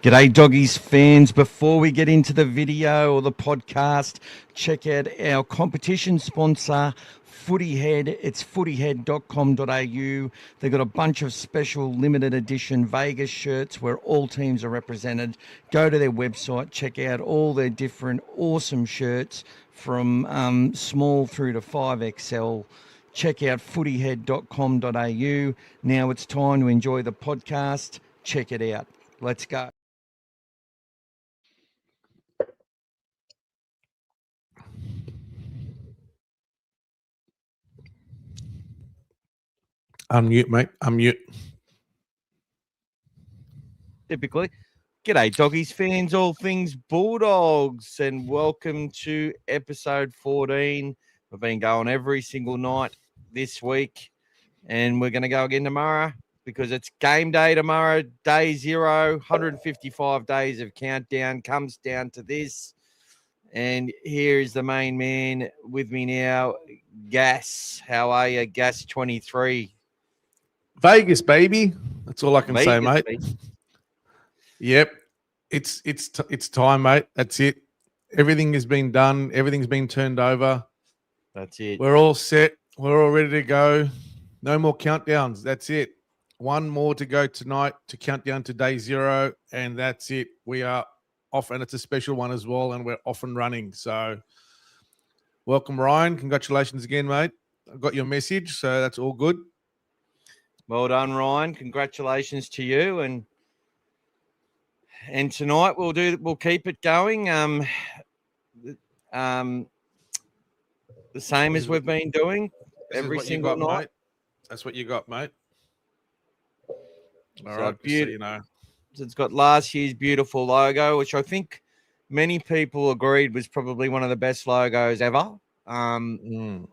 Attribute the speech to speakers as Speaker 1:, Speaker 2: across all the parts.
Speaker 1: G'day Doggies fans. Before we get into the video or the podcast, check out our competition sponsor, Footy Head. It's footyhead.com.au. They've got a bunch of special limited edition Vegas shirts where all teams are represented. Go to their website, check out all their different awesome shirts from small through to 5XL. Check out footyhead.com.au. Now it's time to enjoy the podcast. Check it out. Let's go.
Speaker 2: Unmute, mate. Unmute.
Speaker 1: Typically. G'day, Doggies fans, all things Bulldogs, and welcome to episode 14. We've been going every single night this week, and we're going to go again tomorrow because it's game day tomorrow, day 0, 155 days of countdown comes down to this. And here is the main man with me now, Gas. How are you, Gas 23?
Speaker 2: Vegas, baby. That's all I can say, mate.
Speaker 1: Baby.
Speaker 2: Yep. It's time, mate. That's it. Everything has been done. Everything's been turned over.
Speaker 1: That's it.
Speaker 2: We're all set. We're all ready to go. No more countdowns. That's it. One more to go tonight to count down to day 0, and that's it. We are off, and it's a special one as well, and we're off and running. So welcome, Ryan. Congratulations again, mate. I got your message, so that's all good.
Speaker 1: Well done, Ryan. Congratulations to you. And tonight we'll keep it going. The same as we've been doing every single night.
Speaker 2: Mate. That's what you got, mate. All
Speaker 1: So
Speaker 2: right, just so you know.
Speaker 1: It's got last year's beautiful logo, which I think many people agreed was probably one of the best logos ever. And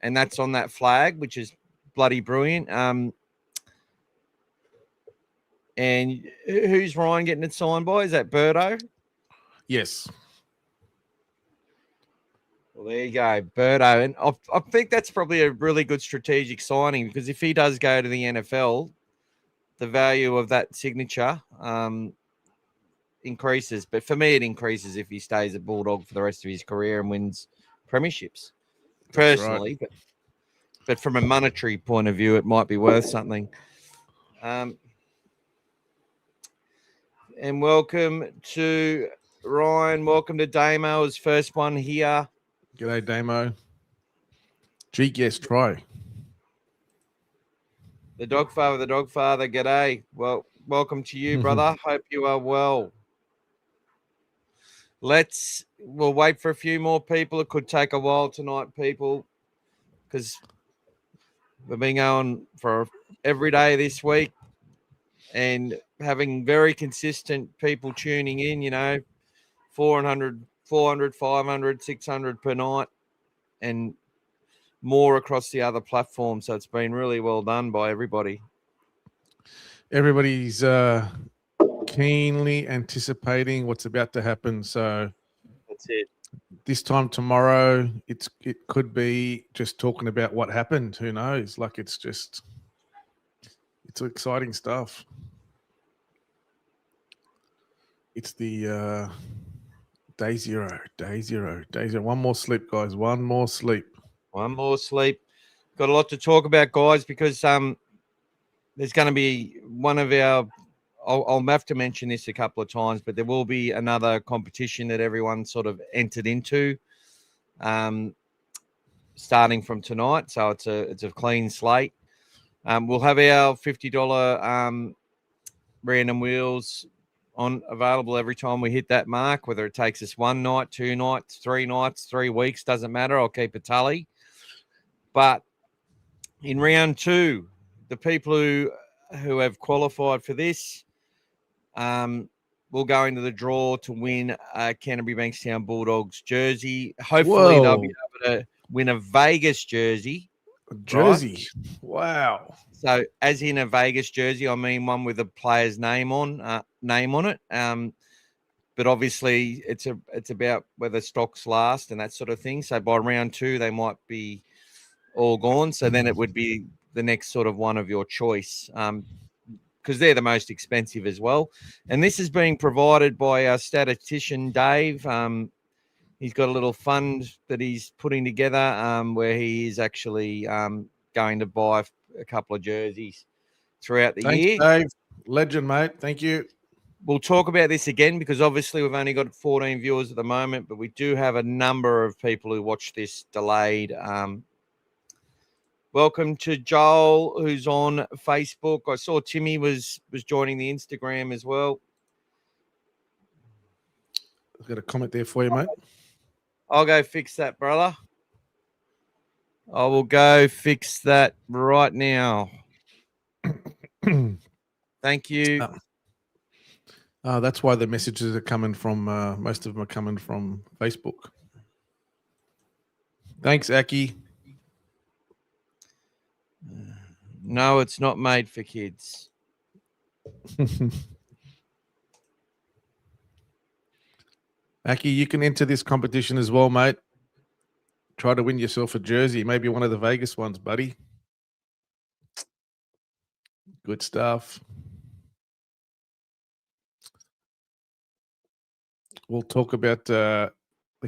Speaker 1: that's on that flag, which is bloody brilliant. And who's Ryan getting it signed by? Is that Birdo?
Speaker 2: Yes.
Speaker 1: Well, there you go, Birdo. And I think that's probably a really good strategic signing because if he does go to the NFL, the value of that signature increases. But for me, it increases if he stays a Bulldog for the rest of his career and wins premierships. Personally, right. But from a monetary point of view, it might be worth something. And welcome to Ryan. Welcome to Damo, his first one here.
Speaker 2: G'day, Damo. Gee, yes, try.
Speaker 1: The Dogfather, g'day. Well, welcome to you, brother. Hope you are well. We'll wait for a few more people. It could take a while tonight, people, because we've been going for every day this week and having very consistent people tuning in, 400, 500, 600 per night and more across the other platforms. So it's been really well done by everybody.
Speaker 2: Everybody's keenly anticipating what's about to happen. So
Speaker 1: that's it.
Speaker 2: This time tomorrow, it could be just talking about what happened. Who knows? It's exciting stuff. It's the day zero. One more sleep, guys. One more sleep.
Speaker 1: Got a lot to talk about, guys, because there's going to be one of our I'll have to mention this a couple of times, but there will be another competition that everyone sort of entered into starting from tonight. So it's a clean slate. We'll have our $50 random wheels on available every time we hit that mark, whether it takes us 1 night, 2 nights, 3 nights, 3 weeks, doesn't matter. I'll keep a tally. But in round 2, the people who have qualified for this will go into the draw to win a Canterbury Bankstown Bulldogs jersey. Hopefully they'll be able to win a Vegas jersey.
Speaker 2: Jersey.
Speaker 1: Right?
Speaker 2: Wow.
Speaker 1: So as in a Vegas jersey, I mean one with a player's name on it. But obviously it's about whether stocks last and that sort of thing. So by round 2, they might be all gone. So then it would be the next sort of one of your choice. because they're the most expensive as well. And this is being provided by our statistician, Dave. He's got a little fund that he's putting together where he is actually going to buy a couple of jerseys throughout the year.
Speaker 2: Dave. Legend, mate. Thank you.
Speaker 1: We'll talk about this again because obviously we've only got 14 viewers at the moment, but we do have a number of people who watch this delayed. Welcome to Joel, who's on Facebook. I saw Timmy was joining the Instagram as well.
Speaker 2: I've got a comment there for you, mate.
Speaker 1: I'll go fix that, brother. I will go fix that right now. Thank you.
Speaker 2: That's why the messages are coming from, most of them are coming from Facebook. Thanks, Aki.
Speaker 1: No, it's not made for kids.
Speaker 2: Aki, you can enter this competition as well, mate. Try to win yourself a jersey, maybe one of the Vegas ones, buddy. Good stuff. We'll talk about the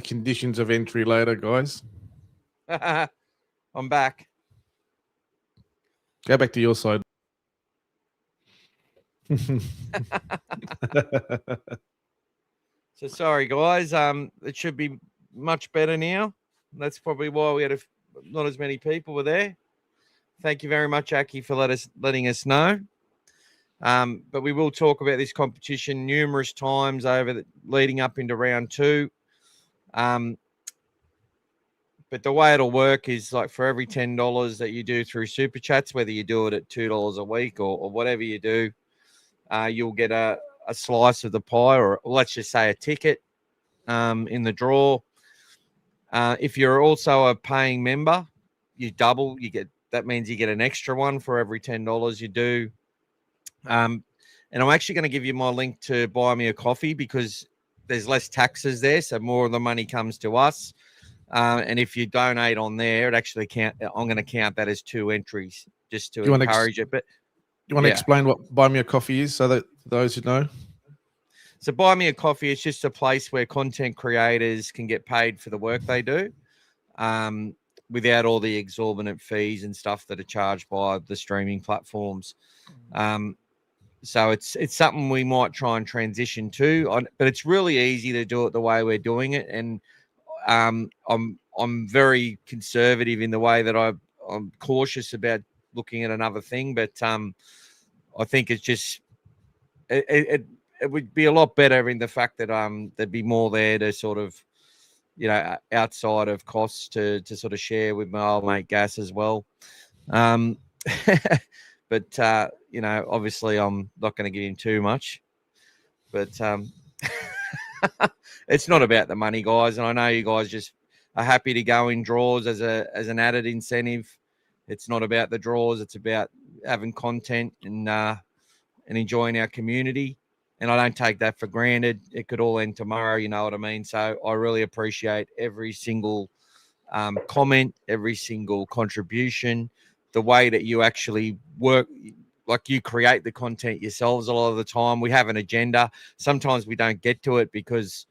Speaker 2: conditions of entry later, guys.
Speaker 1: I'm back.
Speaker 2: Go back to your side.
Speaker 1: So sorry, guys. It should be much better now. That's probably why we had not as many people were there. Thank you very much, Aki, for letting us know. But we will talk about this competition numerous times leading up into round 2. But the way it'll work is like for every $10 that you do through Super Chats, whether you do it at $2 a week or whatever you do, you'll get a slice of the pie, or let's just say a ticket in the draw. If you're also a paying member, you double. That means you get an extra one for every $10 you do. And I'm actually going to give you my link to buy me a coffee because there's less taxes there, so more of the money comes to us. And if you donate on there, it actually I'm going to count that as 2 entries just to encourage it. But
Speaker 2: you want to explain what Buy Me a Coffee is so that those who know?
Speaker 1: So Buy Me a Coffee is just a place where content creators can get paid for the work they do without all the exorbitant fees and stuff that are charged by the streaming platforms. So it's something we might try and transition to, but it's really easy to do it the way we're doing it. And I'm very conservative in the way that I'm cautious about looking at another thing, but I think it's just it would be a lot better in the fact that there'd be more there to sort of, outside of costs to sort of share with my old mate Gas as well. But obviously I'm not going to give him too much, but it's not about the money, guys. And I know you guys just are happy to go in draws as an added incentive. It's not about the draws. It's about having content and enjoying our community. And I don't take that for granted. It could all end tomorrow. You know what I mean? So I really appreciate every single comment, every single contribution, the way that you actually work. Like you create the content yourselves a lot of the time. We have an agenda. Sometimes we don't get to it because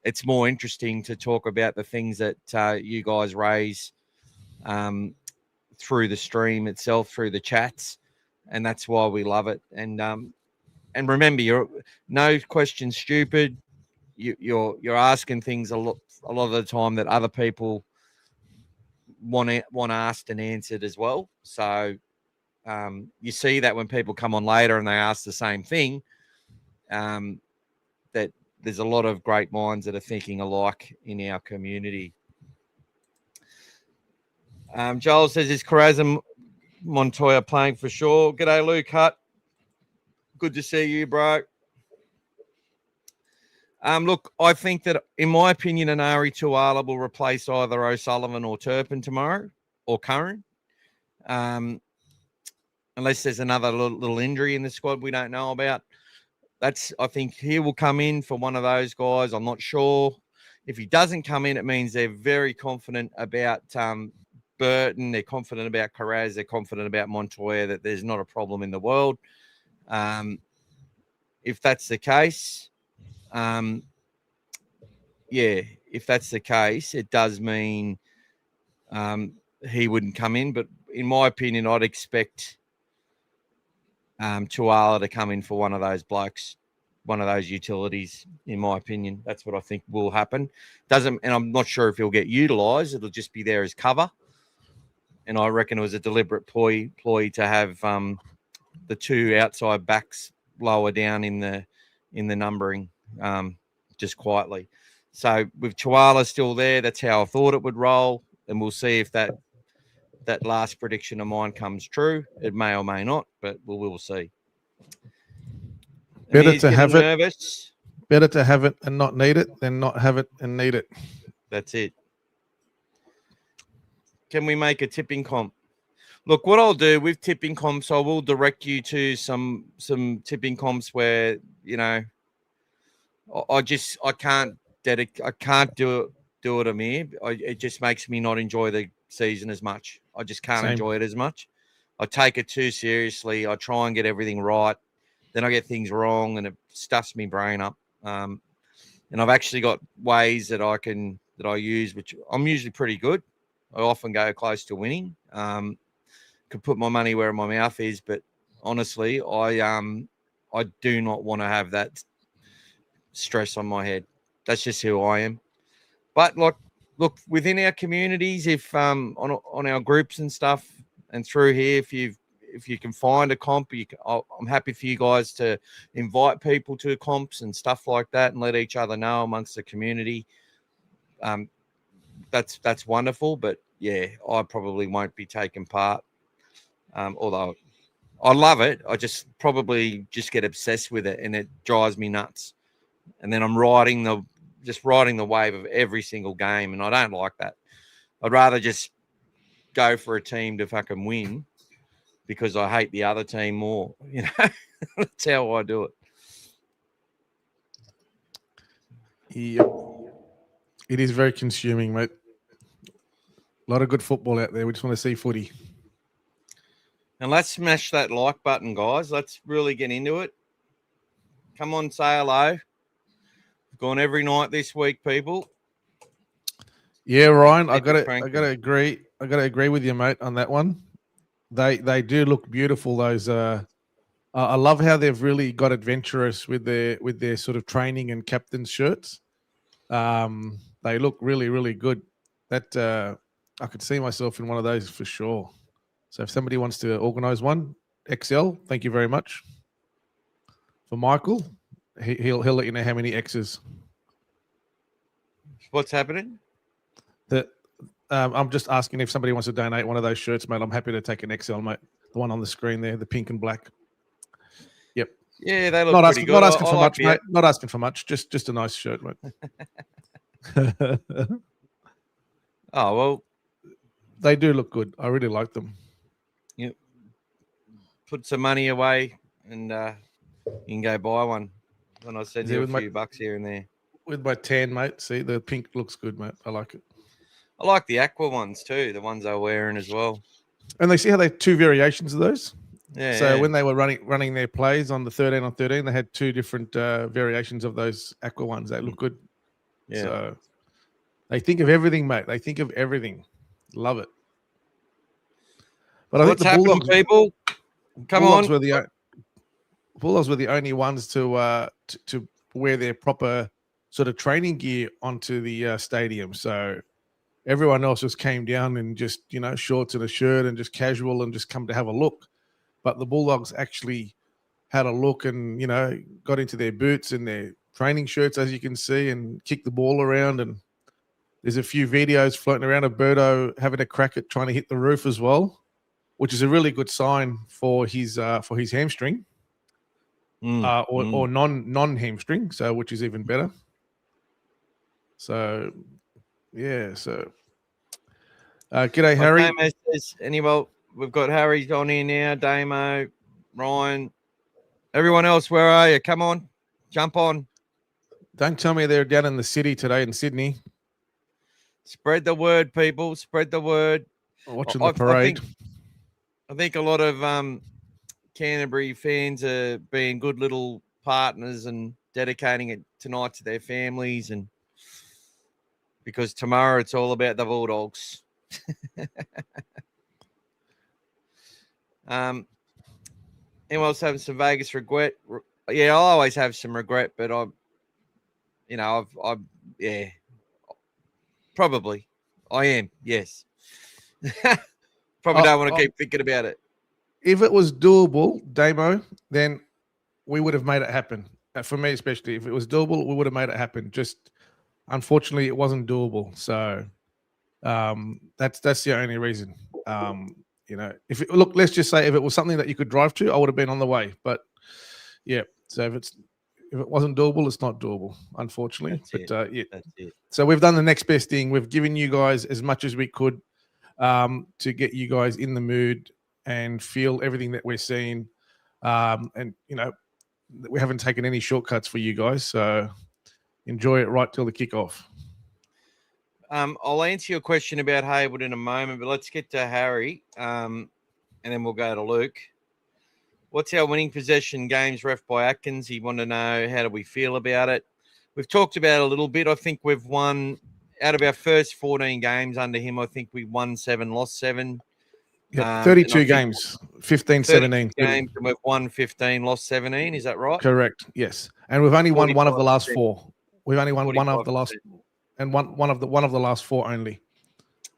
Speaker 1: it's more interesting to talk about the things that you guys raise through the stream itself, through the chats. And that's why we love it. And remember, you're no question stupid. You're asking things a lot of the time that other people want asked and answered as well. So you see that when people come on later and they ask the same thing, that there's a lot of great minds that are thinking alike in our community. Joel says, is Carrazza Montoya playing for sure? G'day, Luke Hutt. Good to see you, bro. Look, I think that, in my opinion, Anari Twala will replace either O'Sullivan or Turpin tomorrow, or Curran. Unless there's another little injury in the squad we don't know about. I think he will come in for one of those guys. I'm not sure. If he doesn't come in, it means they're very confident about Burton. They're confident about Carraz. They're confident about Montoya, that there's not a problem in the world. If that's the case, if that's the case, it does mean he wouldn't come in. But in my opinion, I'd expect Twala to come in for one of those blokes, one of those utilities. In my opinion, that's what I think will happen. And I'm not sure if he'll get utilised. It'll just be there as cover. And I reckon it was a deliberate ploy to have the two outside backs lower down in the numbering, just quietly. So with Twala still there, that's how I thought it would roll, and we'll see if that last prediction of mine comes true. It may or may not, but we'll see.
Speaker 2: Better to have it and not need it than not have it and need it.
Speaker 1: That's it. Can we make a tipping comp? Look, what I'll do with tipping comps, I will direct you to some tipping comps where, I can't do it, Amir. It just makes me not enjoy the season as much. I just can't enjoy it as much. I take it too seriously. I try and get everything right. Then I get things wrong and it stuffs me brain up. And I've actually got ways that I use, which I'm usually pretty good. I often go close to winning. Could put my money where my mouth is, but honestly, I do not want to have that stress on my head. That's just who I am. But look, within our communities, if on our groups and stuff, and through here, if you can find a comp, I'm happy for you guys to invite people to comps and stuff like that, and let each other know amongst the community. That's wonderful. But yeah, I probably won't be taking part. Although I love it, I just probably get obsessed with it, and it drives me nuts. And then I'm riding the wave of every single game, and I don't like that. I'd rather just go for a team to fucking win because I hate the other team more. That's how I do it.
Speaker 2: Yep. It is very consuming, mate. A lot of good football out there. We just want to see footy.
Speaker 1: And let's smash that like button, guys. Let's really get into it. Come on, say hello. We've gone every night this week, people.
Speaker 2: Yeah, Ryan, I gotta agree with you, mate, on that one. They do look beautiful. Those I love how they've really got adventurous with their sort of training and captain's shirts. They look really, really good. That I could see myself in one of those for sure. So if somebody wants to organise one, XL, thank you very much. For Michael, he'll let you know how many X's.
Speaker 1: What's happening?
Speaker 2: I'm just asking if somebody wants to donate one of those shirts, mate. I'm happy to take an XL, mate. The one on the screen there, the pink and black. Yep.
Speaker 1: Yeah, they look pretty good.
Speaker 2: Not asking for much, mate. Not asking for much. Just a nice shirt, mate.
Speaker 1: Oh, well.
Speaker 2: They do look good. I really like them.
Speaker 1: Yep. Put some money away and you can go buy one. When I send you a few bucks here and there.
Speaker 2: With my tan, mate. See, the pink looks good, mate. I like it.
Speaker 1: I like the aqua ones too, the ones they're wearing as well.
Speaker 2: And they see how they have two variations of those?
Speaker 1: Yeah.
Speaker 2: So when they were running their plays on the 13 on 13, they had two different variations of those aqua ones. They look good.
Speaker 1: Yeah.
Speaker 2: So they think of everything, mate. They think of everything. Love it. But I think the Bulldogs,
Speaker 1: people,
Speaker 2: Bulldogs were the only ones to wear their proper sort of training gear onto the stadium. So everyone else just came down in just, shorts and a shirt and just casual and just come to have a look. But the Bulldogs actually had a look and, got into their boots and their training shirts, as you can see, and kicked the ball around. And there's a few videos floating around of Birdo having a crack at trying to hit the roof as well, which is a really good sign for his hamstring or non-hamstring, so which is even better. So, yeah. So, g'day, Harry.
Speaker 1: Damo says, anyway, we've got Harry on here now. Damo, Ryan, everyone else. Where are you? Come on, jump on.
Speaker 2: Don't tell me they're down in the city today in Sydney.
Speaker 1: Spread the word, people. Spread the word.
Speaker 2: Watching the parade.
Speaker 1: I think a lot of Canterbury fans are being good little partners and dedicating it tonight to their families, and because tomorrow it's all about the Bulldogs. Anyone else having some Vegas regret? Yeah, I always have some regret, but probably I am. Yes. Probably don't want to keep thinking about it.
Speaker 2: If it was doable, Damo, then we would have made it happen. For me, especially, if it was doable, we would have made it happen. Just unfortunately, it wasn't doable. So that's the only reason. Let's just say if it was something that you could drive to, I would have been on the way. But yeah, so if it wasn't doable, it's not doable, unfortunately. That's it. So we've done the next best thing. We've given you guys as much as we could to get you guys in the mood and feel everything that we're seeing. We haven't taken any shortcuts for you guys, so enjoy it right till the kickoff.
Speaker 1: I'll answer your question about Hayward in a moment, but let's get to Harry, and then we'll go to Luke. What's our winning possession games ref by Atkins? He wanted to know, how do we feel about it? We've talked about it a little bit. I think we've won, out of our first 14 games under him, I think we won 7, lost 7.
Speaker 2: Yeah, 32 games, 15, 17.
Speaker 1: Games, and we've won 15, lost 17. Is that right?
Speaker 2: Correct, yes. And we've only won one of the last 4. We've only won one of the last, and one of the last 4 only.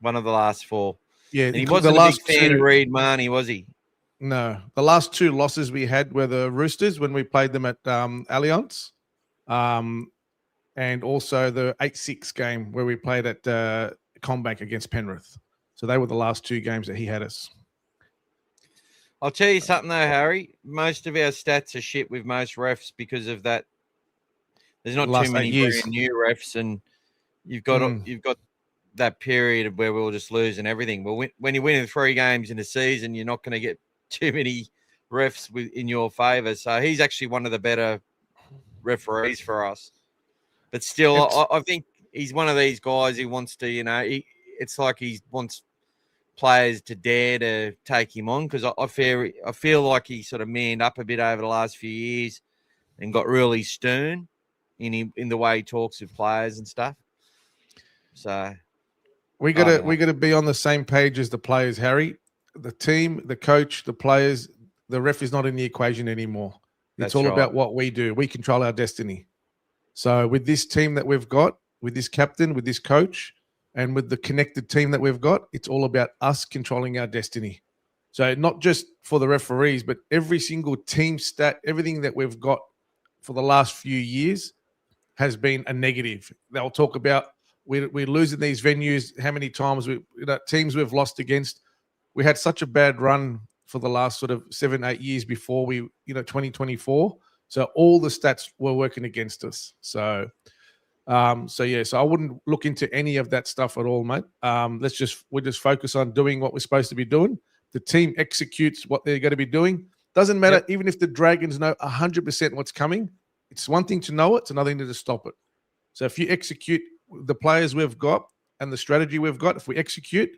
Speaker 1: One of the last 4.
Speaker 2: Yeah,
Speaker 1: and he wasn't a big fan of Reed Marnie, was he?
Speaker 2: No. The last 2 losses we had were the Roosters when we played them at Allianz, and also the 8-6 game where we played at Combank against Penrith. So they were the last 2 games that he had us.
Speaker 1: I'll tell you something though, Harry. Most of our stats are shit with most refs because of that. There's not too many brand new refs, and you've got that period where we'll just lose and everything. Well, when you're winning 3 games in a season, you're not going to get too many refs in your favour. So he's actually one of the better referees for us. But still, I think he's one of these guys who wants to, it's like he wants players to dare to take him on, because I feel like he sort of manned up a bit over the last few years and got really stern in the way he talks with players and stuff. So
Speaker 2: we gotta be on the same page as the players, Harry. The team, the coach, the players, the ref is not in the equation anymore. It's all about what we do. We control our destiny. So with this team that we've got, with this captain, with this coach, and with the connected team that we've got, it's all about us controlling our destiny. So not just for the referees, but every single team stat, everything that we've got for the last few years has been a negative. They'll talk about we're losing these venues, how many times teams we've lost against. We had such a bad run for the last sort of 7-8 years before 2024. So all the stats were working against us. So I wouldn't look into any of that stuff at all, mate. We'll just focus on doing what we're supposed to be doing. The team executes what they're going to be doing. Doesn't matter, even if the Dragons know 100% what's coming. It's one thing to know it, it's another thing to stop it. So if you execute the players we've got and the strategy we've got, if we execute,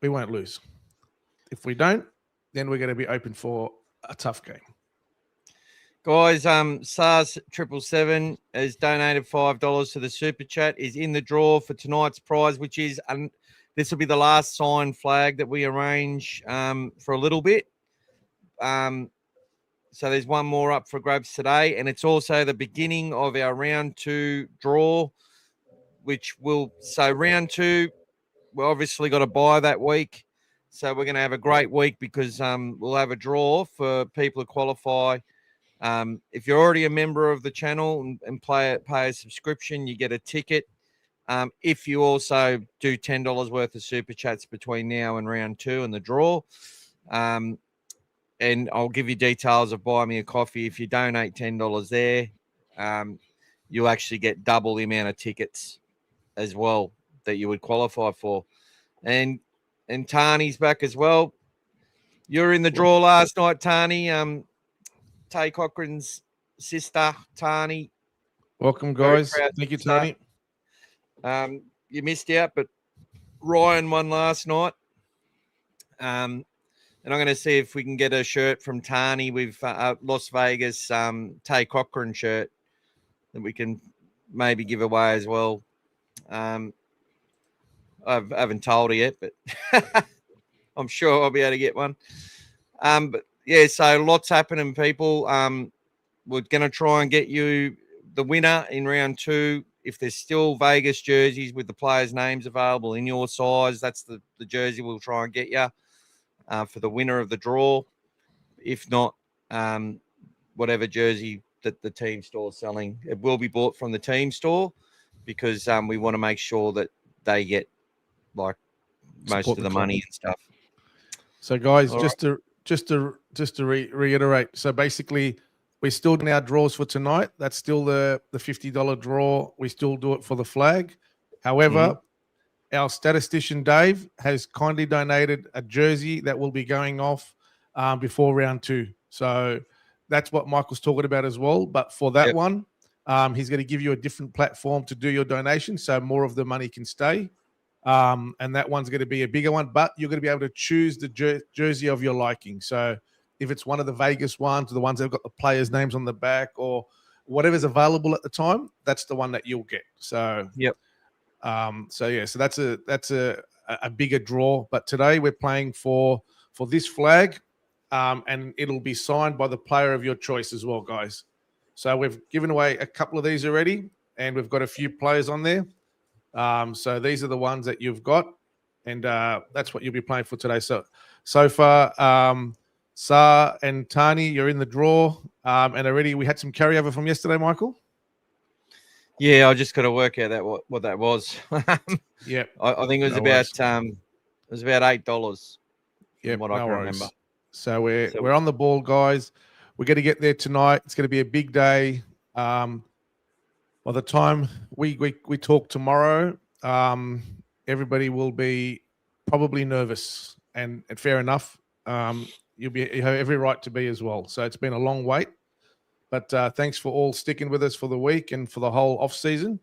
Speaker 2: we won't lose. If we don't, then we're going to be open for a tough game.
Speaker 1: Guys, SARS 777 has donated $5 to the super chat. Is in the draw for tonight's prize, which is this will be the last signed flag that we arrange for a little bit. So there's one more up for grabs today, and it's also the beginning of our round 2 draw, round 2, we obviously got a bye that week. So we're going to have a great week because we'll have a draw for people who qualify. If you're already a member of the channel and pay a subscription, you get a ticket. If you also do $10 worth of super chats between now and round 2 and the draw, and I'll give you details of Buy Me a Coffee. If you donate $10 there, you'll actually get double the amount of tickets as well that you would qualify for. And Tani's back as well. You're in the draw last night, Tani. Tay Cochrane's sister, Tani.
Speaker 2: Welcome, guys. Thank you, Tani.
Speaker 1: You missed out, but Ryan won last night. And I'm going to see if we can get a shirt from Tani with Las Vegas Tay Cochran shirt that we can maybe give away as well. I haven't told her yet, but I'm sure I'll be able to get one. But yeah, so lots happening, people. We're going to try and get you the winner in round 2. If there's still Vegas jerseys with the players' names available in your size, that's the jersey we'll try and get you for the winner of the draw. If not, whatever jersey that the team store is selling, it will be bought from the team store because we want to make sure that they get like most of the money and stuff.
Speaker 2: So, guys, just to reiterate, so basically, we're still doing our draws for tonight. That's still the $50 draw. We still do it for the flag. However, our statistician Dave has kindly donated a jersey that will be going off before round 2. So that's what Michael's talking about as well. But for that one, he's going to give you a different platform to do your donation, so more of the money can stay. And that one's going to be a bigger one, but you're going to be able to choose the jersey of your liking. So if it's one of the Vegas ones, or the ones that have got the players' names on the back, or whatever's available at the time, that's the one that you'll get. So so that's a bigger draw. But today we're playing for this flag, and it'll be signed by the player of your choice as well, guys. So we've given away a couple of these already, and we've got a few players on there. So these are the ones that you've got, and that's what you'll be playing for today. So far, Sa and Tani, you're in the draw, and already we had some carryover from yesterday, Michael.
Speaker 1: Yeah, I just got to work out what that was.
Speaker 2: Yeah,
Speaker 1: I think it was about $8.
Speaker 2: Yeah,
Speaker 1: what I can remember.
Speaker 2: So we're on the ball, guys. We're going to get there tonight. It's going to be a big day. By the time we talk tomorrow, everybody will be probably nervous, and fair enough. You have every right to be as well. So it's been a long wait, but thanks for all sticking with us for the week and for the whole off season.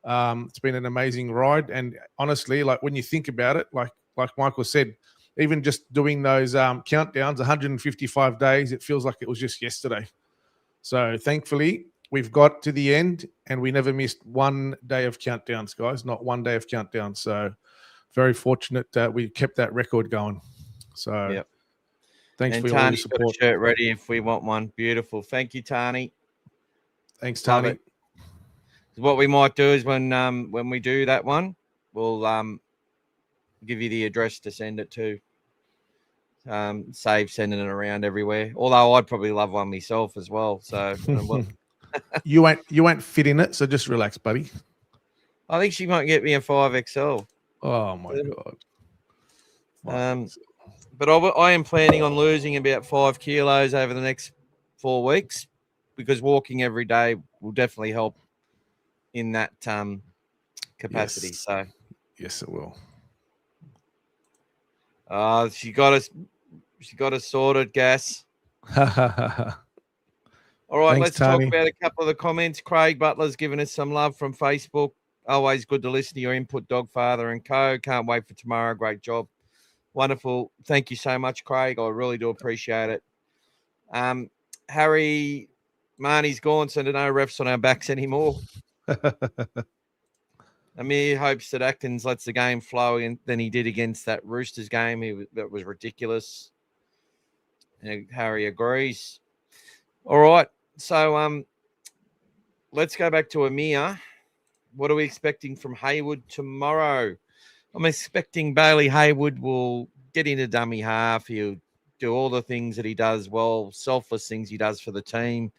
Speaker 2: It's been an amazing ride, and honestly, like when you think about it, like Michael said, even just doing those countdowns, 155 days, it feels like it was just yesterday. So thankfully, we've got to the end, and we never missed one day of countdowns, guys. Not one day of countdowns. So very fortunate that we kept that record going. So thanks for all your support.
Speaker 1: Got a shirt ready if we want one. Beautiful. Thank you, Tani.
Speaker 2: Thanks, Tani.
Speaker 1: What we might do is when we do that one, we'll give you the address to send it to. Save sending it around everywhere. Although I'd probably love one myself as well. So
Speaker 2: you won't fit in it, so just relax, buddy.
Speaker 1: I think she might get me a 5XL.
Speaker 2: Oh my god.
Speaker 1: But I am planning on losing about 5 kilos over the next 4 weeks, because walking every day will definitely help in that capacity.
Speaker 2: Yes.
Speaker 1: So
Speaker 2: yes, it will.
Speaker 1: She got us sorted, Gas. All right, let's talk about a couple of the comments. Craig Butler's given us some love from Facebook. Always good to listen to your input, Dogfather and Co. Can't wait for tomorrow. Great job. Wonderful. Thank you so much, Craig. I really do appreciate it. Harry, Marnie's gone, so there are no refs on our backs anymore. Amir hopes that Atkins lets the game flow than he did against that Roosters game. That was ridiculous. And Harry agrees. All right. So let's go back to Amir. What are we expecting from Haywood tomorrow? I'm expecting Bailey Haywood will get into dummy half. He'll do all the things that he does well, selfless things he does for the team.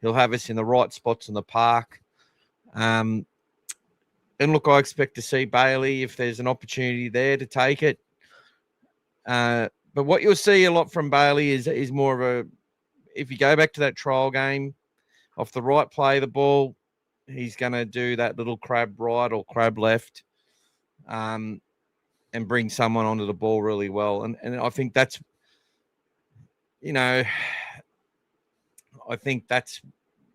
Speaker 1: He'll have us in the right spots in the park. And look, I expect to see Bailey, if there's an opportunity there, to take it. But what you'll see a lot from Bailey is more of a, if you go back to that trial game, off the right play of the ball, he's going to do that little crab right or crab left, and bring someone onto the ball really well. And I think that's, I think that's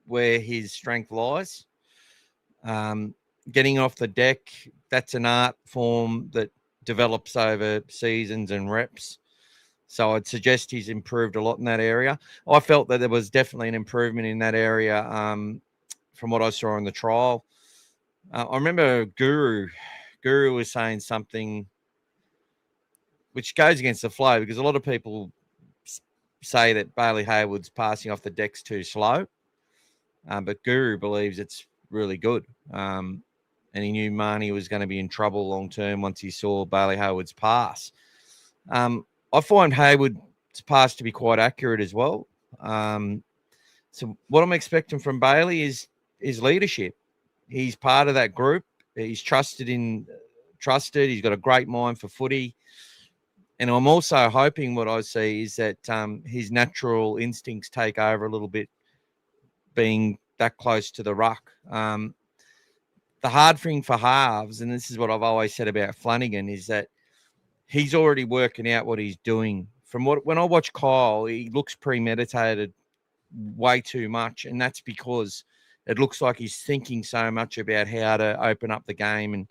Speaker 1: where his strength lies. Getting off the deck, that's an art form that develops over seasons and reps. So I'd suggest he's improved a lot in that area. I felt that there was definitely an improvement in that area from what I saw in the trial. I remember Guru was saying something which goes against the flow, because a lot of people say that Bailey Hayward's passing off the deck's too slow, but Guru believes it's really good. And he knew Marnie was going to be in trouble long term once he saw Bailey Hayward's pass. I find Hayward's pass to be quite accurate as well. So what I'm expecting from Bailey is leadership. He's part of that group. He's trusted. He's got a great mind for footy. And I'm also hoping what I see is that his natural instincts take over a little bit, being that close to the ruck. The hard thing for halves, and this is what I've always said about Flanagan, is that he's already working out what he's doing. When I watch Kyle, he looks premeditated way too much, and that's because it looks like he's thinking so much about how to open up the game,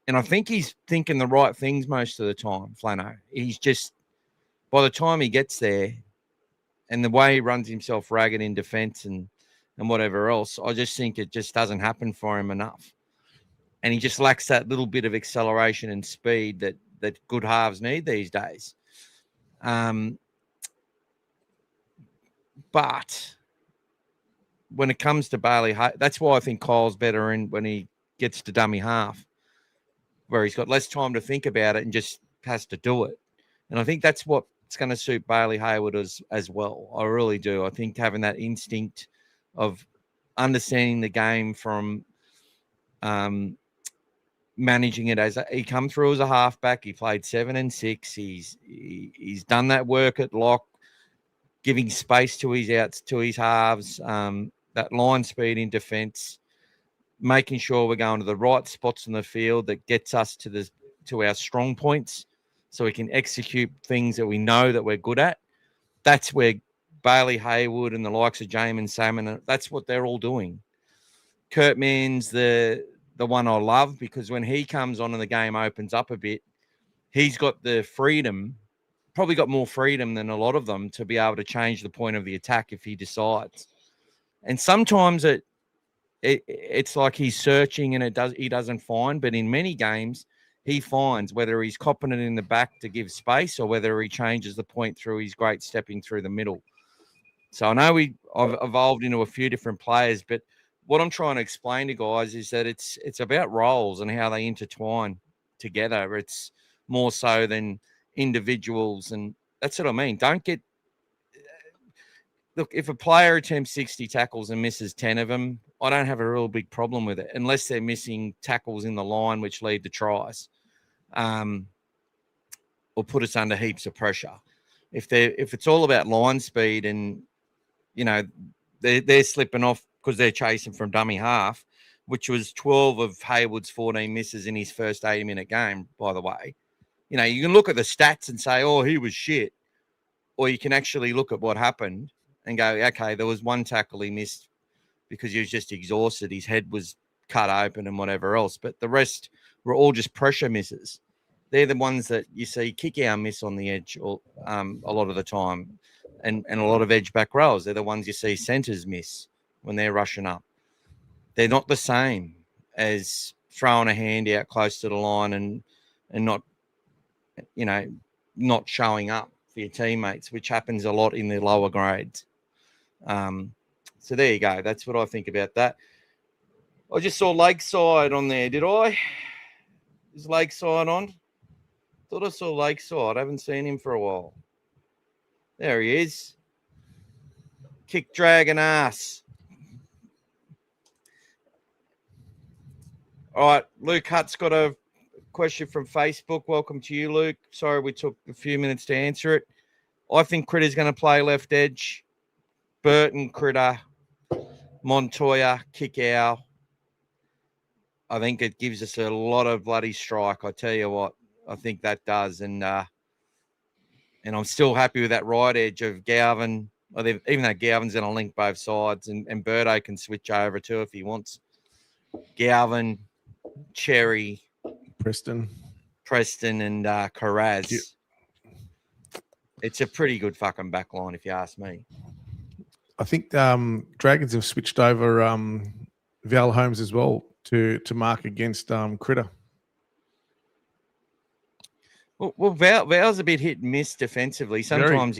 Speaker 1: and I think he's thinking the right things most of the time, Flano. He's just, by the time he gets there, and the way he runs himself ragged in defence and whatever else, I just think it just doesn't happen for him enough, and he just lacks that little bit of acceleration and speed that good halves need these days. But when it comes to Bailey, that's why I think Kyle's better in when he gets to dummy half, where he's got less time to think about it and just has to do it. And I think that's what's going to suit Bailey Hayward as well. I really do. I think having that instinct of understanding the game from managing it he come through as a halfback. He played 7 and 6. He's done that work at lock, giving space to his outs, to his halves, that line speed in defence, making sure we're going to the right spots in the field that gets us to our strong points, so we can execute things that we know that we're good at. That's where Bailey Hayward and the likes of Jamin Salmon, that's what they're all doing. Kurt Mann's the one I love, because when he comes on and the game opens up a bit, he's got the freedom, probably got more freedom than a lot of them, to be able to change the point of the attack if he decides. And sometimes it's like he's searching and he doesn't find, but in many games he finds, whether he's copping it in the back to give space or whether he changes the point through his great stepping through the middle. So I know I've evolved into a few different players, but what I'm trying to explain to guys is that it's about roles and how they intertwine together. It's more so than individuals, and that's what I mean. Look, if a player attempts 60 tackles and misses 10 of them, I don't have a real big problem with it, unless they're missing tackles in the line which lead to tries, or put us under heaps of pressure. If it's all about line speed and, you know, they're slipping off because they're chasing from dummy half, which was 12 of Hayward's 14 misses in his first 80-minute game, by the way. You know, you can look at the stats and say, oh, he was shit. Or you can actually look at what happened and go, okay, there was one tackle he missed because he was just exhausted. His head was cut open and whatever else. But the rest were all just pressure misses. They're the ones that you see kick out miss on the edge or, a lot of the time. And a lot of edge back rows. They're the ones you see centres miss when they're rushing up. They're not the same as throwing a hand out close to the line and not, you know, not showing up for your teammates, which happens a lot in the lower grades. So there you go. That's what I think about that. I just saw Lakeside on there. Did I? Is Lakeside on? Thought I saw Lakeside. I haven't seen him for a while. There he is. Kick dragon ass. All right, Luke Hutt's got a question from Facebook. Welcome to you, Luke. Sorry we took a few minutes to answer it. I think Critter's going to play left edge. Burton, Critter, Montoya, Kickow. I think it gives us a lot of bloody strike. I tell you what, I think that does. And I'm still happy with that right edge of Galvin. Even though Galvin's going to link both sides, and Birdo can switch over too if he wants. Galvin, Cherry, Preston, and Carraz. It's a pretty good fucking back line, if you ask me.
Speaker 2: I think Dragons have switched over Val Holmes as well to mark against Critter.
Speaker 1: Well, Val's a bit hit and miss defensively. Sometimes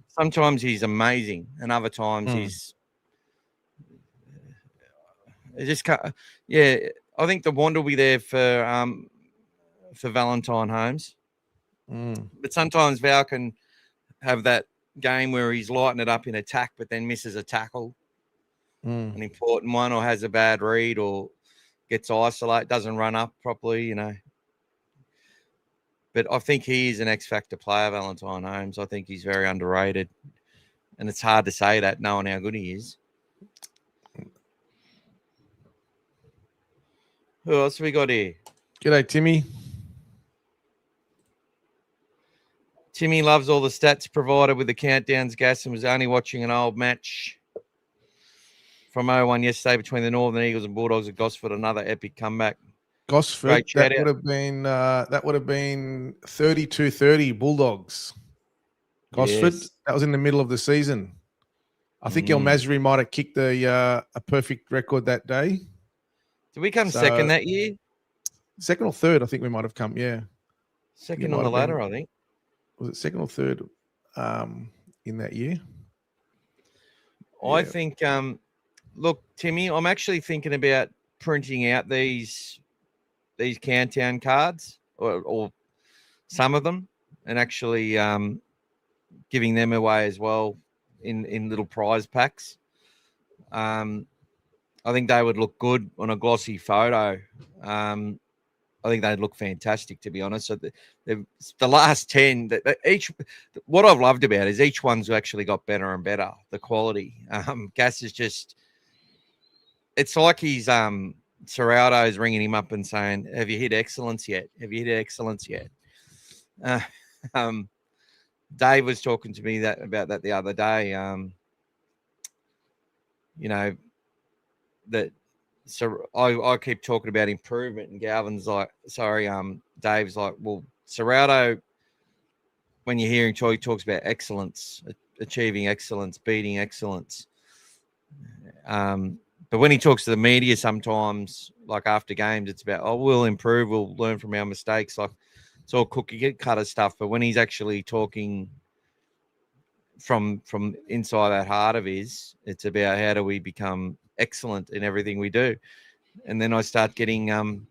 Speaker 1: Sometimes he's amazing, and other times he's just can't. Yeah, I think the wand will be there for Valentine Holmes, but sometimes Val can have that game where he's lighting it up in attack, but then misses a tackle, an important one, or has a bad read, or gets isolated, doesn't run up properly, you know. But I think he is an X-factor player, Valentine Holmes. I think he's very underrated. And it's hard to say that, knowing how good he is. Who else have we got here?
Speaker 2: G'day, Timmy.
Speaker 1: Timmy loves all the stats provided with the countdowns, Gas, and was only watching an old match from 0-1 yesterday between the Northern Eagles and Bulldogs at Gosford. Another epic comeback.
Speaker 2: Gosford, that would have been 32-30 Bulldogs. Gosford,
Speaker 1: yes.
Speaker 2: That was in the middle of the season. I think El Masri might have kicked a perfect record that day.
Speaker 1: Did we come second that year?
Speaker 2: Second or third, I think we might have come, yeah.
Speaker 1: Second on the ladder, I think.
Speaker 2: Was it second or third in that year?
Speaker 1: I think, look, Timmy, I'm actually thinking about printing out these countdown cards or some of them and actually giving them away as well in little prize packs. I think they would look good on a glossy photo. I think they'd look fantastic, to be honest. So the last 10, what I've loved about it is each one's actually got better and better, the quality. Gas is just, it's like he's Serraldo's ringing him up and saying, have you hit excellence yet? Have you hit excellence yet? Dave was talking to me about that the other day. You know, that so I keep talking about improvement, and Galvin's like, Dave's like, well, Serraldo, when you're hearing he talks about excellence, achieving excellence, beating excellence. But when he talks to the media sometimes, like after games, it's about, oh, we'll improve, we'll learn from our mistakes. Like it's all cookie cutter stuff. But when he's actually talking from inside that heart of his, it's about how do we become excellent in everything we do. And then I start getting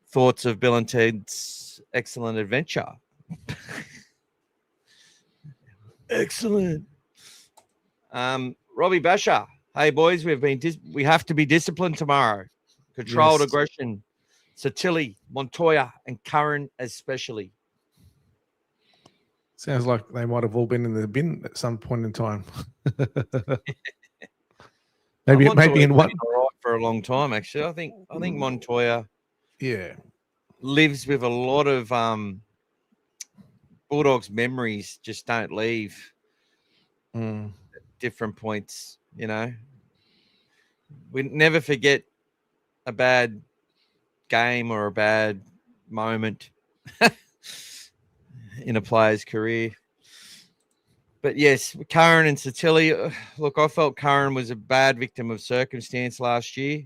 Speaker 1: thoughts of Bill and Ted's Excellent Adventure. Excellent. Robbie Basher. Hey boys, we have to be disciplined tomorrow. Controlled aggression. Satilli, Montoya, and Curran especially.
Speaker 2: Sounds like they might have all been in the bin at some point in time. maybe in one
Speaker 1: for a long time. Actually, I think Montoya,
Speaker 2: yeah,
Speaker 1: lives with a lot of Bulldogs memories. Just don't leave. At different points. You know, we never forget a bad game or a bad moment in a player's career. But yes, Curran and Satilli, look, I felt Curran was a bad victim of circumstance last year,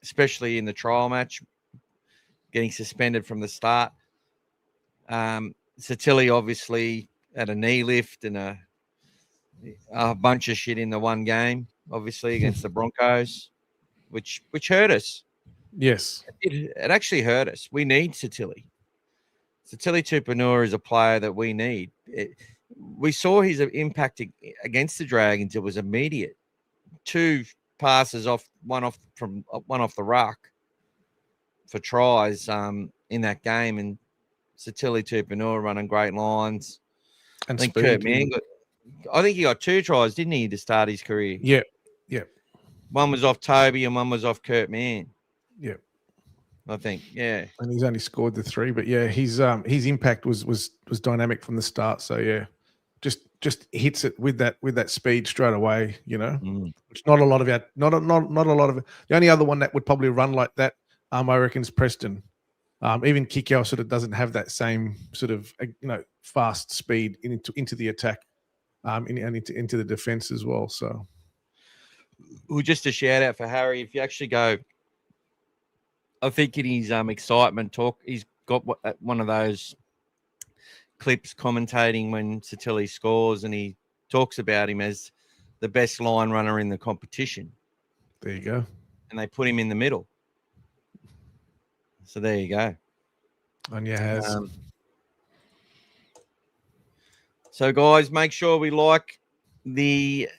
Speaker 1: especially in the trial match, getting suspended from the start. Satilli obviously had a knee lift and a bunch of shit in the one game, obviously against the Broncos, which hurt us.
Speaker 2: Yes,
Speaker 1: it actually hurt us. We need Satilli. Satilli Tupanua is a player that we need. We saw his impact against the Dragons. It was immediate. 2 passes off, one off the ruck for tries in that game, and Satilli Tupanua running great lines.
Speaker 2: And
Speaker 1: I think Kurt Mann he got 2 tries, didn't he, to start his career?
Speaker 2: Yeah.
Speaker 1: One was off Toby and one was off Kurt Mann.
Speaker 2: Yeah.
Speaker 1: I think, yeah.
Speaker 2: And he's only scored the 3, but yeah, his impact was dynamic from the start. So yeah, just hits it with that speed straight away, you know. Which not a lot of the only other one that would probably run like that, I reckon, is Preston. Even kickoff sort of doesn't have that same sort of fast speed into the attack, and into the defense as well. So,
Speaker 1: well, just a shout out for Harry. If you actually go, I think in his excitement talk, he's got one of those clips commentating when Satili scores, and he talks about him as the best line runner in the competition.
Speaker 2: There you go.
Speaker 1: And they put him in the middle. So there you go.
Speaker 2: Anya has.
Speaker 1: So guys, make sure we like the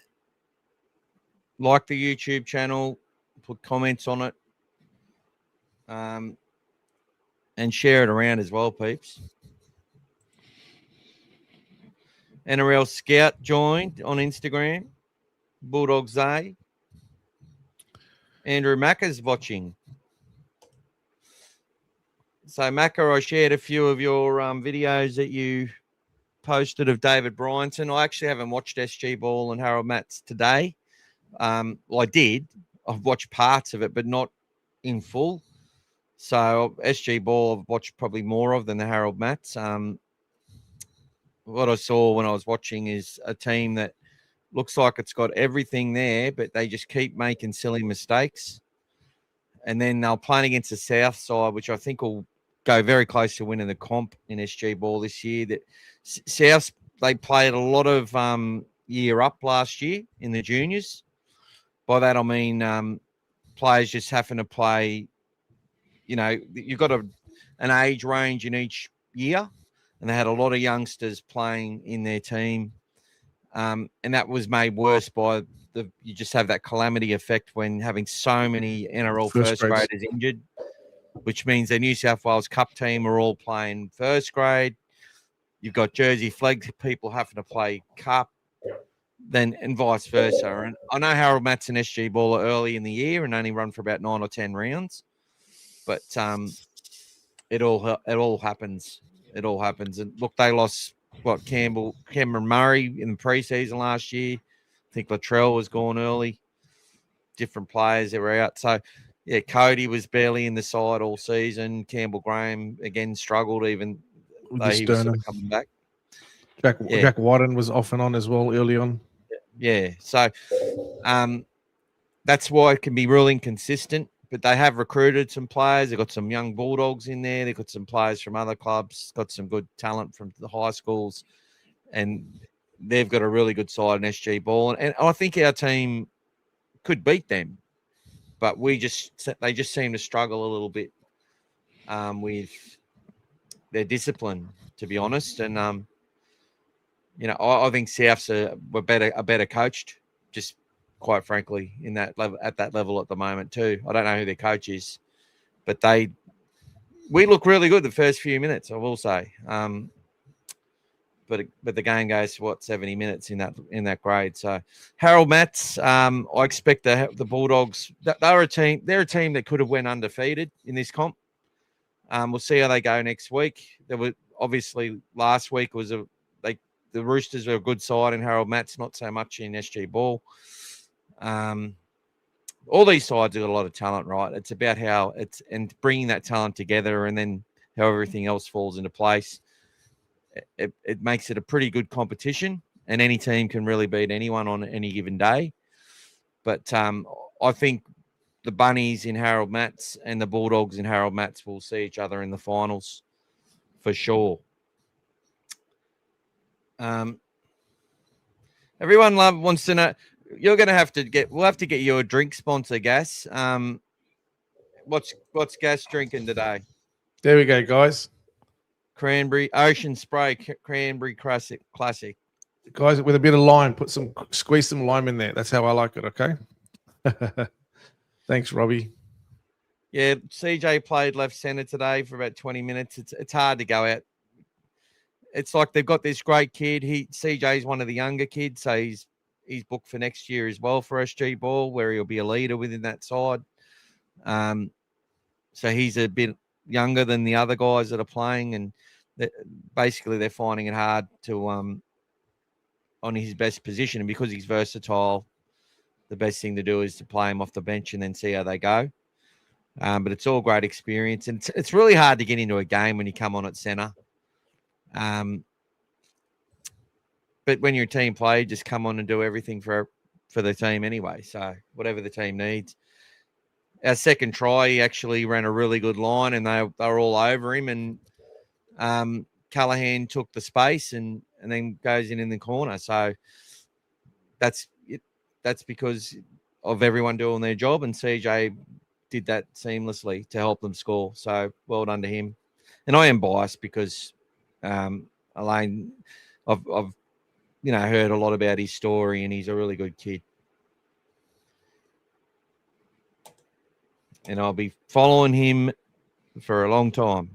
Speaker 1: YouTube channel, put comments on it, and share it around as well, peeps. NRL Scout joined on Instagram. Bulldogs A. Andrew Macca's watching. So, Macca, I shared a few of your videos that you posted of David Bryanton. I actually haven't watched SG Ball and Harold Matts today. Well, I did. I've watched parts of it, but not in full. So, SG Ball I've watched probably more of than the Harold Matts. What I saw when I was watching is a team that looks like it's got everything there, but they just keep making silly mistakes. And then they'll play against the South side, which I think will go very close to winning the comp in SG Ball this year. That South, they played a lot of year up last year in the juniors. By that I mean players just having to play. You've got an age range in each year, and they had a lot of youngsters playing in their team. And that was made worse by you just have that calamity effect when having so many NRL first graders injured, which means the New South Wales Cup team are all playing first grade. You've got Jersey flag people having to play Cup, and vice versa. And I know Harold Matts and SG Ball are early in the year and only run for about 9 or 10 rounds, but it all happens. It all happens. And look, they lost Cameron Murray in the preseason last year. I think Latrell was gone early. Different players that were out. So, yeah, Cody was barely in the side all season. Campbell Graham, again, struggled even though he was sort of coming back.
Speaker 2: Jack Whiten was off and on as well early on.
Speaker 1: Yeah. So that's why it can be real inconsistent. But they have recruited some players. They've got some young Bulldogs in there. They've got some players from other clubs, got some good talent from the high schools. And they've got a really good side in SG Ball. And I think our team could beat them. But they just seem to struggle a little bit with their discipline, to be honest. And, I think Souths are better coached, just quite frankly, in that level, at that level at the moment too. I don't know who their coach is, but we look really good the first few minutes, I will say. But the game goes to 70 minutes in that grade. So Harold Matts, I expect the Bulldogs. They're a team that could have went undefeated in this comp. We'll see how they go next week. There were obviously last week was the Roosters were a good side in Harold Matts, not so much in SG Ball. All these sides have got a lot of talent, right? It's about how and bringing that talent together, and then how everything else falls into place. It makes it a pretty good competition, and any team can really beat anyone on any given day. But I think the Bunnies in Harold Matts and the Bulldogs in Harold Matts will see each other in the finals for sure. Everyone wants to know. We'll have to get you a drink sponsor, Gas. What's Gas drinking today?
Speaker 2: There we go, guys.
Speaker 1: Cranberry Ocean Spray Cranberry Classic.
Speaker 2: Guys, with a bit of lime, squeeze some lime in there. That's how I like it, okay? Thanks, Robbie.
Speaker 1: Yeah, CJ played left center today for about 20 minutes. It's hard to go out. It's like they've got this great kid. CJ's one of the younger kids, so he's booked for next year as well for SG Ball, where he'll be a leader within that side. So he's a bit younger than the other guys that are playing, and they're finding it hard to on his best position. And because he's versatile, the best thing to do is to play him off the bench and then see how they go. But it's all great experience, and it's really hard to get into a game when you come on at centre. But when you're a team player, just come on and do everything for the team anyway. So whatever the team needs. Our second try, he actually ran a really good line, and they were all over him. And Callaghan took the space and then goes in the corner. So that's it. That's because of everyone doing their job, and CJ did that seamlessly to help them score. So well done to him. And I am biased because Elaine, I've heard a lot about his story, and he's a really good kid. And I'll be following him for a long time.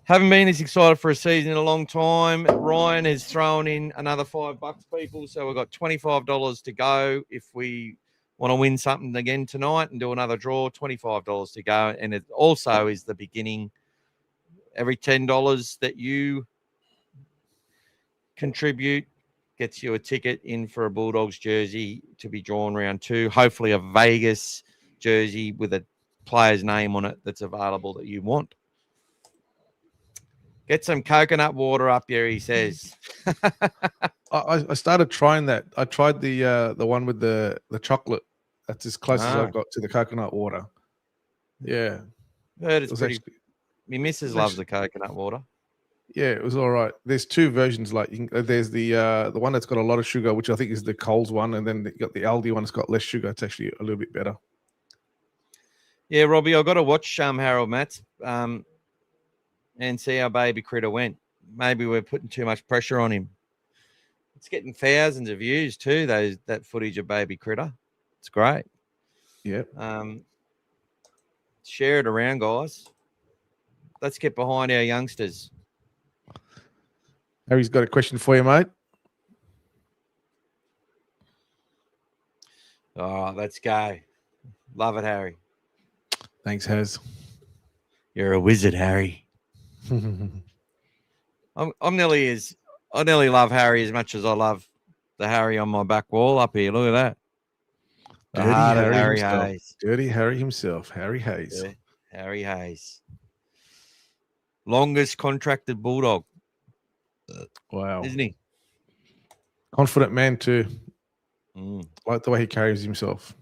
Speaker 1: Haven't been as excited for a season in a long time. Ryan has thrown in another $5, people. So we've got $25 to go. If we want to win something again tonight and do another draw, $25 to go. And it also is the beginning. Every $10 that you contribute gets you a ticket in for a Bulldogs jersey to be drawn round 2. Hopefully a Vegas jersey with a player's name on it that's available that you want. Get some coconut water up here, he says.
Speaker 2: I started trying that. I tried the one with the chocolate. That's as close as I've got to the coconut water. Yeah.
Speaker 1: Heard it's pretty. My missus loves the coconut water.
Speaker 2: Yeah, it was all right. There's 2 versions. Like there's the one that's got a lot of sugar, which I think is the Coles one, and then you got the Aldi one that's got less sugar. It's actually a little bit better.
Speaker 1: Yeah, Robbie, I've got to watch Harold Matts and see how Baby Critter went. Maybe we're putting too much pressure on him. It's getting thousands of views too, that footage of Baby Critter. It's great.
Speaker 2: Yeah.
Speaker 1: Share it around, guys. Let's get behind our youngsters.
Speaker 2: Harry's got a question for you, mate.
Speaker 1: All right, let's go. Love it, Harry.
Speaker 2: Thanks, Haz.
Speaker 1: You're a wizard, Harry. I nearly love Harry as much as I love the Harry on my back wall up here. Look at that. The heart of Harry Hayes.
Speaker 2: Dirty Harry himself, Harry Hayes.
Speaker 1: Yeah, Harry Hayes. Longest contracted Bulldog.
Speaker 2: Wow.
Speaker 1: Isn't he?
Speaker 2: Confident man too. Like the way he carries himself.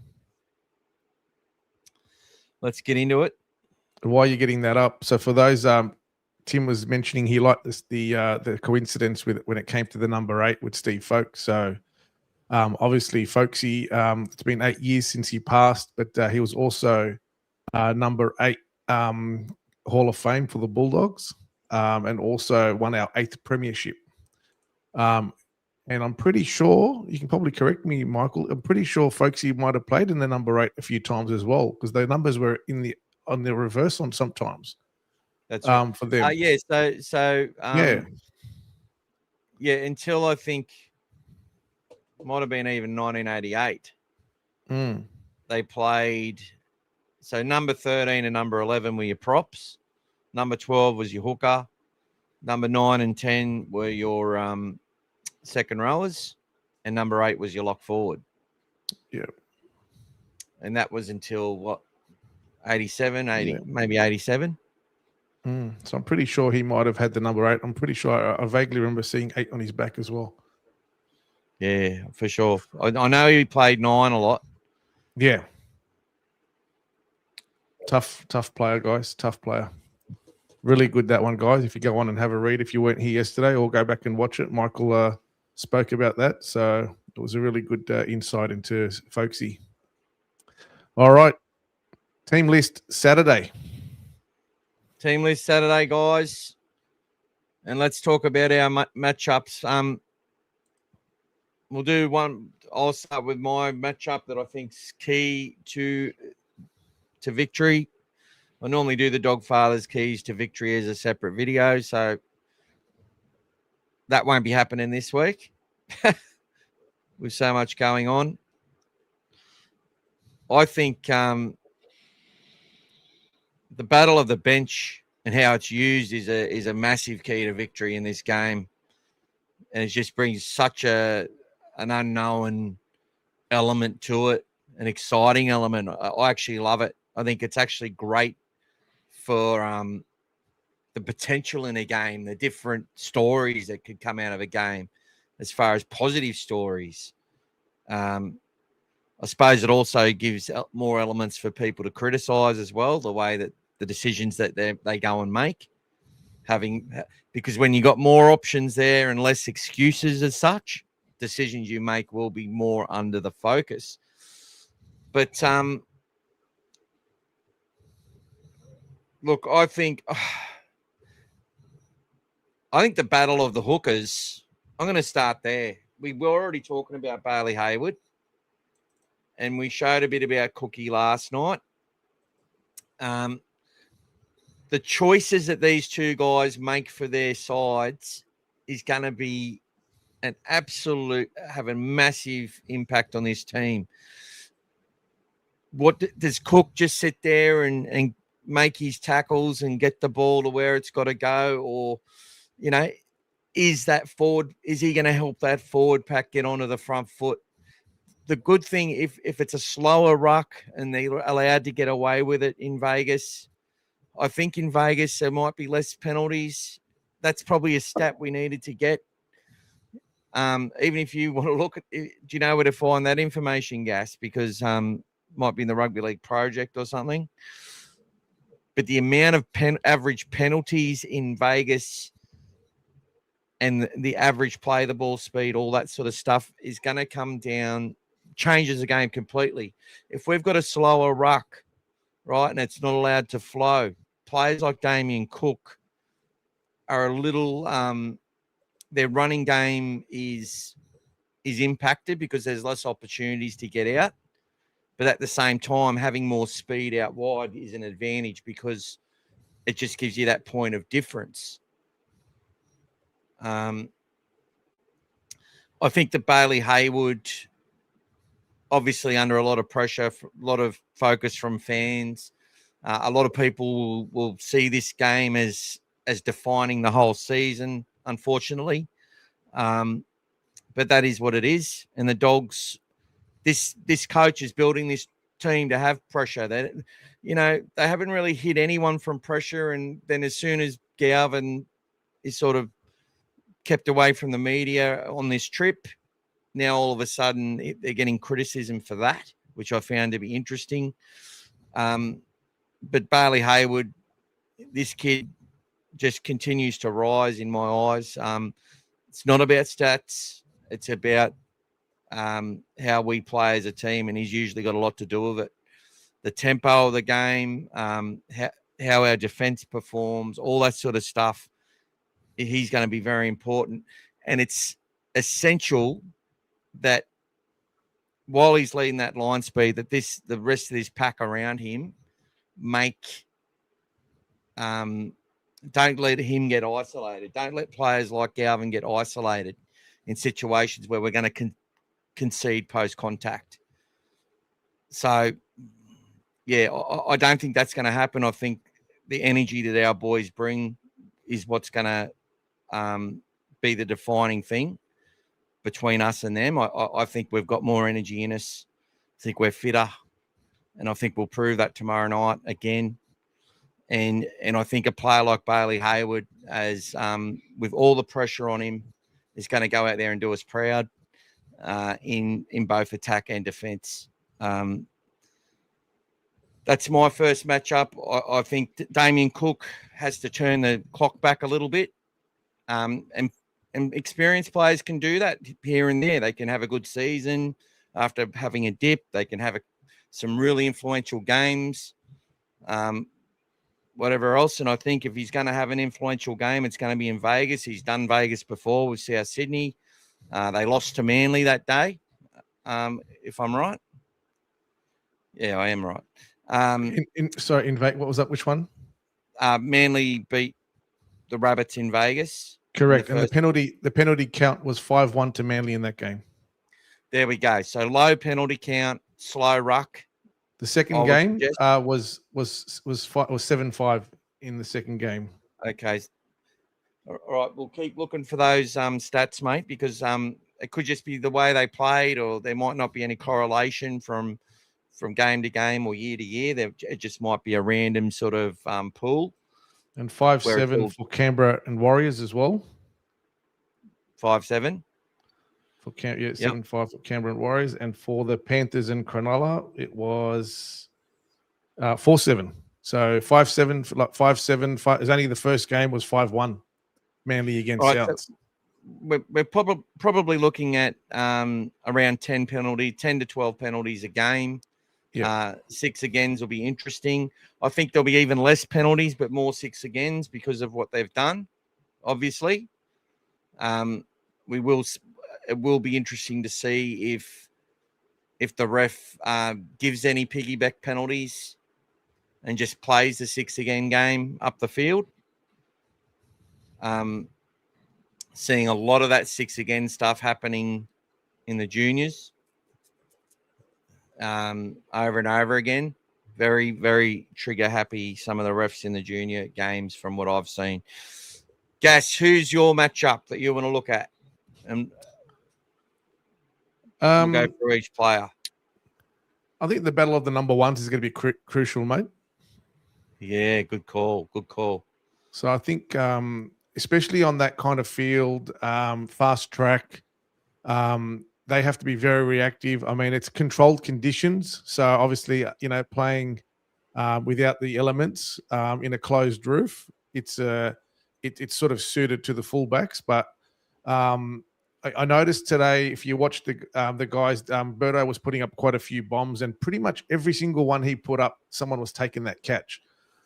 Speaker 1: Let's get into it.
Speaker 2: While you're getting that up, so for those, Tim was mentioning he liked the coincidence with when it came to the number 8 with Steve Folkes. So obviously Folkesy, it's been 8 years since he passed, but he was also number 8 Hall of Fame for the Bulldogs, and also won our 8th premiership. And I'm pretty sure, you can probably correct me, Michael, I'm pretty sure Folkesy might have played in the number 8 a few times as well, because the numbers were on the reverse on sometimes.
Speaker 1: That's right.
Speaker 2: For them.
Speaker 1: Until I think might have been even 1988. They played. So number 13 and number 11 were your props. Number 12 was your hooker. Number 9 and 10 were your second rowers, and number 8 was your lock forward.
Speaker 2: Yeah.
Speaker 1: And that was until what? 87, 80, yeah. Maybe 87.
Speaker 2: So I'm pretty sure he might have had the number 8. I'm pretty sure I vaguely remember seeing 8 on his back as well.
Speaker 1: Yeah, for sure. I know he played 9 a lot.
Speaker 2: Yeah. Tough player, guys. Tough player. Really good, that one, guys. If you go on and have a read, if you weren't here yesterday, or go back and watch it. Michael spoke about that. So it was a really good insight into Folkesy. All right. Team list Saturday.
Speaker 1: Team list Saturday, guys. And let's talk about our matchups. We'll do one. I'll start with my matchup that I think's key to victory. I normally do the Dogfather's keys to victory as a separate video, so that won't be happening this week with so much going on. I think the battle of the bench and how it's used is a massive key to victory in this game, and it just brings such an unknown element to it, an exciting element. I actually love it. I think it's actually great for the potential in a game, the different stories that could come out of a game as far as positive stories. I suppose it also gives more elements for people to criticize as well, the way that the decisions that they go and make, because when you got more options there and less excuses as such, decisions you make will be more under the focus. But look, I think the battle of the hookers, I'm going to start there. We were already talking about Bailey Hayward, and we showed a bit about Cookie last night. The choices that these two guys make for their sides is going to be have a massive impact on this team. What does Cook just sit there and make his tackles and get the ball to where it's got to go? Or, is he going to help that forward pack get onto the front foot? The good thing, if it's a slower ruck and they're allowed to get away with it in Vegas, I think in Vegas there might be less penalties. That's probably a stat we needed to get. Even if you want to look at it, do you know where to find that information, Gas? Because might be in the Rugby League Project or something. But the amount of average penalties in Vegas and the average play the ball speed, all that sort of stuff is going to come down, changes the game completely. If we've got a slower ruck, right, and it's not allowed to flow, players like Damien Cook are a little their running game is impacted because there's less opportunities to get out. But at the same time, having more speed out wide is an advantage because it just gives you that point of difference. I think that Bailey Hayward, obviously under a lot of pressure, a lot of focus from fans, a lot of people will see this game as defining the whole season, unfortunately. But that is what it is. And the Dogs, this coach is building this team to have pressure. They haven't really hit anyone from pressure. And then as soon as Galvin is sort of kept away from the media on this trip, now all of a sudden they're getting criticism for that, which I found to be interesting. But Bailey Hayward, this kid just continues to rise in my eyes. It's not about stats. It's about how we play as a team, and he's usually got a lot to do with it. The tempo of the game, how our defense performs, all that sort of stuff. He's going to be very important. And it's essential that while he's leading that line speed, that the rest of this pack around him don't let him get isolated. Don't let players like Galvin get isolated in situations where we're going to concede post-contact. So, yeah, I don't think that's going to happen. I think the energy that our boys bring is what's going to be the defining thing between us and them. I think we've got more energy in us. I think we're fitter, and I think we'll prove that tomorrow night again. And I think a player like Bailey Hayward, as with all the pressure on him, is going to go out there and do us proud in both attack and defence. That's my first matchup. I think Damien Cook has to turn the clock back a little bit. And experienced players can do that here and there. They can have a good season after having a dip. They can have some really influential games, whatever else. And I think if he's going to have an influential game, it's going to be in Vegas. He's done Vegas before with South Sydney. They lost to Manly that day, if I'm right. Yeah, I am right.
Speaker 2: In Vegas, what was that? Which one?
Speaker 1: Manly beat the Rabbits in Vegas.
Speaker 2: Correct. And the penalty count was 5-1 to Manly in that game.
Speaker 1: There we go. So low penalty count, slow ruck.
Speaker 2: The second game was 7-5 in the second game.
Speaker 1: Okay. All right. We'll keep looking for those stats, mate, because it could just be the way they played, or there might not be any correlation from from game to game or year to year. It just might be a random sort of pool.
Speaker 2: And 5-7 for Canberra and Warriors as well.
Speaker 1: 5-7
Speaker 2: for 7-5 for Canberra and Warriors, and for the Panthers and Cronulla, it was 4-7. So 5-7, like 5-7. Is only the first game was 5-1, Manly against South.
Speaker 1: So we're probably looking at around 10 to 12 penalties a game. Yeah. 6 agains will be interesting. I think there'll be even less penalties, but more 6 agains because of what they've done. Obviously, it will be interesting to see if the ref gives any piggyback penalties and just plays the 6 again game up the field. Seeing a lot of that 6 again stuff happening in the juniors over and over again. Very, very trigger happy, some of the refs in the junior games from what I've seen. Gas, who's your matchup that you want to look at? And we'll go for each player.
Speaker 2: I think the battle of the number ones is going to be crucial, mate.
Speaker 1: Yeah, good call. Good call.
Speaker 2: So I think, especially on that kind of field, fast track, they have to be very reactive. I mean, it's controlled conditions. So obviously, playing without the elements in a closed roof, it's sort of suited to the fullbacks. But I noticed today, if you watch the guys, Birdo was putting up quite a few bombs, and pretty much every single one he put up, someone was taking that catch.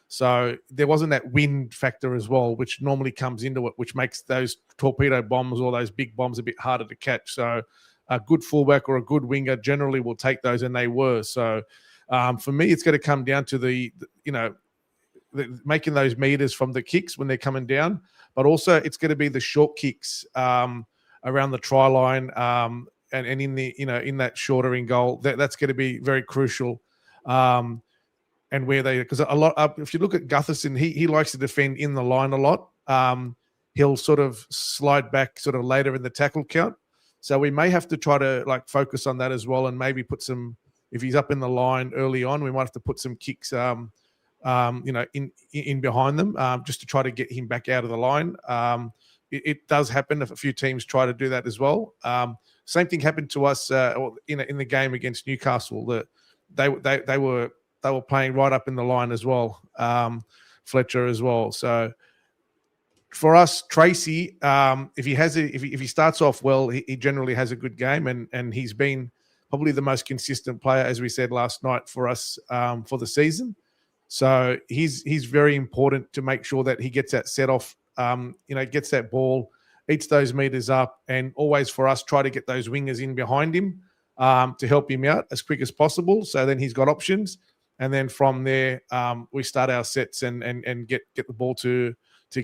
Speaker 2: So there wasn't that wind factor as well, which normally comes into it, which makes those torpedo bombs or those big bombs a bit harder to catch. So a good fullback or a good winger generally will take those, and they were. So for me, it's going to come down to the making those meters from the kicks when they're coming down, but also it's going to be the short kicks around the try line and in the in that shorter in goal. That's going to be very crucial. And where because a lot, if you look at Gutherson, he likes to defend in the line a lot. He'll sort of slide back sort of later in the tackle count. So we may have to try to focus on that as well, and maybe put some, if he's up in the line early on, we might have to put some kicks, in behind them, just to try to get him back out of the line. It does happen if a few teams try to do that as well. Same thing happened to us in the game against Newcastle. They were playing right up in the line as well, Fletcher as well. So for us, Tracy, if he starts off well, he generally has a good game, and he's been probably the most consistent player, as we said last night, for us for the season. So he's very important to make sure that he gets that set off, gets that ball, eats those meters up, and always for us try to get those wingers in behind him to help him out as quick as possible. So then he's got options. And then from there, we start our sets and get the ball to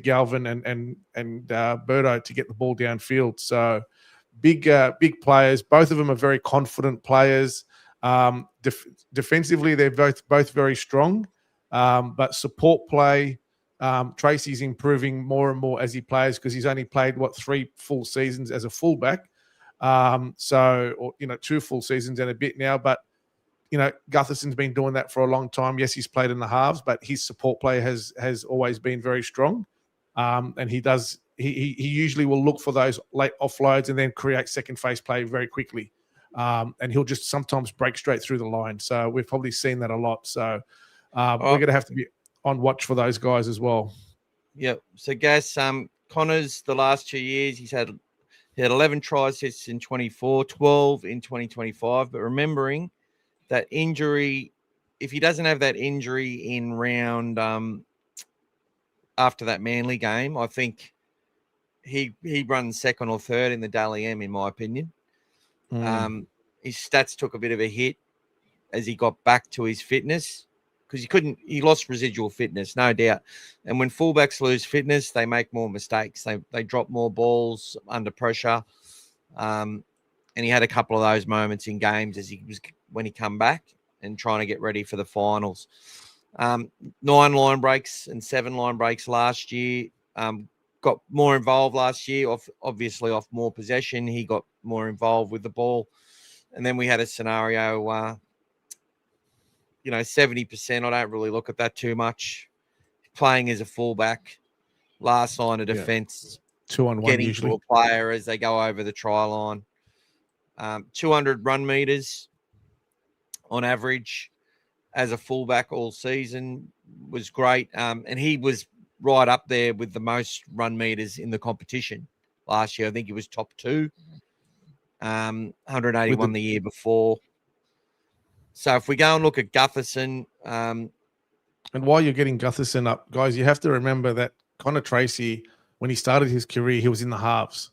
Speaker 2: Galvin and Birdo to get the ball downfield. So big players. Both of them are very confident players. Defensively, they're both very strong. But support play, Tracy's improving more and more as he plays, because he's only played 3 full seasons as a fullback. 2 full seasons and a bit now, but Gutherson's been doing that for a long time. Yes, he's played in the halves, but his support play has always been very strong. And he usually will look for those late offloads and then create second phase play very quickly. And he'll just sometimes break straight through the line. So we've probably seen that a lot. So we're going to have to be on watch for those guys as well.
Speaker 1: Yeah. So Gas, Connors, the last 2 years, he had 11 try assists in 24, 12 in 2025. But remembering that injury, if he doesn't have that injury in round after that Manly game, I think he runs second or third in the Dally M, in my opinion. His stats took a bit of a hit as he got back to his fitness, because he lost residual fitness, no doubt. And when fullbacks lose fitness, they make more mistakes. They drop more balls under pressure. And he had a couple of those moments in games when he come back and trying to get ready for the finals. 9 line breaks and 7 line breaks last year. Got more involved last year, obviously off more possession. He got more involved with the ball. And then we had a scenario 70%. I don't really look at that too much. Playing as a fullback, last line of defense,
Speaker 2: 2-on-1
Speaker 1: getting
Speaker 2: usually
Speaker 1: to a player as they go over the try line. 200 run meters on average as a fullback all season was great. And he was right up there with the most run meters in the competition last year. I think he was top 2. 181 the year before. So if we go and look at Gutherson,
Speaker 2: and while you're getting Gutherson up, guys, you have to remember that Connor Tracy, when he started his career, he was in the halves.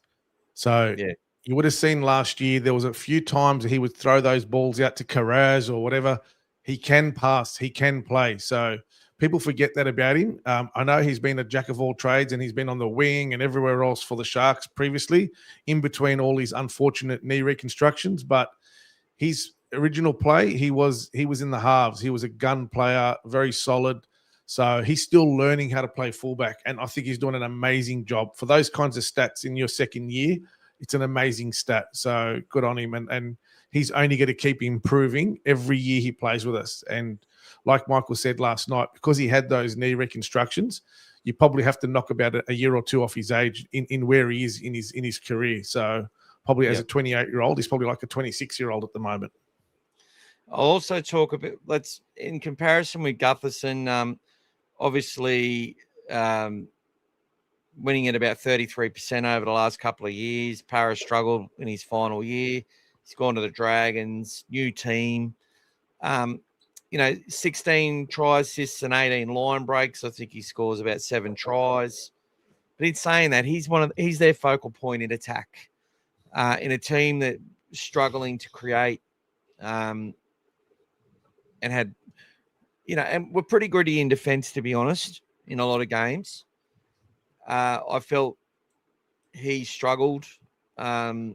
Speaker 2: So you would have seen last year there was a few times he would throw those balls out to Carraz or whatever. He can pass, he can play. So people forget that about him. I know he's been a jack of all trades and he's been on the wing and everywhere else for the Sharks previously, in between all these unfortunate knee reconstructions. But his original play, he was in the halves. He was a gun player, very solid. So he's still learning how to play fullback. And I think he's doing an amazing job. For those kinds of stats in your second year, it's an amazing stat. So good on him. And he's only going to keep improving every year he plays with us. And like Michael said last night, because he had those knee reconstructions, you probably have to knock about a year or two off his age in where he is in his career. So probably as a 28-year-old, he's probably like a 26-year-old at the moment.
Speaker 1: I'll also talk a bit, in comparison with Gutherson, obviously winning at about 33% over the last couple of years. Parra struggled in his final year. He's gone to the Dragons, new team. 16 tries, assists, and 18 line breaks. I think he scores about 7 tries. But in saying that, he's their focal point in attack in a team that's struggling to create and had, and we're pretty gritty in defense, to be honest, in a lot of games. I felt he struggled. I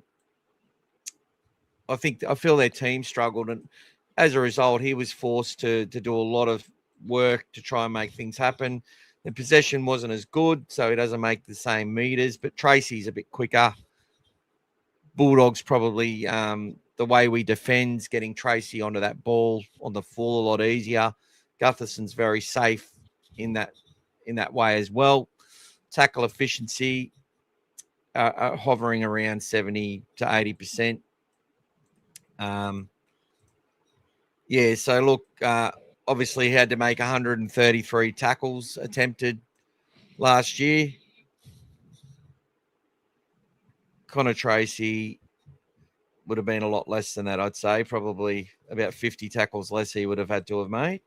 Speaker 1: feel their team struggled, and as a result, he was forced to do a lot of work to try and make things happen. The possession wasn't as good, so he doesn't make the same meters, but Tracy's a bit quicker. Bulldogs probably, the way we defend, getting Tracy onto that ball on the full a lot easier. Gutherson's very safe in that way as well. Tackle efficiency hovering around 70 to 80%. So look, obviously he had to make 133 tackles attempted last year. Connor Tracy would have been a lot less than that, I'd say. Probably about 50 tackles less he would have had to have made.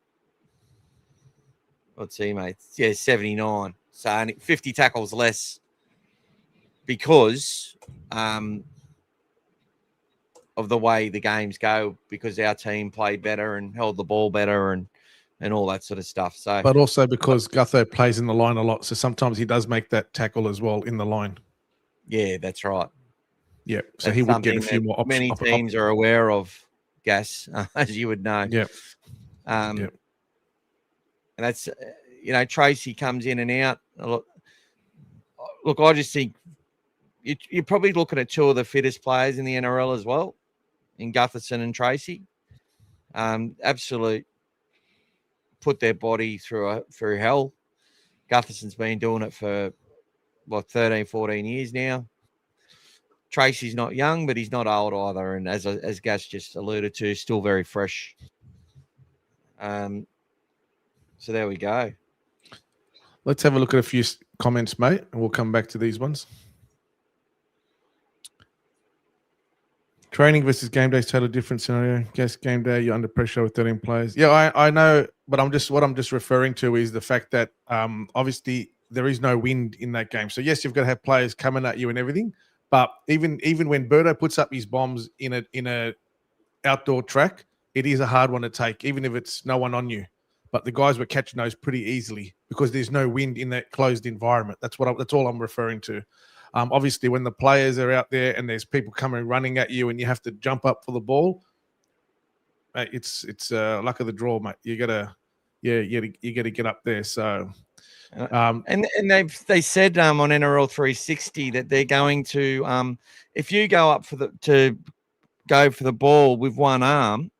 Speaker 1: Let's see, mate. Yeah, 79. So 50 tackles less because of the way the games go, because our team played better and held the ball better and all that sort of stuff. So,
Speaker 2: but also because Gutho plays in the line a lot, so sometimes he does make that tackle as well in the line.
Speaker 1: Yeah, that's right.
Speaker 2: Yeah, so he would get a few more options.
Speaker 1: Many teams are aware of, Gas, as you would know.
Speaker 2: Yeah.
Speaker 1: And that's, Tracy comes in and out. Look, I just think you're probably looking at two of the fittest players in the NRL as well, in Gutherson and Tracy. Absolute put their body through hell. Gutherson's been doing it for 13, 14 years now. Tracy's not young, but he's not old either, and as Gas just alluded to, still very fresh. So there we go.
Speaker 2: Let's have a look at a few comments, mate, and we'll come back to these ones. Training versus game day is totally different scenario. Guess game day, you're under pressure with 13 players. Yeah, I know, but what I'm just referring to is the fact that obviously there is no wind in that game. So yes, you've got to have players coming at you and everything. But even when Birdo puts up his bombs in a outdoor track, it is a hard one to take, even if it's no one on you. But the guys were catching those pretty easily because there's no wind in that closed environment. That's all I'm referring to. Obviously, when the players are out there and there's people coming running at you and you have to jump up for the ball, mate, it's luck of the draw, mate. You gotta get up there. So.
Speaker 1: And they said on NRL 360 that they're going to if you go up to go for the ball with one arm,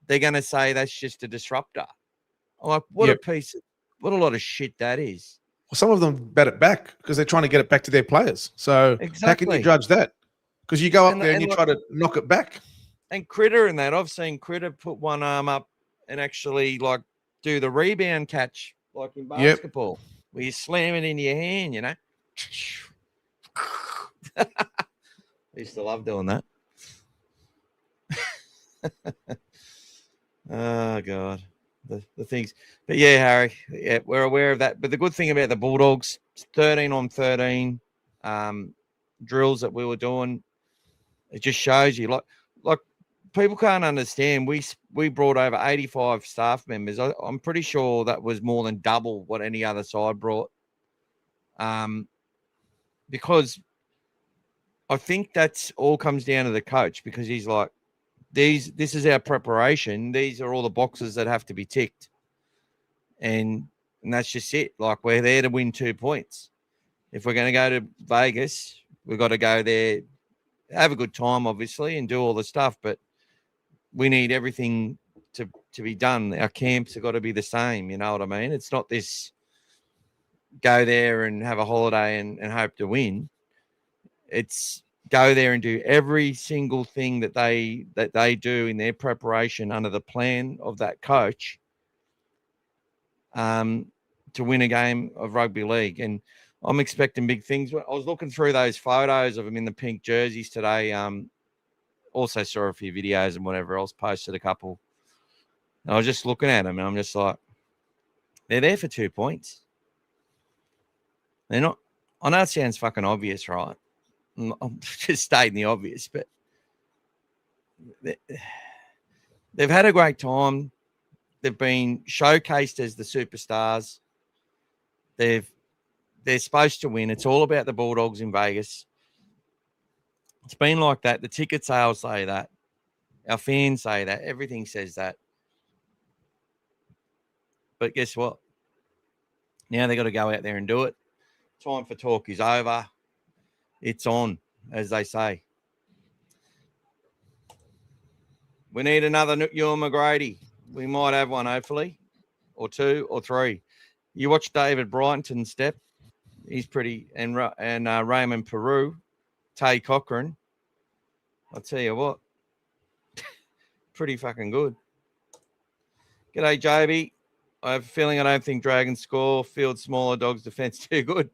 Speaker 1: they're going to say that's just a disruptor. I'm like, what a lot of shit that is.
Speaker 2: Well, some of them bet it back because they're trying to get it back to their players. So how can you judge that? Because you go up there and you try to knock it back.
Speaker 1: And Critter and that, I've seen Critter put one arm up and actually like do the rebound catch like in basketball, where you slam it into your hand, you know. I used to love doing that. Oh God, the things. But yeah, Harry, we're aware of that. But the good thing about the Bulldogs, 13 on 13 drills that we were doing, it just shows you like people can't understand. We brought over 85 staff members. I'm pretty sure that was more than double what any other side brought. Because I think that's all comes down to the coach, because he's like, this is our preparation. These are all the boxes that have to be ticked. And that's just it. Like, we're there to win 2 points. If we're going to go to Vegas, we've got to go there, have a good time, obviously, and do all the stuff. But we need everything to be done. Our camps have got to be the same. You know what I mean? It's not this go there and have a holiday and hope to win. It's go there and do every single thing that they do in their preparation under the plan of that coach to win a game of rugby league. And I'm expecting big things. I was looking through those photos of them in the pink jerseys today. Also saw a few videos and whatever else, posted a couple. And I was just looking at them and I'm just like, they're there for 2 points. They're not. I know it sounds fucking obvious, right? I'm just stating the obvious, but they've had a great time. They've been showcased as the superstars. They're supposed to win. It's all about the Bulldogs in Vegas. It's been like that. The ticket sales say that. Our fans say that. Everything says that. But guess what? Now they got to go out there and do it. Time for talk is over. It's on, as they say. We need another Ewan McGrady. We might have one, hopefully, or 2 or 3. You watch David Brighton step. He's pretty, and Raymond Peru, Tay Cochran. I'll tell you what, pretty fucking good. G'day, JB. I have a feeling I don't think Dragons score. Field smaller, Dogs defense too good.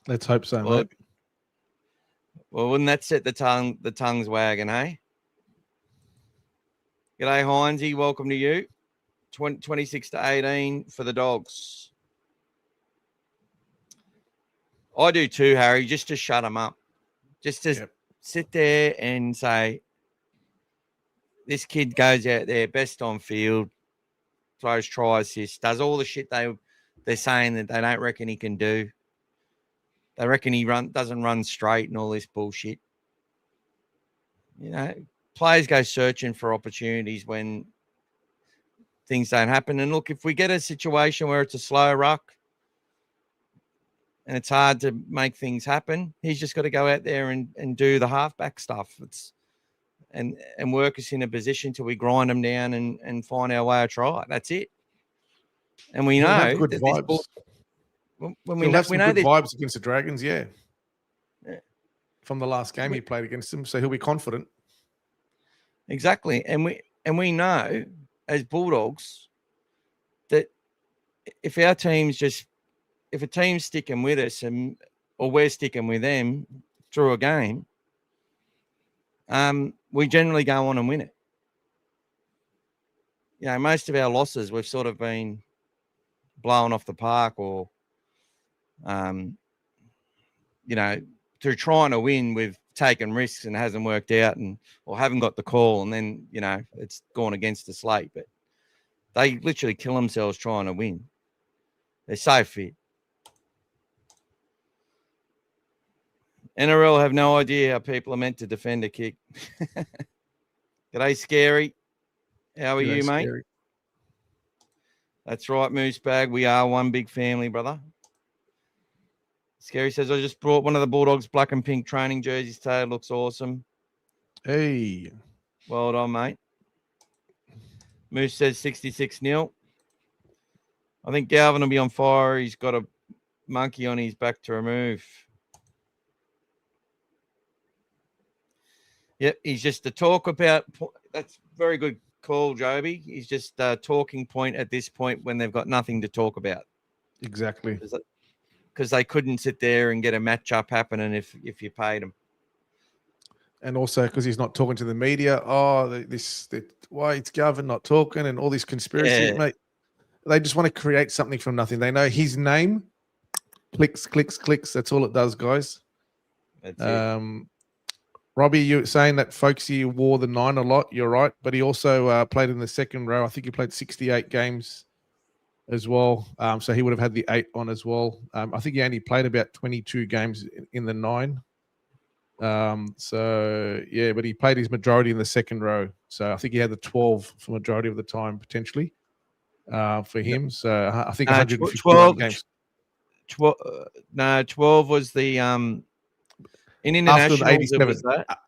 Speaker 2: Let's hope so, mate.
Speaker 1: Well, wouldn't that set the tongues wagging, eh? G'day, Heinzie. Welcome to you. 26-18 for the Dogs. I do too, Harry, just to shut them up. Just to sit there and say, this kid goes out there, best on field, throws try assists, does all the shit they're saying that they don't reckon he can do. They reckon he doesn't run straight and all this bullshit. You know, players go searching for opportunities when things don't happen. And look, if we get a situation where it's a slow ruck and it's hard to make things happen, he's just got to go out there and do the halfback stuff. And work us in a position till we grind them down and find our way to try. That's it. And we know
Speaker 2: good vibes.
Speaker 1: When
Speaker 2: we have some good vibes against the Dragons, yeah. From the last game he played against them, so he'll be confident.
Speaker 1: Exactly, and we know as Bulldogs that if a team's sticking with us or we're sticking with them through a game, we generally go on and win it. You know, most of our losses we've sort of been blown off the park or you know, through trying to win, we've taken risks and it hasn't worked out or haven't got the call. And then, you know, it's gone against us late, but they literally kill themselves trying to win. They're so fit. NRL have no idea how people are meant to defend a kick. G'day, Scary. How are you, mate?
Speaker 2: Scary.
Speaker 1: That's right, Moose Bag. We are one big family, brother. Scary says, I just brought one of the Bulldogs black and pink training jerseys today. It looks awesome.
Speaker 2: Hey.
Speaker 1: Well done, mate. Moose says 66-0. I think Galvin will be on fire. He's got a monkey on his back to remove. Yep, he's just a talk about. That's very good call, Joby. He's just a talking point at this point when they've got nothing to talk about.
Speaker 2: Exactly.
Speaker 1: Because they couldn't sit there and get a match-up happening if you paid them.
Speaker 2: And also because he's not talking to the media. Oh, why it's Gavin not talking and all this conspiracy, mate. They just want to create something from nothing. They know his name, clicks. That's all it does, guys.
Speaker 1: That's it.
Speaker 2: Robbie, you're saying that Folksy wore the 9 a lot. You're right. But he also played in the second row. I think he played 68 games as well. So he would have had the 8 on as well. I think he only played about 22 games in the 9. But he played his majority in the second row. So I think he had the 12 for majority of the time, potentially. For him, so I think 151 games.
Speaker 1: 12 was the in internationals.
Speaker 2: After the 87,
Speaker 1: it was that.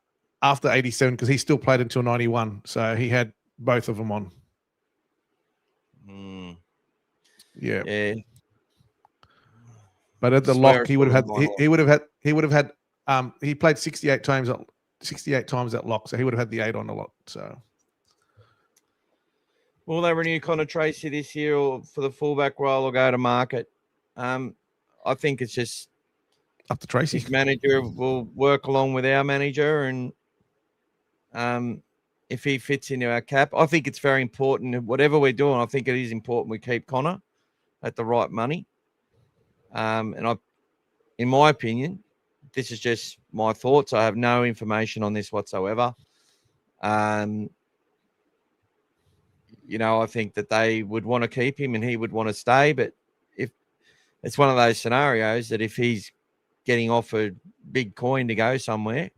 Speaker 2: After 87, because he still played until 91, so he had both of them on. Yeah. But at the lock, he would have had. He played 68 times at lock, so he would have had the 8 on a lot. So.
Speaker 1: Will they renew Connor Tracy this year or for the fullback role or go to market? I think it's just
Speaker 2: up to Tracy.
Speaker 1: His manager will work along with our manager, and if he fits into our cap, I think it's very important. Whatever we're doing, I think it is important we keep Connor at the right money. In my opinion, this is just my thoughts. I have no information on this whatsoever. I think that they would want to keep him and he would want to stay. But if it's one of those scenarios that if he's getting offered big coin to go somewhere,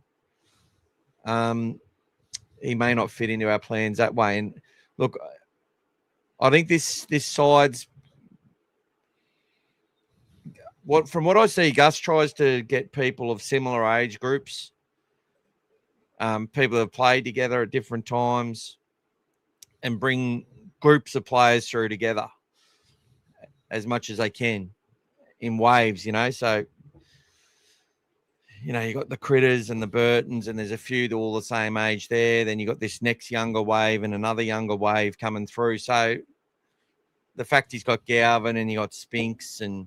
Speaker 1: he may not fit into our plans that way. And look, I think this side's from what I see, Gus tries to get people of similar age groups, people that have played together at different times, and bring groups of players through together as much as they can in waves, So, you got the Critters and the Burtons, and there's a few all the same age there. Then you got this next younger wave and another younger wave coming through. So the fact he's got Galvin and you got Spinks and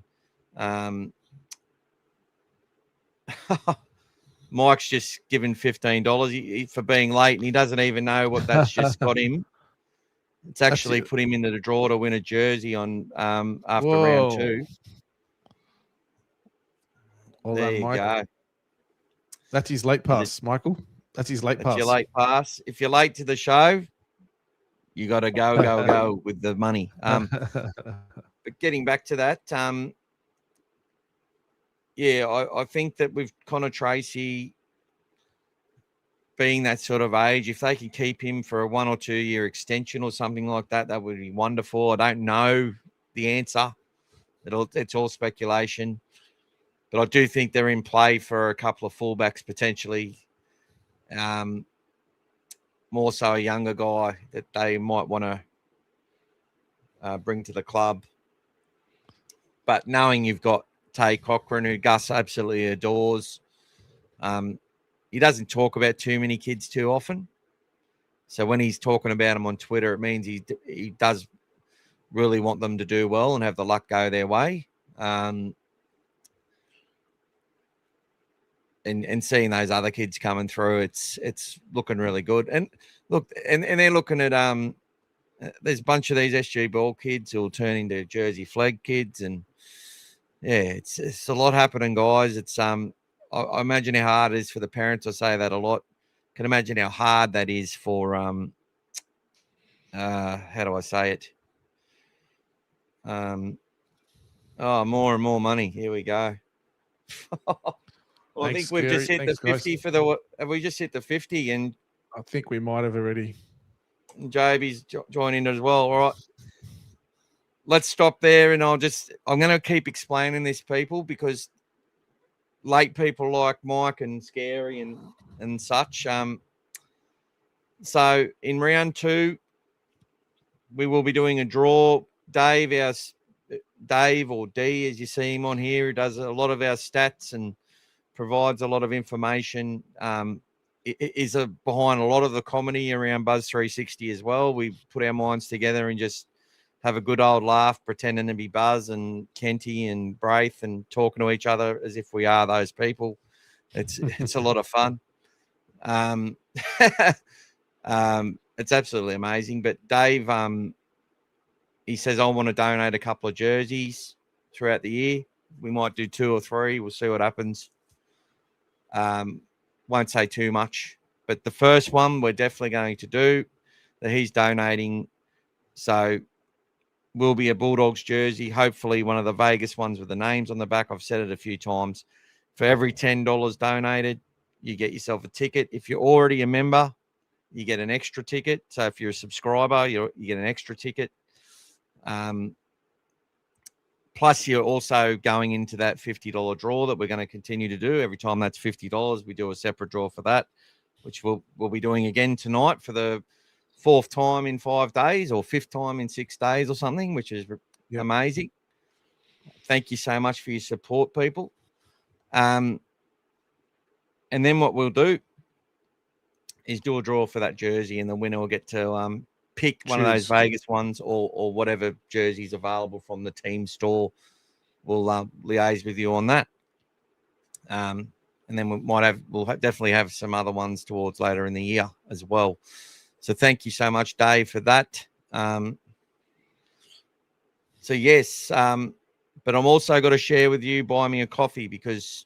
Speaker 1: Mike's just given $15 for being late, and he doesn't even know what that's just got him. It's actually put him into the draw to win a jersey on after round 2.
Speaker 2: Well
Speaker 1: there
Speaker 2: done,
Speaker 1: you
Speaker 2: Mike.
Speaker 1: go.
Speaker 2: That's his late pass, Michael. That's his late pass.
Speaker 1: Your late pass. If you're late to the show, you got to go with the money. But getting back to that, I think that with Connor Tracy being that sort of age, if they can keep him for a 1 or 2 year extension or something like that, that would be wonderful. I don't know the answer. It's all speculation. But I do think they're in play for a couple of fullbacks potentially. More so a younger guy that they might want to bring to the club. But knowing you've got Tay Cochran, who Gus absolutely adores, he doesn't talk about too many kids too often. So when he's talking about them on Twitter, it means he does really want them to do well and have the luck go their way. And seeing those other kids coming through, it's looking really good. And look, and they're looking at there's a bunch of these SG Ball kids who will turn into Jersey Flag kids, and it's a lot happening, guys. It's I imagine how hard it is for the parents. I say that a lot. Can imagine how hard that is for how do I say it? More and more money. Here we go. Well, I think we've just hit the 50 guys. Have we just hit the 50? And
Speaker 2: I think we might have already.
Speaker 1: JB's joining as well. All right. Let's stop there, and I'm going to keep explaining this, people, because late people like Mike and Scary and such. So in round 2, we will be doing a draw. Dave or D, as you see him on here, who does a lot of our stats and provides a lot of information. Is behind a lot of the comedy around Buzz 360 as well. We put our minds together and just have a good old laugh, pretending to be Buzz and Kenty and Braith and talking to each other as if we are those people. It's a lot of fun. It's absolutely amazing. But Dave, he says, I want to donate a couple of jerseys throughout the year. We might do 2 or 3. We'll see what happens. Won't say too much. But the first one we're definitely going to do that he's donating. So will be a Bulldogs jersey, hopefully one of the Vegas ones with the names on the back. I've said it a few times. For every $10 donated, you get yourself a ticket. If you're already a member, you get an extra ticket. So if you're a subscriber, you get an extra ticket. Plus, you're also going into that $50 draw that we're going to continue to do. Every time that's $50, we do a separate draw for that, which we'll be doing again tonight for the 4th time in 5 days or 5th time in 6 days or something, which is amazing. Thank you so much for your support, people. And then what we'll do is do a draw for that jersey, and the winner will get to pick one of those Vegas ones or whatever jerseys available from the team store. We'll liaise with you on that. And then we'll definitely have some other ones towards later in the year as well. So thank you so much, Dave, for that. So yes, but I'm also got to share with you, buy me a coffee, because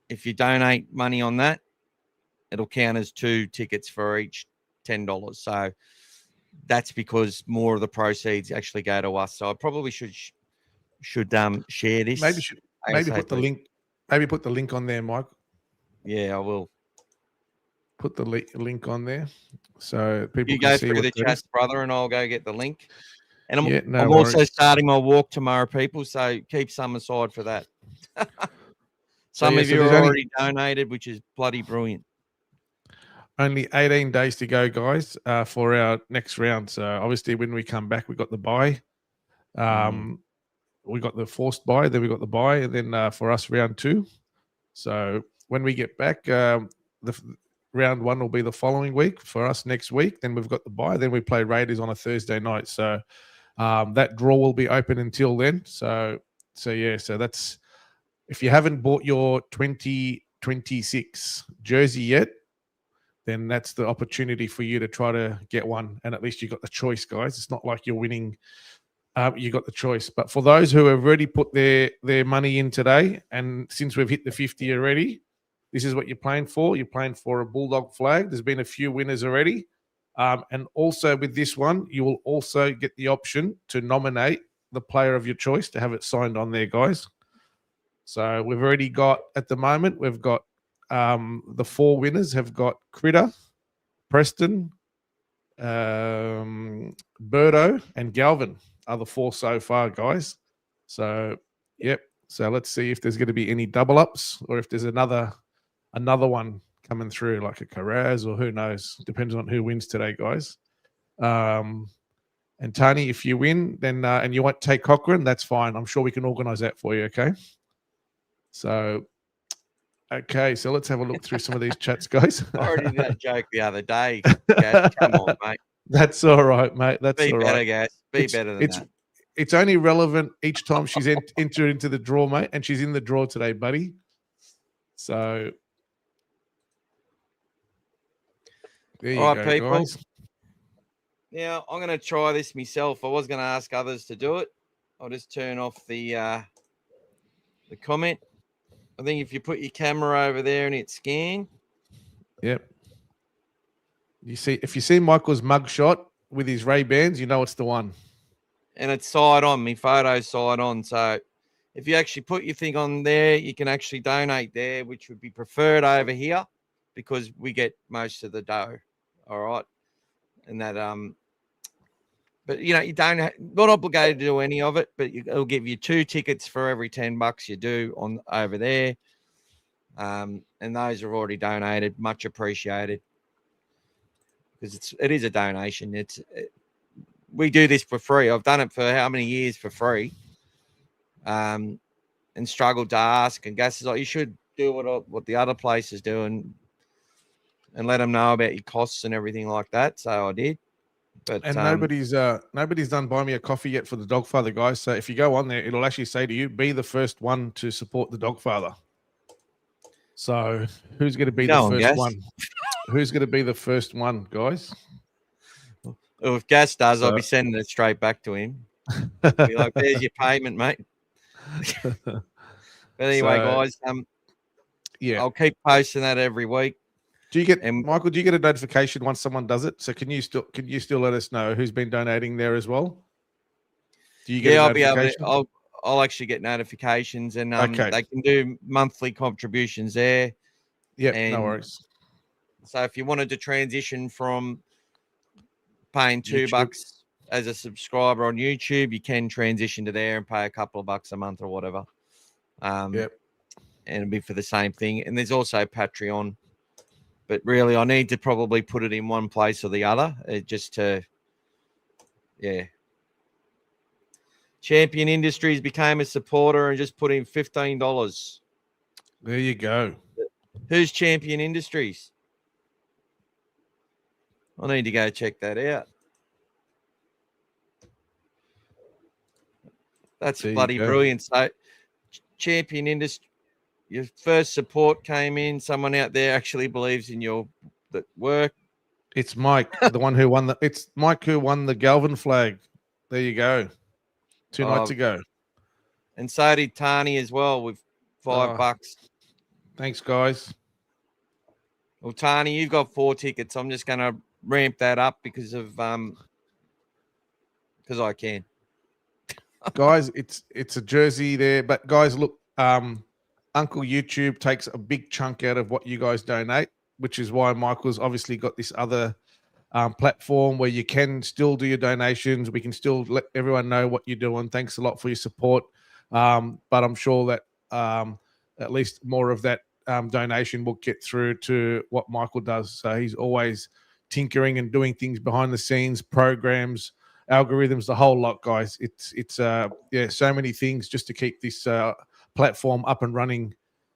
Speaker 1: if you donate money on that, it'll count as 2 tickets for each $10. So that's because more of the proceeds actually go to us. So I probably should share this.
Speaker 2: Maybe put the link. Maybe put the link on there, Mike.
Speaker 1: Yeah, I will
Speaker 2: put the link on there so people
Speaker 1: you
Speaker 2: can
Speaker 1: go
Speaker 2: see
Speaker 1: through
Speaker 2: what
Speaker 1: the chat, brother, and I'll go get the link. And I'm also starting my walk tomorrow, people. So keep some aside for that. Some of you are already donated, which is bloody brilliant.
Speaker 2: Only 18 days to go, guys, for our next round. So obviously when we come back, we got the bye. We got the forced bye, then we got the bye, and then for us, round 2. So when we get back, the round 1 will be the following week for us next week. Then we've got the bye. Then we play Raiders on a Thursday night. So that draw will be open until then. So that's, if you haven't bought your 2026 jersey yet, then that's the opportunity for you to try to get one. And at least you got the choice, guys. It's not like you're winning. You got the choice. But for those who have already put their money in today, and since we've hit the 50 already, this is what you're playing for. You're playing for a Bulldog flag. There's been a few winners already. And also with this one, you will also get the option to nominate the player of your choice to have it signed on there, guys. So we've already got, at the moment, we've got the 4 winners have got Critter, Preston, Birdo, and Galvin are the 4 so far, guys. So, yep. So let's see if there's going to be any double ups or if there's another one coming through, like a Carraz, or who knows. Depends on who wins today, guys. And Tony, if you win, then and you want to take Cochrane, that's fine. I'm sure we can organise that for you. Okay. So let's have a look through some of these chats, guys.
Speaker 1: I already did that joke the other day. Gaz. Come on, mate.
Speaker 2: That's all right, mate. That's all right. Be
Speaker 1: better, Gaz. Be better than that.
Speaker 2: It's only relevant each time she's entered into the draw, mate, and she's in the draw today, buddy. So there you go, people. Guys.
Speaker 1: Now I'm going to try this myself. I was going to ask others to do it. I'll just turn off the comment. I think if you put your camera over there and hit scan.
Speaker 2: Yep. If you see Michael's mugshot with his Ray-Bans, you know it's the one.
Speaker 1: And it's side on. My photo's side on. So if you actually put your thing on there, you can actually donate there, which would be preferred over here because we get most of the dough. All right. And that, but you know, you not obligated to do any of it, but it'll give you 2 tickets for every $10 you do on over there. And those are already donated. Much appreciated. Because it is a donation. we do this for free. I've done it for how many years for free, and struggled to ask. And Gas is like, you should do what the other places do, and let them know about your costs and everything like that. So I did. But
Speaker 2: And nobody's done buy me a coffee yet for the Dogfather, guys. So if you go on there, it'll actually say to you, be the first one to support the Dogfather. So who's going to be the first one? Who's going to be the first one, guys?
Speaker 1: Well, if Gas does, I'll be sending it straight back to him. Be like, there's your payment, mate. But anyway, guys, I'll keep posting that every week.
Speaker 2: Do you get, Michael? Do you get a notification once someone does it? So can you still let us know who's been donating there as well? Do you get?
Speaker 1: Yeah, I'll be able to. I'll actually get notifications, and they can do monthly contributions there.
Speaker 2: Yeah, no worries.
Speaker 1: So if you wanted to transition from paying $2 as a subscriber on YouTube, you can transition to there and pay a couple of bucks a month or whatever. And it'll be for the same thing. And there's also Patreon. But really, I need to probably put it in one place or the other, just to, Champion Industries became a supporter and just put in $15.
Speaker 2: There you go.
Speaker 1: Who's Champion Industries? I need to go check that out. That's bloody brilliant. So, Champion Industries. Your first support came in. Someone out there actually believes in your work.
Speaker 2: It's Mike, the one who won it's Mike who won the Galvin flag. There you go. 2 nights ago.
Speaker 1: And so did Tani as well with $5.
Speaker 2: Thanks, guys.
Speaker 1: Well, Tani, you've got 4 tickets. I'm just going to ramp that up because I can.
Speaker 2: Guys, it's a jersey there. But guys, look, Uncle YouTube takes a big chunk out of what you guys donate, which is why Michael's obviously got this other platform where you can still do your donations. We can still let everyone know what you're doing. Thanks a lot for your support. But I'm sure that at least more of that donation will get through to what Michael does. So he's always tinkering and doing things behind the scenes, programs, algorithms, the whole lot, guys. It's so many things just to keep this platform up and running.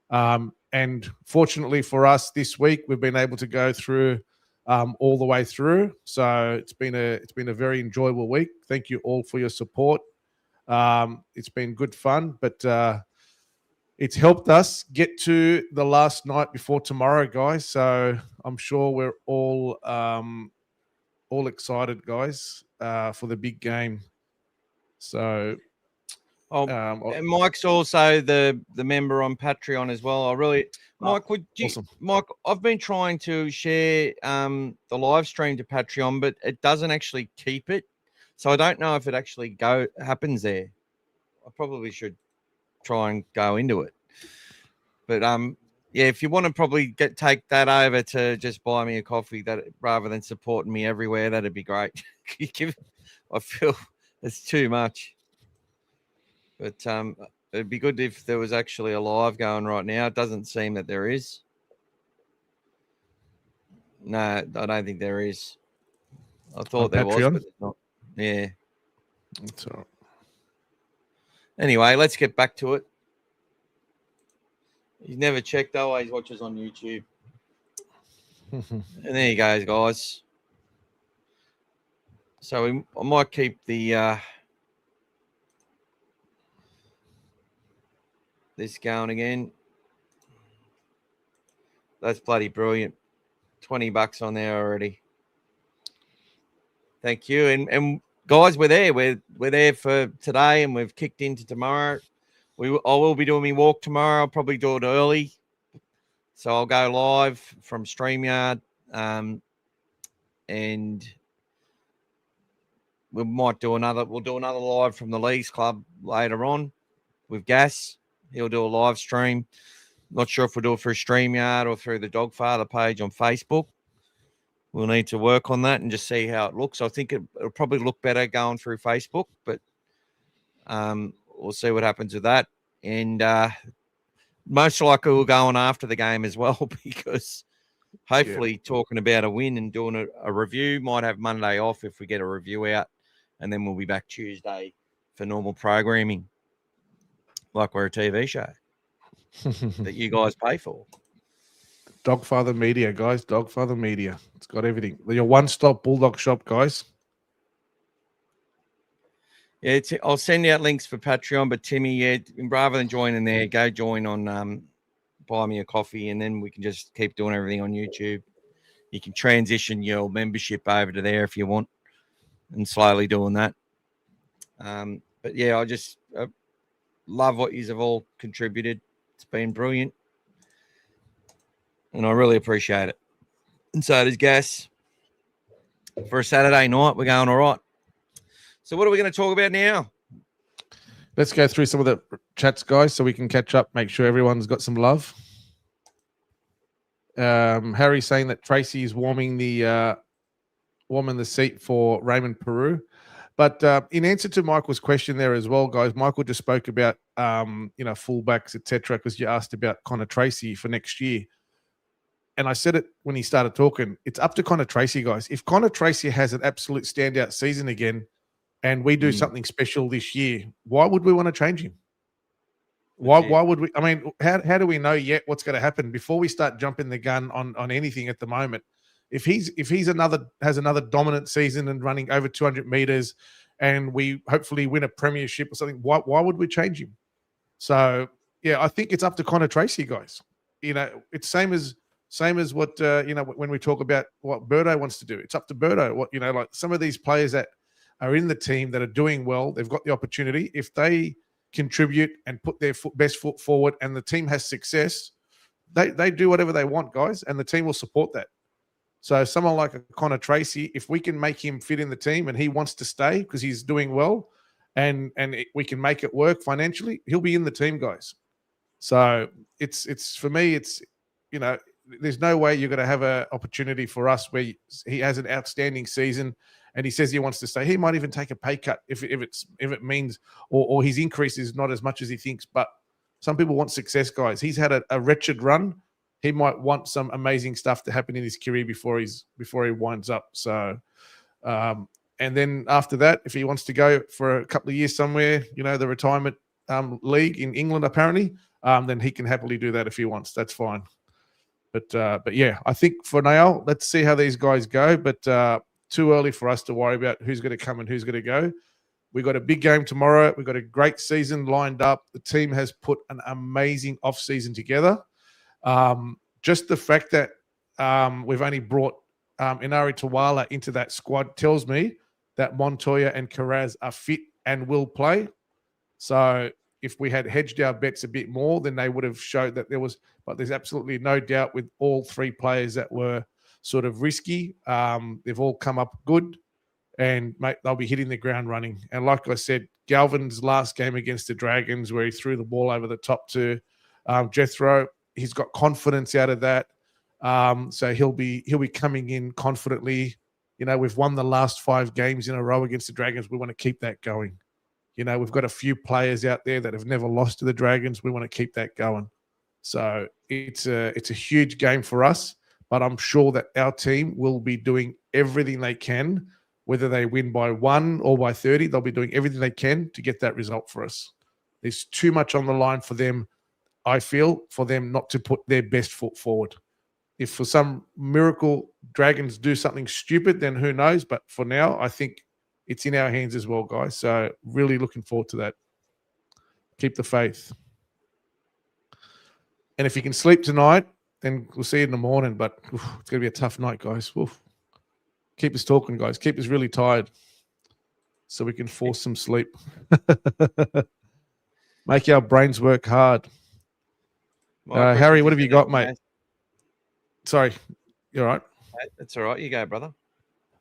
Speaker 2: And fortunately for us this week, we've been able to go through all the way through. So it's been a very enjoyable week. Thank you all for your support. It's been good fun, but it's helped us get to the last night before tomorrow, guys. So I'm sure we're all excited, guys, for the big game. So
Speaker 1: and Mike's also the member on Patreon as well. Mike, awesome. Mike, I've been trying to share the live stream to Patreon, but it doesn't actually keep it. So I don't know if it actually happens there. I probably should try and go into it. But if you want to probably take that over to just buy me a coffee, that rather than supporting me everywhere, that'd be great. I feel it's too much. But it'd be good if there was actually a live going right now. It doesn't seem that there is. No, I don't think there is. I thought there was, but it's not. Yeah.
Speaker 2: That's all right.
Speaker 1: Anyway, let's get back to it. He's never checked, always watches on YouTube. And there he goes, guys. So I might keep the this going again. That's bloody brilliant. $20 on there already. Thank you. And guys, we're there. We're there for today, and we've kicked into tomorrow. I will be doing my walk tomorrow. I'll probably do it early. So I'll go live from StreamYard. And we'll do another live from the Leagues Club later on with Gas. He'll do a live stream. Not sure if we'll do it through StreamYard or through the Dogfather page on Facebook. We'll need to work on that and just see how it looks. I think it'll probably look better going through Facebook, but we'll see what happens with that. And most likely we'll go on after the game as well, because hopefully talking about a win and doing a review, might have Monday off if we get a review out and then we'll be back Tuesday for normal programming, like we're a TV show that you guys pay for.
Speaker 2: Dogfather Media, guys. Dogfather Media. It's got everything. Your one-stop Bulldog shop, guys.
Speaker 1: Yeah, I'll send out links for Patreon, but Timmy, yeah, rather than joining there, go join on Buy Me a Coffee, and then we can just keep doing everything on YouTube. You can transition your membership over to there if you want, and slowly doing that. But yeah, I just love what you have all contributed. It's been brilliant, and I really appreciate it. And so does Gas. For a Saturday night, we're going all right. So what are we going to talk about now?
Speaker 2: Let's go through some of the chats, guys, so we can catch up, make sure everyone's got some love. Harry's saying that Tracy is warming the seat for Raymond Peru. But in answer to Michael's question there as well, guys, Michael just spoke about fullbacks, etc., because you asked about Connor Tracy for next year. And I said it when he started talking. It's up to Connor Tracy, guys. If Connor Tracy has an absolute standout season again, and we do something special this year, why would we want to change him? Why would we? I mean, how do we know yet what's going to happen before we start jumping the gun on anything at the moment? If he's has another dominant season and running over 200 meters, and we hopefully win a premiership or something, why would we change him? So yeah, I think it's up to Connor Tracy, guys. It's same as what when we talk about what Birdo wants to do. It's up to Birdo. Like some of these players that are in the team that are doing well, they've got the opportunity. If they contribute and put their best foot forward and the team has success, they do whatever they want, guys, and the team will support that. So someone like a Connor Tracy, if we can make him fit in the team and he wants to stay because he's doing well and we can make it work financially, he'll be in the team, guys. So it's for me, there's no way you're going to have an opportunity for us where he has an outstanding season and he says he wants to stay. He might even take a pay cut if it means or his increase is not as much as he thinks. But some people want success, guys. He's had a wretched run. He might want some amazing stuff to happen in his career before he winds up. So, and then after that, if he wants to go for a couple of years somewhere, the retirement league in England apparently, then he can happily do that if he wants. That's fine. But yeah, I think for now, let's see how these guys go. But too early for us to worry about who's going to come and who's going to go. We've got a big game tomorrow. We've got a great season lined up. The team has put an amazing off-season together. Just the fact that we've only brought Inari Twala into that squad tells me that Montoya and Carraz are fit and will play. So if we had hedged our bets a bit more, then they would have showed that there was, but there's absolutely no doubt with all three players that were sort of risky. They've all come up good and mate, they'll be hitting the ground running. And like I said, Galvin's last game against the Dragons where he threw the ball over the top to Jethro, he's got confidence out of that. So he'll be coming in confidently. We've won the last 5 games in a row against the Dragons. We want to keep that going. We've got a few players out there that have never lost to the Dragons. We want to keep that going. So it's a huge game for us, but I'm sure that our team will be doing everything they can, whether they win by 1 or by 30, they'll be doing everything they can to get that result for us. There's too much on the line for them, I feel, for them not to put their best foot forward. If for some miracle Dragons do something stupid, then who knows? But for now, I think it's in our hands as well, guys. So really looking forward to that. Keep the faith. And if you can sleep tonight, then we'll see you in the morning. But it's going to be a tough night, guys. Oof. Keep us talking, guys. Keep us really tired so we can force some sleep. Make our brains work hard. Harry, what have you got, mate? Sorry. You're all right.
Speaker 1: That's all right. You go, brother.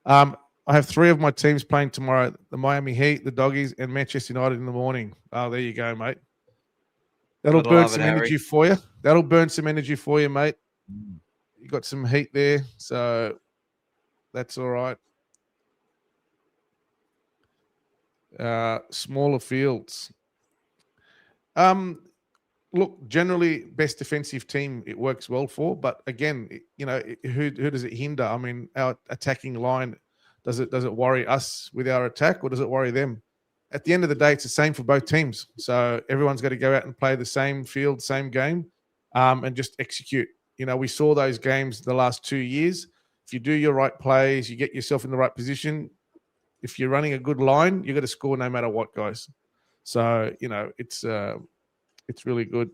Speaker 2: I have 3 of my teams playing tomorrow. The Miami Heat, the Doggies, and Manchester United in the morning. Oh, there you go, mate. That'll burn some energy for you. That'll burn some energy for you, mate. You got some heat there, so that's all right. Smaller fields. Look, generally, best defensive team it works well for. But again, who does it hinder? I mean, our attacking line Does it worry us with our attack, or does it worry them? At the end of the day, it's the same for both teams. So everyone's got to go out and play the same field, same game, and just execute. We saw those games the last 2 years. If you do your right plays, you get yourself in the right position. If you're running a good line, you're going to score no matter what, guys. So it's really good.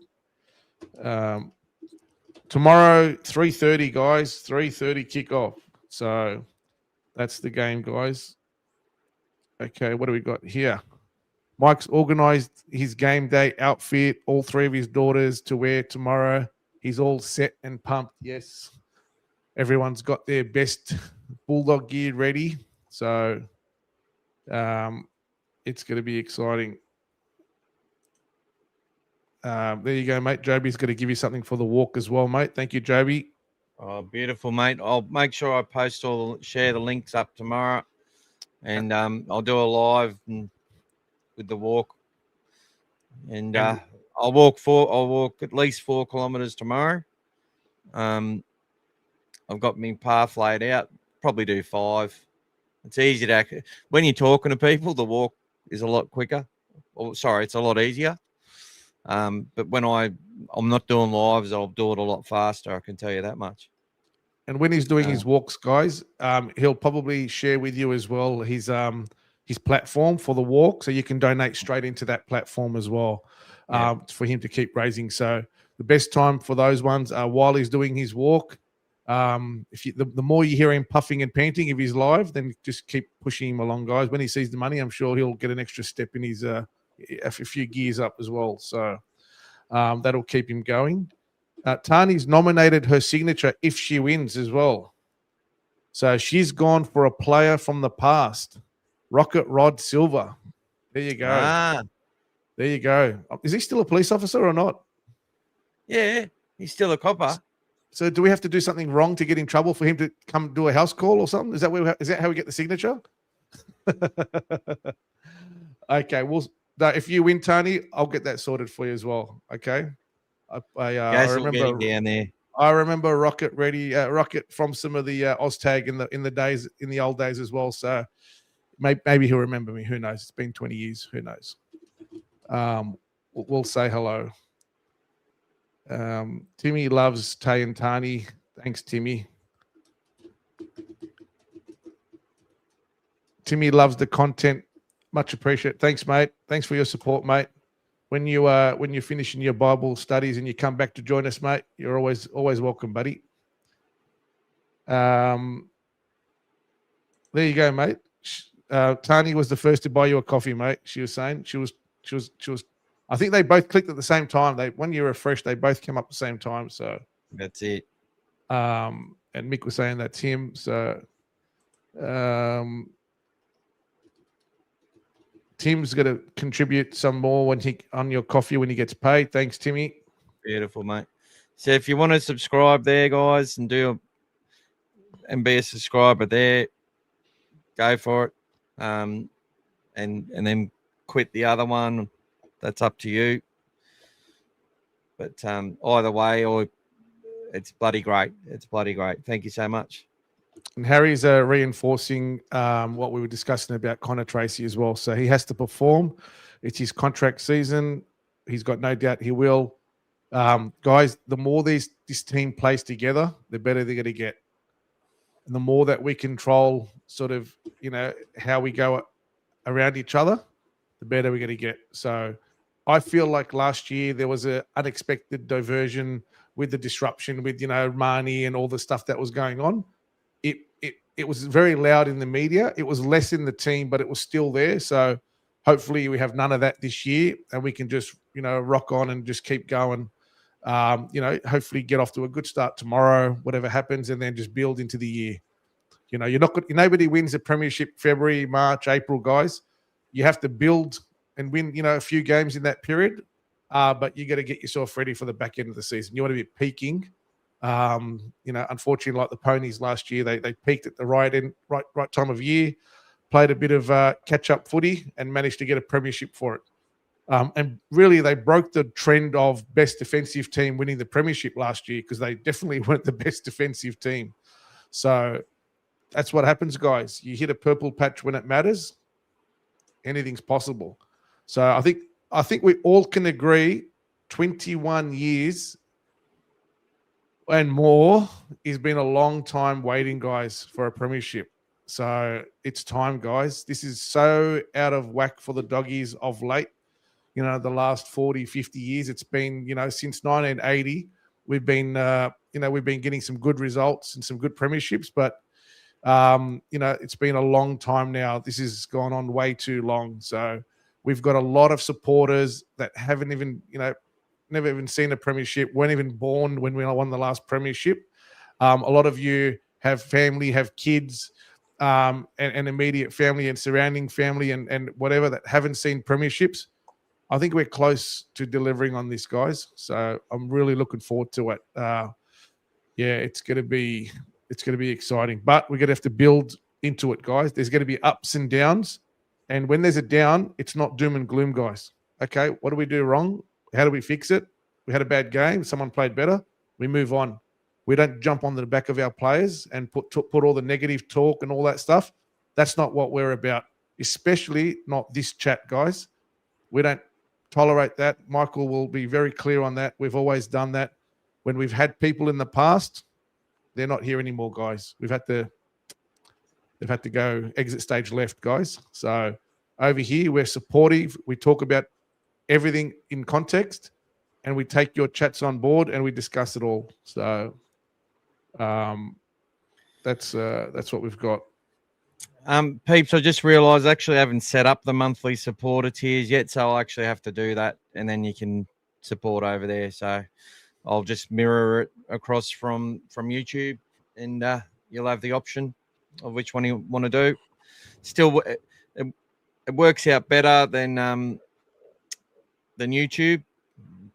Speaker 2: Tomorrow, 3:30, guys. 3:30 kickoff. So that's the game, guys. Okay, what do we got here? Mike's organised his game day outfit, all 3 of his daughters to wear tomorrow. He's all set and pumped. Yes. Everyone's got their best Bulldog gear ready. So it's going to be exciting. There you go, mate. Joby's going to give you something for the walk as well, mate. Thank you, Joby.
Speaker 1: Oh, beautiful, mate. I'll make sure I share the links up tomorrow, and I'll do a live with the walk, and I'll walk at least 4 kilometers tomorrow. I've got my path laid out. Probably do 5. It's easy to when you're talking to people. The walk is a lot quicker. It's a lot easier. But when I'm not doing lives, I'll do it a lot faster. I can tell you that much.
Speaker 2: And when he's doing his walks, guys, he'll probably share with you as well his platform for the walk, so you can donate straight into that platform as well, for him to keep raising. So the best time for those ones are while he's doing his walk. The more you hear him puffing and panting if he's live, then just keep pushing him along, guys. When he sees the money, I'm sure he'll get an extra step in his a few gears up as well. So that'll keep him going. Tani's nominated her signature if she wins as well. So she's gone for a player from the past, Rocket Rod Silver. There you go. There you go. Is he still a police officer or not?
Speaker 1: Yeah, he's still a copper.
Speaker 2: So do we have to do something wrong to get in trouble for him to come do a house call or something? Is that how we get the signature? Okay, well, if you win, Tony, I'll get that sorted for you as well. Okay. I remember
Speaker 1: down there.
Speaker 2: I remember Rocket from some of the Oztag in the old days as well. So maybe he'll remember me. Who knows? It's been 20 years. Who knows? We'll say hello. Timmy loves Tay and Tani. Thanks, Timmy. Timmy loves the content. Much appreciated. Thanks, mate. Thanks for your support, mate. When you're finishing your Bible studies and you come back to join us, mate, you're always welcome, buddy. There you go, mate. Tani was the first to buy you a coffee, mate. She was saying she was. I think they both clicked at the same time. When you refresh, they both came up at the same time. So
Speaker 1: that's it.
Speaker 2: And Mick was saying that's him. So Tim's going to contribute some more on your coffee when he gets paid. Thanks, Timmy.
Speaker 1: Beautiful, mate. So if you want to subscribe there, guys, and be a subscriber there, go for it. And then quit the other one. That's up to you. But either way, it's bloody great. It's bloody great. Thank you so much.
Speaker 2: And Harry's reinforcing what we were discussing about Connor Tracy as well. So he has to perform. It's his contract season. He's got no doubt he will. Guys, the more this team plays together, the better they're going to get. And the more that we control sort of, how we go around each other, the better we're going to get. So I feel like last year there was an unexpected diversion with the disruption with, Marnie and all the stuff that was going on. It was very loud in the media. It was less in the team, but it was still there. So hopefully we have none of that this year and we can just, rock on and just keep going. Hopefully get off to a good start tomorrow, whatever happens, and then just build into the year. Nobody wins a premiership February, March, April, guys. You have to build and win, a few games in that period. But you got to get yourself ready for the back end of the season. You want to be peaking. Unfortunately, like the Ponies last year, they peaked at the right time of year, played a bit of catch-up footy and managed to get a premiership for it. And really, they broke the trend of best defensive team winning the premiership last year because they definitely weren't the best defensive team. So that's what happens, guys. You hit a purple patch when it matters. Anything's possible. So I think we all can agree 21 years and more has been a long time waiting, guys, for a premiership. So it's time, guys. This is so out of whack for the doggies of late. The last 40, 50 years. It's been, since 1980, we've been getting some good results and some good premierships, but it's been a long time now. This has gone on way too long. So we've got a lot of supporters that haven't even, never even seen a premiership, weren't even born when we won the last premiership. A lot of you have family, have kids, and immediate family and surrounding family and whatever that haven't seen premierships. I think we're close to delivering on this, guys. So I'm really looking forward to it. It's going to be exciting, but we're going to have to build into it, guys. There's going to be ups and downs, and when there's a down, it's not doom and gloom, guys. Okay, what do we do wrong? How do we fix it? We had a bad game. Someone played better. We move on. We don't jump on the back of our players and put all the negative talk and all that stuff. That's not what we're about, especially not this chat, guys. We don't tolerate that. Michael will be very clear on that. We've always done that. When we've had people in the past, they're not here anymore, guys. They've had to go exit stage left, guys. So over here, we're supportive. We talk about everything in context, and we take your chats on board and we discuss it all. So that's what we've got.
Speaker 1: Peeps, I just realised I actually haven't set up the monthly supporter tiers yet, so I'll actually have to do that, and then you can support over there. So I'll just mirror it across from YouTube, and you'll have the option of which one you want to do. Still, it works out better than YouTube.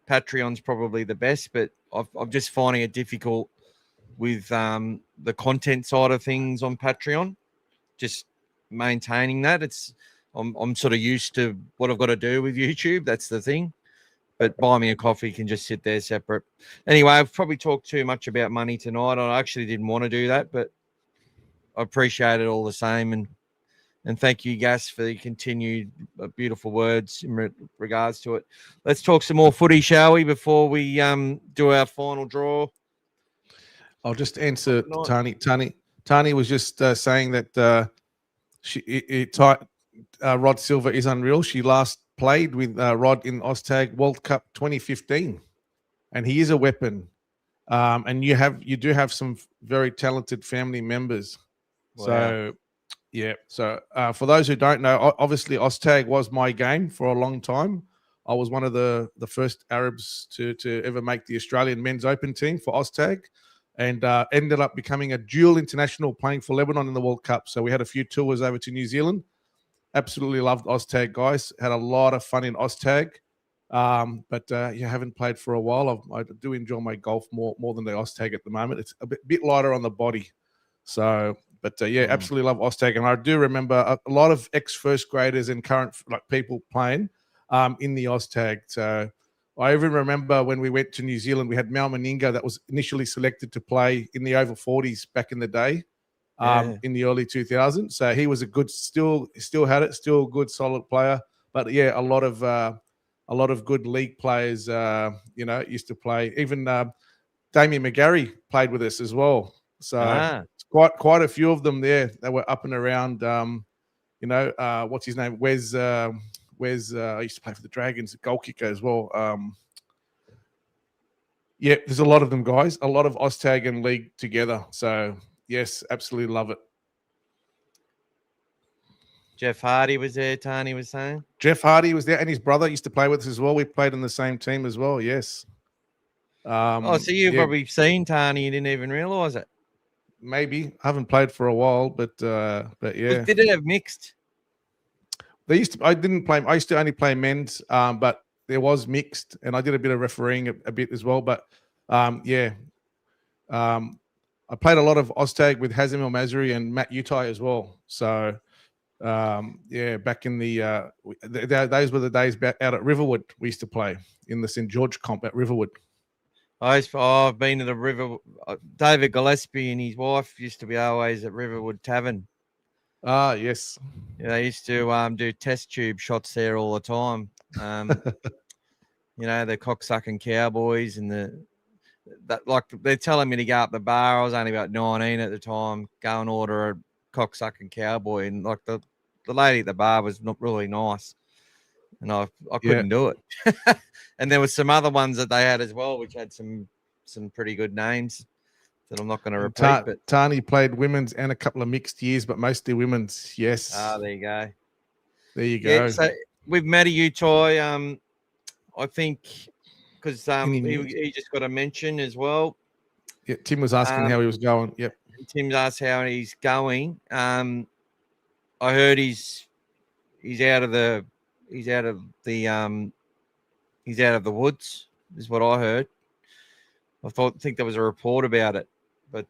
Speaker 1: Patreon's probably the best, but I'm just finding it difficult with the content side of things on Patreon. Just maintaining that. I'm sort of used to what I've got to do with YouTube. That's the thing. But buy me a coffee can just sit there separate. Anyway, I've probably talked too much about money tonight. I actually didn't want to do that, but I appreciate it all the same. And thank you, Gas, for the continued beautiful words in regards to it. Let's talk some more footy, shall we, before we do our final draw?
Speaker 2: I'll just answer Tani. Tani was just saying that Rod Silver is unreal. She last played with Rod in Oztag World Cup 2015, and he is a weapon. And you do have some very talented family members. Wow. So, yeah. So for those who don't know, obviously Oztag was my game for a long time. I was one of the first Arabs to ever make the Australian men's open team for Oztag. And ended up becoming a dual international playing for Lebanon in the World Cup. So we had a few tours over to New Zealand. Absolutely loved Oztag, guys. Had a lot of fun in Oztag. But you haven't played for a while. I do enjoy my golf more than the Oztag at the moment. It's a bit lighter on the body. So, but absolutely love Oztag. And I do remember a lot of ex-first graders and current people playing in the Oztag. So I even remember when we went to New Zealand, we had Mal Meninga that was initially selected to play in the over 40s back in the day, in the early 2000s. So he was a good, still had it, still a good, solid player. But yeah, a lot of good league players, used to play. Even Damien McGarry played with us as well. So quite a few of them there that were up and around. What's his name? I used to play for the Dragons, goal kicker as well. There's a lot of them, guys. A lot of Oztag and league together. So, yes, absolutely love it.
Speaker 1: Jeff Hardy was there, Tani was saying.
Speaker 2: Jeff Hardy was there, and his brother used to play with us as well. We played in the same team as well, yes.
Speaker 1: So you've probably seen Tani, you didn't even realise it.
Speaker 2: Maybe. I haven't played for a while, but yeah.
Speaker 1: Did it have mixed?
Speaker 2: I didn't play. I used to only play men's, but there was mixed, and I did a bit of refereeing a bit as well. But I played a lot of Oztag with Hazem El Mazri and Matt Utai as well. So back in those were the days out at Riverwood. We used to play in the St George comp at Riverwood.
Speaker 1: I've been to the River. David Gillespie and his wife used to be always at Riverwood Tavern.
Speaker 2: Ah, yes.
Speaker 1: Yeah, they used to do test tube shots there all the time. The cocksucking cowboys and they're telling me to go up the bar. I was only about 19 at the time. Go and order a cocksucking cowboy, and like the lady at the bar was not really nice, and I couldn't do it. And there was some other ones that they had as well, which had some pretty good names that I'm not going to repeat. But
Speaker 2: Tani played women's and a couple of mixed years, but mostly women's. Yes.
Speaker 1: There you go.
Speaker 2: There you go.
Speaker 1: Yeah, so with Matty Utai, I think because he just got a mention as well.
Speaker 2: Yeah, Tim was asking how he was going. Yep.
Speaker 1: Tim's asked how he's going. I heard he's out of the woods, is what I heard. I think there was a report about it, but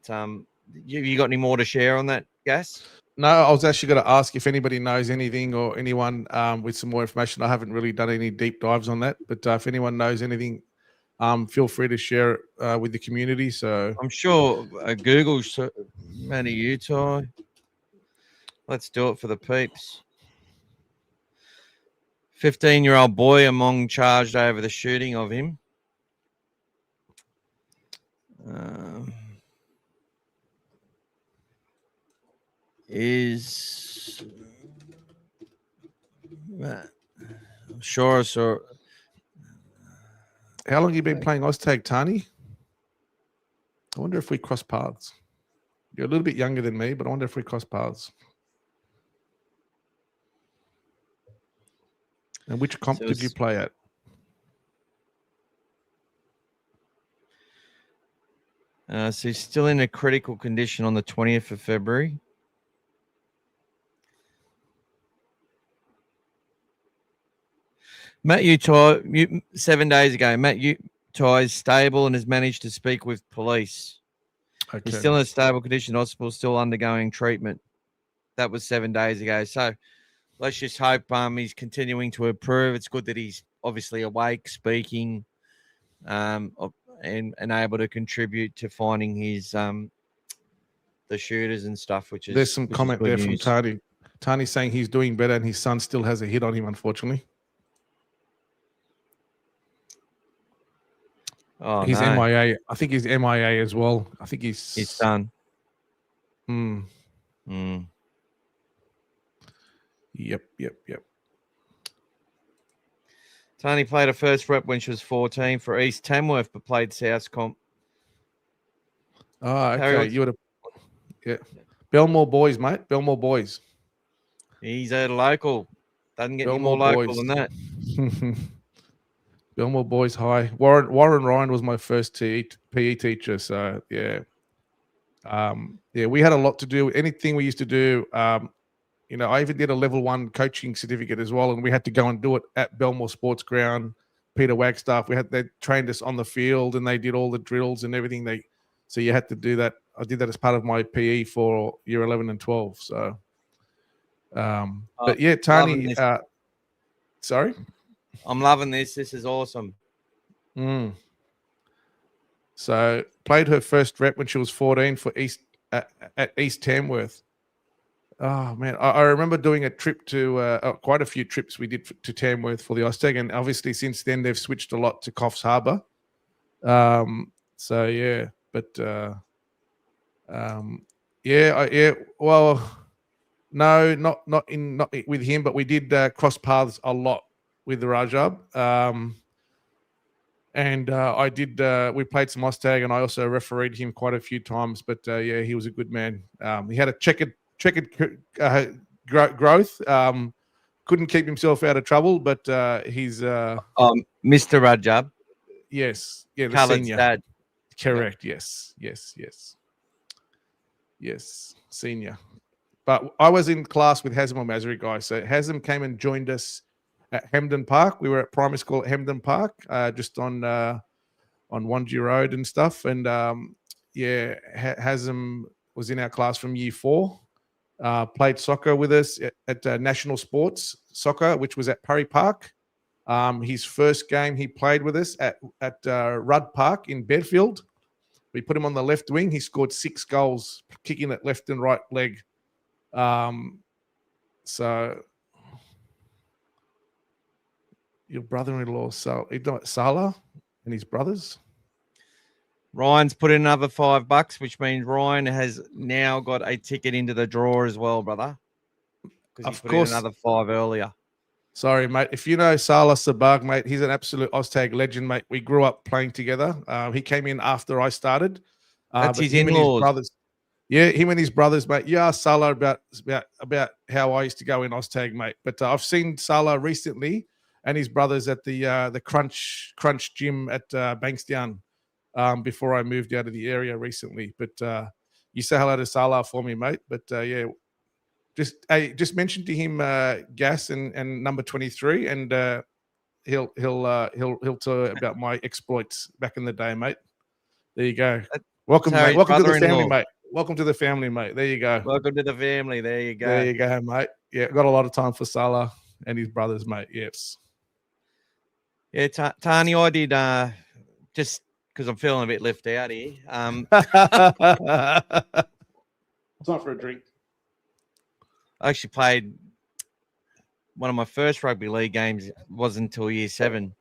Speaker 1: you got any more to share on that, Gas?
Speaker 2: No, I was actually going to ask if anybody knows anything or anyone with some more information. I haven't really done any deep dives on that, but if anyone knows anything, feel free to share it with the community. So
Speaker 1: I'm sure Google Matty Utai. Let's do it for the peeps. 15-year-old boy among charged over the shooting of him. I'm sure I saw.
Speaker 2: How long have you been playing Oztag, Tani? I wonder if we cross paths. You're a little bit younger than me, but I wonder if we cross paths. And which comp did you play at?
Speaker 1: So he's still in a critical condition on the 20th of February. Matt Utai, 7 days ago, Matt Utai is stable and has managed to speak with police. Okay. He's still in a stable condition, hospital, still undergoing treatment. That was 7 days ago. So let's just hope he's continuing to improve. It's good that he's obviously awake, speaking, and able to contribute to finding his the shooters and stuff.
Speaker 2: There's some comment there from Tani. Tani saying he's doing better and his son still has a hit on him, unfortunately.
Speaker 1: Oh,
Speaker 2: he's MIA. I think he's MIA as well. I think his
Speaker 1: son.
Speaker 2: Yep.
Speaker 1: Tani played her first rep when she was 14 for East Tamworth, but played South Comp.
Speaker 2: Oh, okay. You would have, yeah. Belmore boys, mate. Belmore boys.
Speaker 1: He's a local. Doesn't get any more local than that.
Speaker 2: Belmore boys high. Warren Ryan was my first PE teacher. So yeah. We had a lot to do. Anything we used to do. I even did a level 1 coaching certificate as well, and we had to go and do it at Belmore Sports Ground. Peter Wagstaff, they trained us on the field, and they did all the drills and everything. So you had to do that. I did that as part of my PE for year 11 and 12. So, but yeah, Tani. Sorry,
Speaker 1: I'm loving this. This is awesome.
Speaker 2: So played her first rep when she was 14 for at East Tamworth. Oh man, I remember doing a trip to quite a few trips we did to Tamworth for the Oztag, and obviously since then they've switched a lot to Coffs Harbour. So yeah, but well, no, not with him, but we did cross paths a lot with the Rajab. And I did. We played some Oztag, and I also refereed him quite a few times. But he was a good man. He had a checkered growth. Couldn't keep himself out of trouble, but he's Mr.
Speaker 1: Rajab.
Speaker 2: Yes, the
Speaker 1: Khaled's
Speaker 2: senior.
Speaker 1: Dad.
Speaker 2: Correct. Yep. Yes, senior. But I was in class with Hazem Al-Mazri guys. So Hazem came and joined us at Hemden Park. We were at primary school at Hemden Park, just on Wanji Road and stuff. And Hazem was in our class from year 4. Played soccer with us at National Sports Soccer, which was at Parry Park. His first game he played with us at Rudd Park in Bedfield. We put him on the left wing. He scored 6 goals, kicking at left and right leg. So your brother-in-law, Salah and his brothers.
Speaker 1: Ryan's put in another $5, which means Ryan has now got a ticket into the draw as well, brother. Because he put in another 5 earlier.
Speaker 2: Sorry, mate. If you know Salah Sabag, mate, he's an absolute Oztag legend, mate. We grew up playing together. He came in after I started.
Speaker 1: That's his in-laws.
Speaker 2: Brothers. Yeah, him and his brothers, mate. You asked Salah about how I used to go in Oztag, mate. But I've seen Salah recently and his brothers at the Crunch gym at Bankstown before I moved out of the area recently. But you say hello to Salah for me, mate. But yeah. Just mention to him Gas and number 23, and he'll tell about my exploits back in the day, mate. There you go. Welcome, mate. Welcome to the family, mate. Welcome to the family, mate. There you go.
Speaker 1: Welcome to the family. There you go.
Speaker 2: There you go, mate. Yeah, got a lot of time for Salah and his brothers, mate. Yes.
Speaker 1: Yeah, Tani, I did just because I'm feeling a bit left out here.
Speaker 2: Time for a drink.
Speaker 1: I actually played one of my first rugby league games wasn't until year 7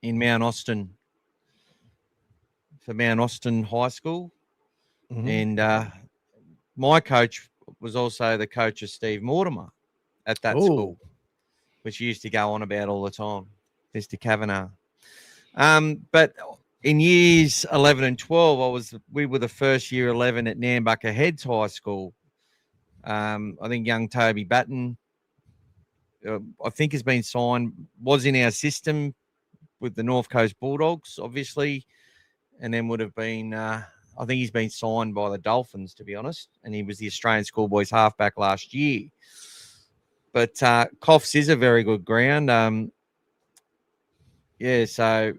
Speaker 1: in Mount Austin for Mount Austin High School. Mm-hmm. And my coach was also the coach of Steve Mortimer at that school, which he used to go on about all the time, Mr. Kavanagh. But in years 11 and 12, we were the first year 11 at Nambucca Heads High School. I think young Toby Batten, I think has been signed, was in our system with the North Coast Bulldogs, obviously, and then would have been, I think he's been signed by the Dolphins, to be honest, and he was the Australian schoolboys halfback last year. But Coffs is a very good ground. So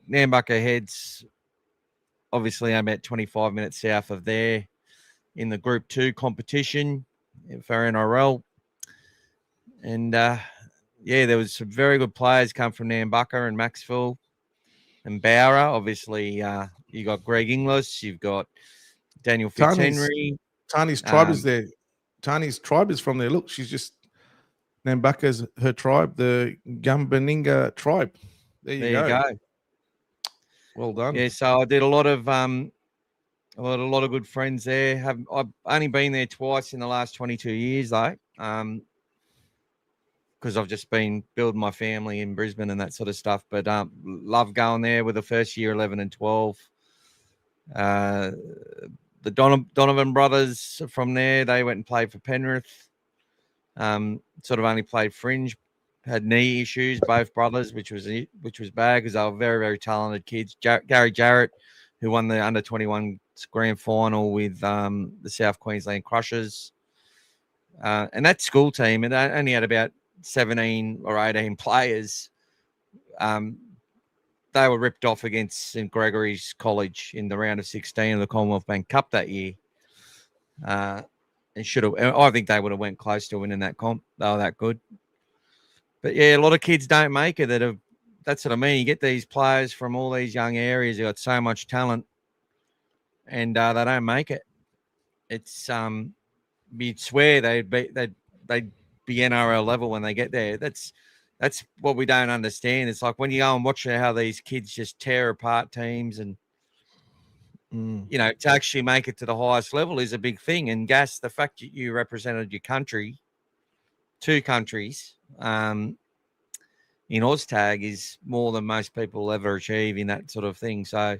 Speaker 1: Nambucca Heads, obviously I'm about 25 minutes south of there, in the Group 2 competition for NRL. And, there was some very good players come from Nambucca and Maxville and Bowra. Obviously, you got Greg Inglis, you've got Daniel Fitzhenry.
Speaker 2: Tani's tribe is there. Tani's tribe is from there. Look, she's just Nambucca's her tribe, the Gumbaninga tribe. There you go. Well done.
Speaker 1: Yeah, so I did a lot of good friends there. I've only been there twice in the last 22 years, though, because I've just been building my family in Brisbane and that sort of stuff. But love going there with the first year 11 and 12. The Donovan brothers from there, they went and played for Penrith. Sort of only played fringe, had knee issues, both brothers, which was bad because they were very, very talented kids. Gary Jarrett, who won the under-21 grand final with the South Queensland Crushers. And that school team, it only had about 17 or 18 players. They were ripped off against St. Gregory's College in the round of 16 of the Commonwealth Bank Cup that year. And I think they would have went close to winning that comp. They were that good. But yeah, a lot of kids don't make it that's what I mean. You get these players from all these young areas who got so much talent, and they don't make it. It's you'd swear they'd be NRL level when they get there. That's what we don't understand. It's like when you go and watch how these kids just tear apart teams, and to actually make it to the highest level is a big thing. And Gas, the fact that you represented your country, 2 countries, in Oztag is more than most people ever achieve in that sort of thing. So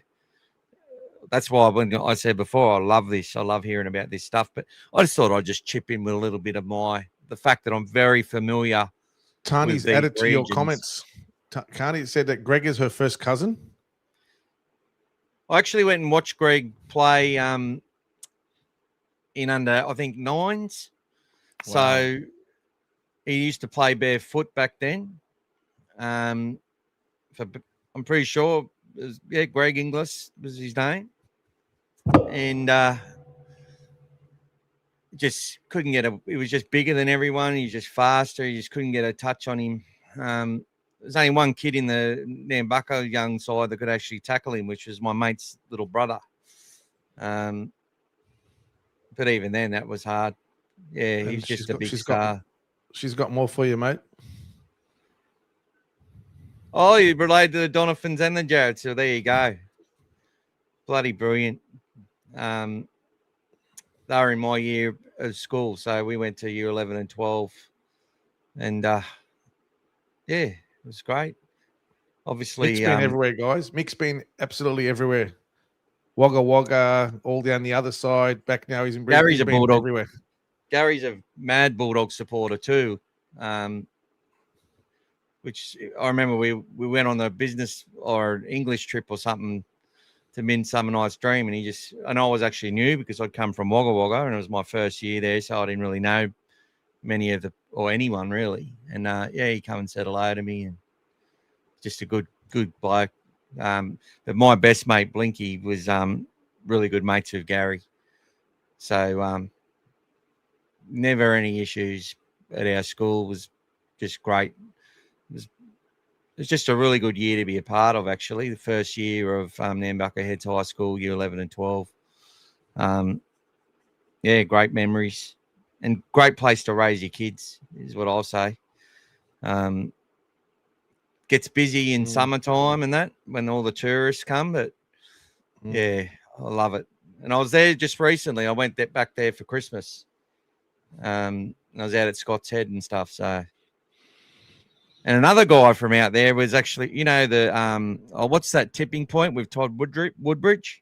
Speaker 1: that's why when I said before, I love this. I love hearing about this stuff. But I just thought I'd just chip in with a little bit of the fact that I'm very familiar.
Speaker 2: Tani's added to your comments. Tani said that Greg is her first cousin.
Speaker 1: I actually went and watched Greg play in under, I think, 9s. Wow. So he used to play barefoot back then. I'm pretty sure it was, Greg Inglis was his name. And just couldn't get he was just bigger than everyone. He's just faster. You just couldn't get a touch on him. There's only one kid in the Nambucca young side that could actually tackle him, which was my mate's little brother. But even then, that was hard. Yeah,
Speaker 2: And
Speaker 1: he's just a big star.
Speaker 2: She's got more for you, mate.
Speaker 1: Oh, you related to the Donophans and the Jarrett, so there you go. Bloody brilliant. They were in my year of school, so we went to year 11 and 12. And, yeah, it was great. Obviously,
Speaker 2: Mick's been everywhere, guys. Mick's been absolutely everywhere. Wagga Wagga, all down the other side. Back now, he's in Brisbane.
Speaker 1: Gary's a Bulldog.
Speaker 2: Everywhere.
Speaker 1: Gary's a mad Bulldog supporter too. Which I remember we went on a business or English trip or something to Midsummer Night's Dream, and I was actually new because I'd come from Wagga Wagga and it was my first year there, so I didn't really know many of anyone really. And he come and said hello to me, and just a good bloke. But my best mate Blinky was really good mates with Gary, so never any issues at our school. Was just great. It's just a really good year to be a part of, actually. The first year of Nambucca Heads High School, year 11 and 12. Great memories and great place to raise your kids is what I'll say. Gets busy in summertime and that when all the tourists come, but yeah, I love it. And I was there just recently. I went back there for Christmas. I was out at Scott's Head and stuff, so. And another guy from out there was actually, what's that tipping point with Todd Woodbridge?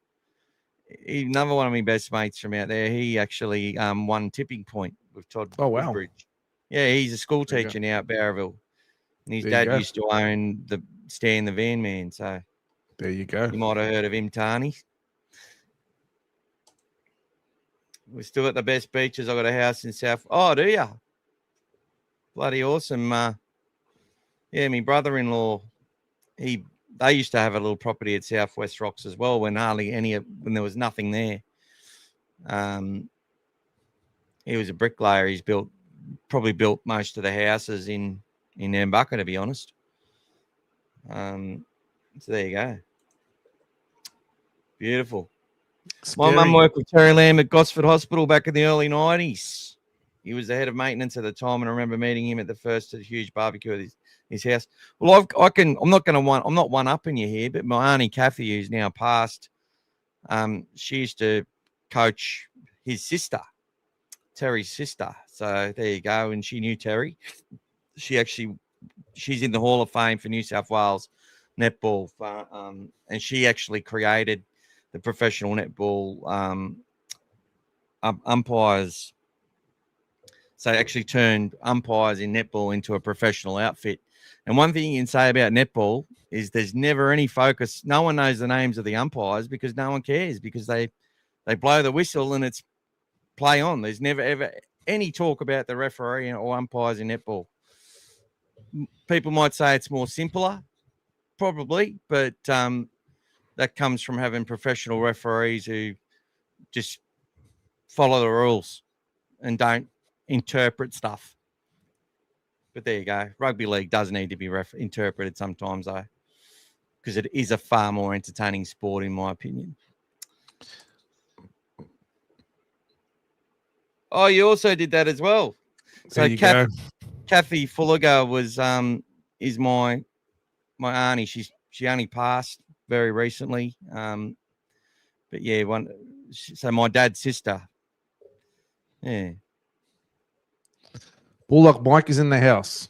Speaker 1: Another one of my best mates from out there. He actually won tipping point with Todd Woodbridge. Yeah, he's a school teacher now at Barraville. And his dad used to own the Stan the Van Man. So
Speaker 2: there you go.
Speaker 1: You might have heard of him, Tarny. We're still at the best beaches. I got a house in South. Oh, do you? Bloody awesome. Yeah, my brother-in-law, they used to have a little property at Southwest Rocks as well when when there was nothing there. He was a bricklayer. He's probably built most of the houses in Nambucca, to be honest. So there you go. Beautiful.
Speaker 2: Scary.
Speaker 1: My mum worked with Terry Lamb at Gosford Hospital back in the early 90s. He was the head of maintenance at the time, and I remember meeting him at the first huge barbecue at his house. Well, I'm not one-upping you here, but my auntie Kathy, who's now passed, she used to coach his sister, Terry's sister. So there you go. And she knew Terry. She's in the Hall of Fame for New South Wales netball, and she actually created the professional netball umpires. So actually turned umpires in netball into a professional outfit. And one thing you can say about netball is there's never any focus. No one knows the names of the umpires because no one cares, because they blow the whistle and it's play on. There's never, ever any talk about the referee or umpires in netball. People might say it's more simpler, probably, but that comes from having professional referees who just follow the rules and don't interpret stuff. But there you go. Rugby league does need to be interpreted sometimes, though, because it is a far more entertaining sport, in my opinion. Oh, you also did that as well. So Kathy Fulliger was is my auntie. She only passed very recently. But yeah, so my dad's sister. Yeah.
Speaker 2: Bulldog Mike is in the house.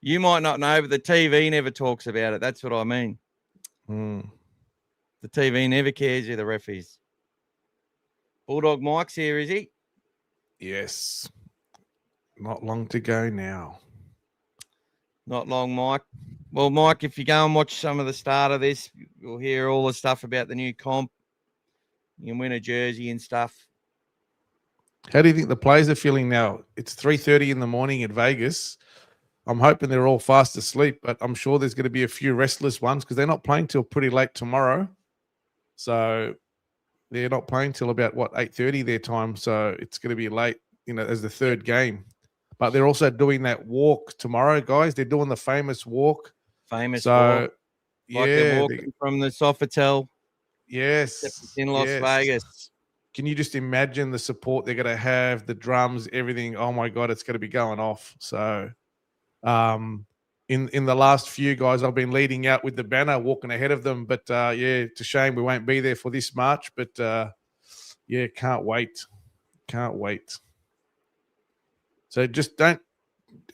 Speaker 1: You might not know, but the TV never talks about it. That's what I mean. The TV never cares who the ref is. Bulldog Mike's here, is he?
Speaker 2: Yes. Not long to go now.
Speaker 1: Not long, Mike. Well, Mike, if you go and watch some of the start of this, you'll hear all the stuff about the new comp. You can win a jersey and stuff.
Speaker 2: How do you think the players are feeling now? It's 3:30 in the morning in Vegas. I'm hoping they're all fast asleep, but I'm sure there's going to be a few restless ones because they're not playing till pretty late tomorrow. So they're not playing till about, 8:30 their time. So it's going to be late, as the third game. but they're also doing that walk tomorrow, guys. They're doing the famous walk.
Speaker 1: Famous
Speaker 2: So,
Speaker 1: walk. Like they're walking from the Sofitel.
Speaker 2: Yes.
Speaker 1: In Las Vegas.
Speaker 2: Can you just imagine the support they're going to have, the drums, everything? Oh my God, it's going to be going off. So, in the last few guys, I've been leading out with the banner, walking ahead of them. But it's a shame we won't be there for this March. But can't wait. Can't wait. So just don't.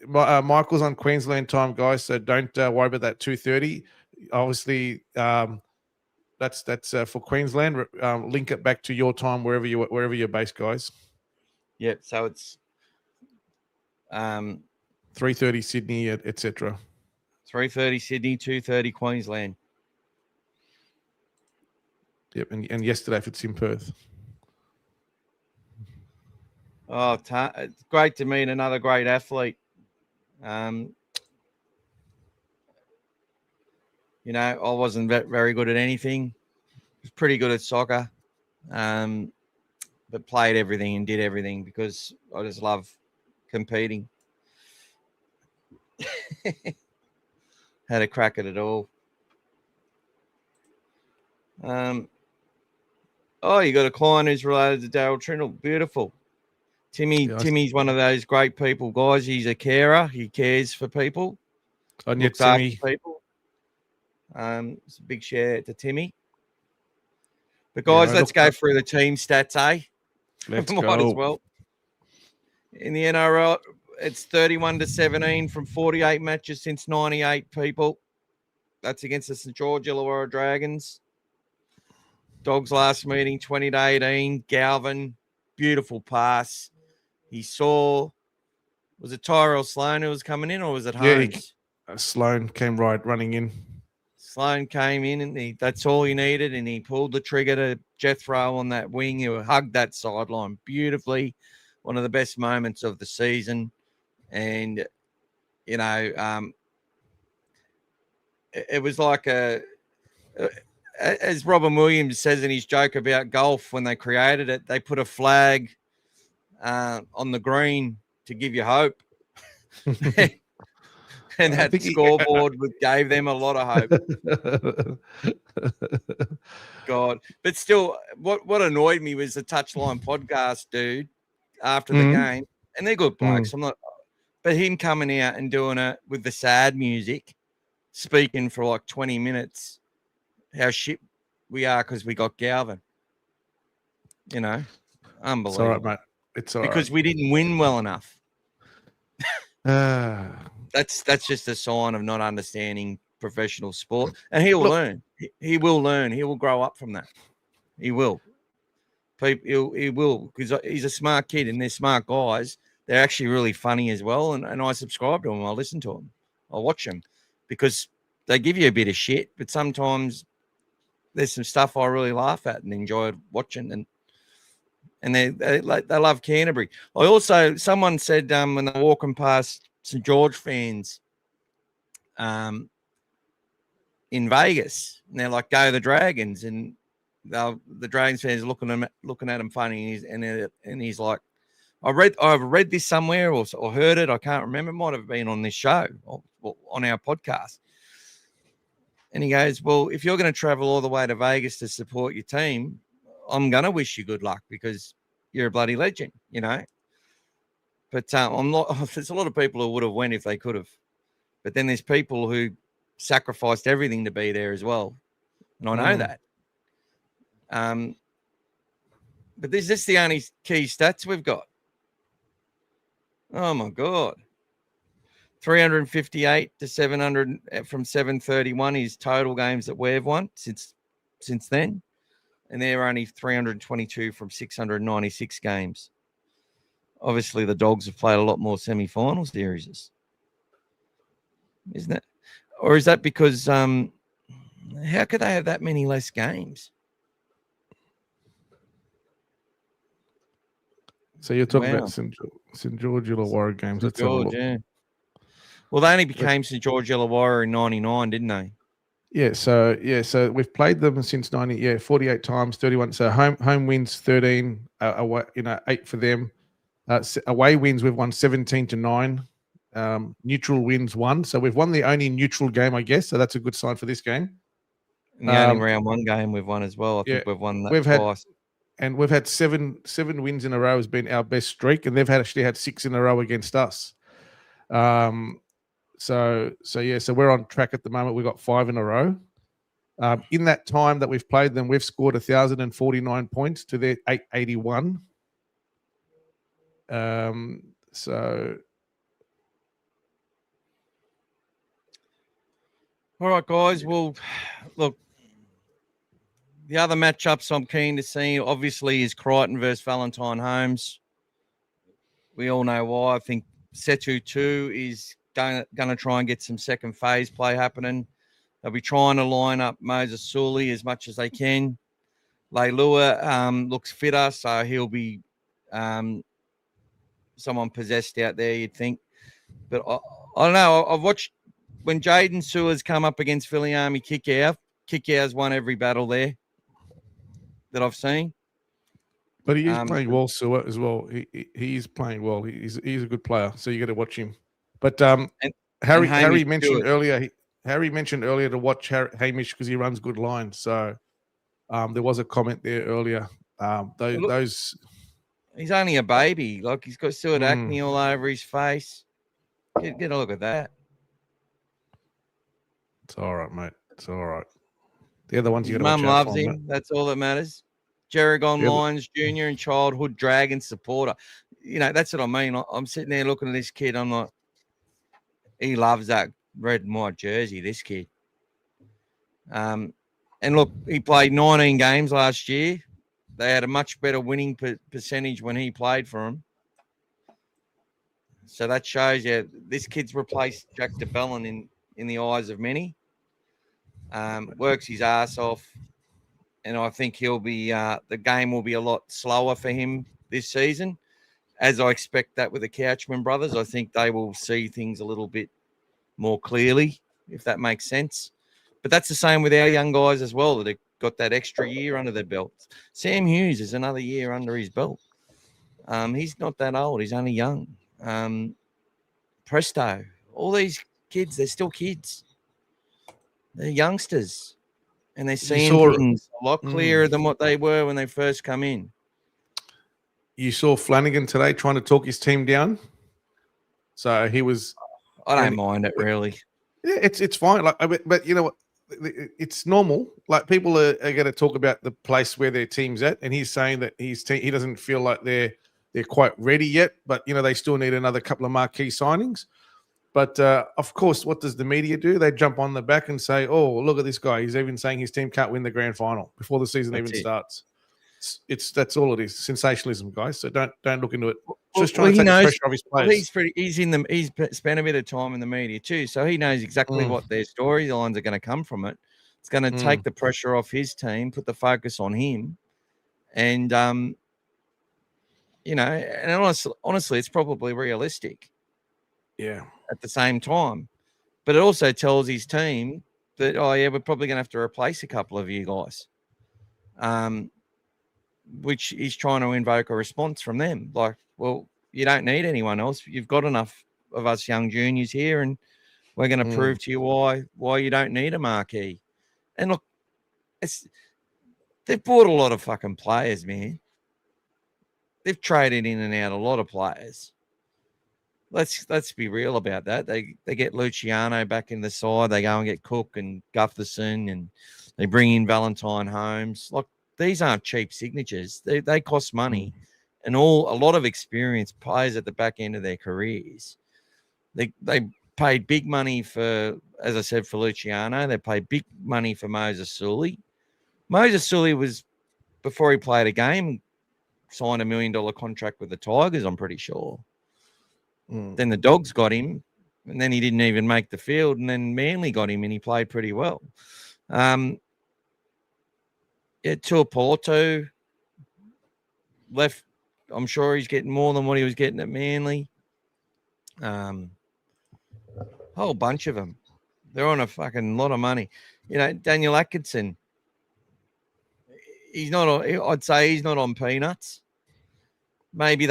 Speaker 2: Michael's on Queensland time, guys. So don't worry about that 2:30. Obviously, that's for Queensland. Link it back to your time wherever you're based, guys.
Speaker 1: Yep. So it's
Speaker 2: 3:30 Sydney, etc.
Speaker 1: 3:30 Sydney, 2:30 Queensland.
Speaker 2: Yep, and yesterday if it's in Perth.
Speaker 1: Oh, it's great to meet another great athlete. I wasn't very good at anything. I was pretty good at soccer, but played everything and did everything because I just love competing. Had a crack at it all. You got a client who's related to Daryl Trindle. Beautiful. Timmy's one of those great people, guys. He's a carer. He cares for people. Looks after people. It's a big shout out to Timmy. But guys, let's go through the team stats, eh?
Speaker 2: Let's
Speaker 1: Might
Speaker 2: go.
Speaker 1: as well. In the NRL, it's 31-17 from 48 matches since 98, people. That's against the St. George Illawarra Dragons. Dogs last meeting, 20-18. Galvin, beautiful pass. He saw, was it Tyrell Sloan who was coming in or was it Holmes?
Speaker 2: Sloan came running in.
Speaker 1: Sloan came in and that's all he needed, and he pulled the trigger to Jethro on that wing. He hugged that sideline beautifully. One of the best moments of the season. And, it was like as Robin Williams says in his joke about golf, when they created it, they put a flag on the green to give you hope. And that scoreboard gave them a lot of hope. God. But still, what annoyed me was the Touchline podcast dude after the game. And they're good blokes. But him coming out and doing it with the sad music, speaking for like 20 minutes, how shit we are because we got Galvin. Unbelievable.
Speaker 2: It's all right, mate. It's all
Speaker 1: because we didn't win well enough. That's just a sign of not understanding professional sport. And he'll learn. He will learn. He will grow up from that. He will. He will, because he's a smart kid and they're smart guys. They're actually really funny as well. And I subscribe to them. I listen to them. I watch them because they give you a bit of shit, but sometimes there's some stuff I really laugh at and enjoy watching. And they love Canterbury. Someone said when they're walking past St. George fans in Vegas, and they're like, "Go the Dragons," and the Dragons fans are looking at him funny, and he's like, I've read this somewhere or heard it. I can't remember. It might have been on this show or on our podcast. And he goes, well, if you're going to travel all the way to Vegas to support your team, I'm going to wish you good luck because you're a bloody legend, But I'm not. There's a lot of people who would have went if they could have. But then there's people who sacrificed everything to be there as well. And I know that. But this is the only key stats we've got. Oh, my God. 358 to 700 from 731 is total games that we've won since then. And they're only 322 from 696 games. Obviously, the Dogs have played a lot more semi-final series. Isn't it? Or is that because how could they have that many less games?
Speaker 2: So you're talking about St. George Illawarra games.
Speaker 1: St. George, yeah. Well, they only became St. George Illawarra in 99, didn't they?
Speaker 2: Yeah, so we've played them since 48 times, 31. So home wins 13, away, 8 for them. Away wins, we've won 17-9. Neutral wins 1. So we've won the only neutral game, I guess. So that's a good sign for this game.
Speaker 1: And the only round 1 game we've won as well. I think we've won that twice.
Speaker 2: We've had seven wins in a row has been our best streak, and they've actually had 6 in a row against us. So we're on track at the moment. We've got 5 in a row. In that time that we've played them, we've scored 1,049 points to their 881.
Speaker 1: All right, guys. Well, look, the other matchups I'm keen to see, obviously, is Crichton versus Valentine Holmes. We all know why. I think Setu 2 is going to try and get some second phase play happening. They'll be trying to line up Moses Sully as much as they can. Leilua looks fitter, so he'll be someone possessed out there, you'd think. But I don't know. I've watched when Jaden Sewer's come up against Philly Army Kickout's won every battle there that I've seen.
Speaker 2: But he is playing well, Sewer, as well. He is playing well. He's a good player, so you got to watch him. But Harry mentioned earlier. Harry mentioned earlier to watch Hamish because he runs good lines. So there was a comment there earlier.
Speaker 1: He's only a baby. Like, he's got still acne all over his face. Get a look at that.
Speaker 2: It's all right, mate. It's all right. The other ones you got to watch
Speaker 1: Mum
Speaker 2: out
Speaker 1: loves
Speaker 2: for,
Speaker 1: him.
Speaker 2: mate.
Speaker 1: That's all that matters. Jerrigon Lyons Jr. and childhood Dragon supporter. You know, that's what I mean. I'm sitting there looking at this kid. I'm like, he loves that red and white jersey, this kid. And look, he played 19 games last year. They had a much better winning percentage when he played for them. So that shows you this kid's replaced Jack DeBellin in the eyes of many. Works his ass off. And I think he'll be the game will be a lot slower for him this season. As I expect that with the Couchman brothers, I think they will see things a little bit more clearly, if that makes sense. But that's the same with our young guys as well, that have got that extra year under their belts. Sam Hughes is another year under his belt. He's not that old. He's only young. Presto. All these kids, they're still kids. They're youngsters. And they're seeing things a lot clearer than what they were when they first come in.
Speaker 2: You saw Flanagan today trying to talk his team down. So he was...
Speaker 1: I don't mind it, really.
Speaker 2: Yeah, it's fine. Like, but you know what? It's normal. Like, people are going to talk about the place where their team's at, and he's saying that he doesn't feel like they're quite ready yet. But you know, they still need another couple of marquee signings. But of course, what does the media do? They jump on the back and say, "Oh, look at this guy. He's even saying his team can't win the grand final before the season starts." That's all it is. Sensationalism, guys. So don't look into it. Just trying to take the pressure off his players.
Speaker 1: He's spent a bit of time in the media too, so he knows exactly what their storylines are going to come from it. It's going to take the pressure off his team, put the focus on him, and you know, and honestly, it's probably realistic.
Speaker 2: Yeah.
Speaker 1: At the same time, but it also tells his team that we're probably going to have to replace a couple of you guys. Which he's trying to invoke a response from them. Like, well, you don't need anyone else. You've got enough of us young juniors here, and we're going to prove to you why you don't need a marquee. And look, they've bought a lot of fucking players, man. They've traded in and out a lot of players. Let's be real about that. They get Luciano back in the side. They go and get Cook and Gutherson, and they bring in Valentine Holmes. Like, these aren't cheap signatures. They cost money, and a lot of experienced players at the back end of their careers. They paid big money for, as I said, for Luciano. They paid big money for Moses Sully. Moses Sully was, before he played a game, signed $1 million contract with the Tigers, I'm pretty sure. Then the Dogs got him, and then he didn't even make the field, and then Manly got him, and he played pretty well. Tuaporto left. I'm sure he's getting more than what he was getting at Manly. Whole bunch of them. They're on a fucking lot of money. You know, Daniel Atkinson. I'd say he's not on peanuts. Maybe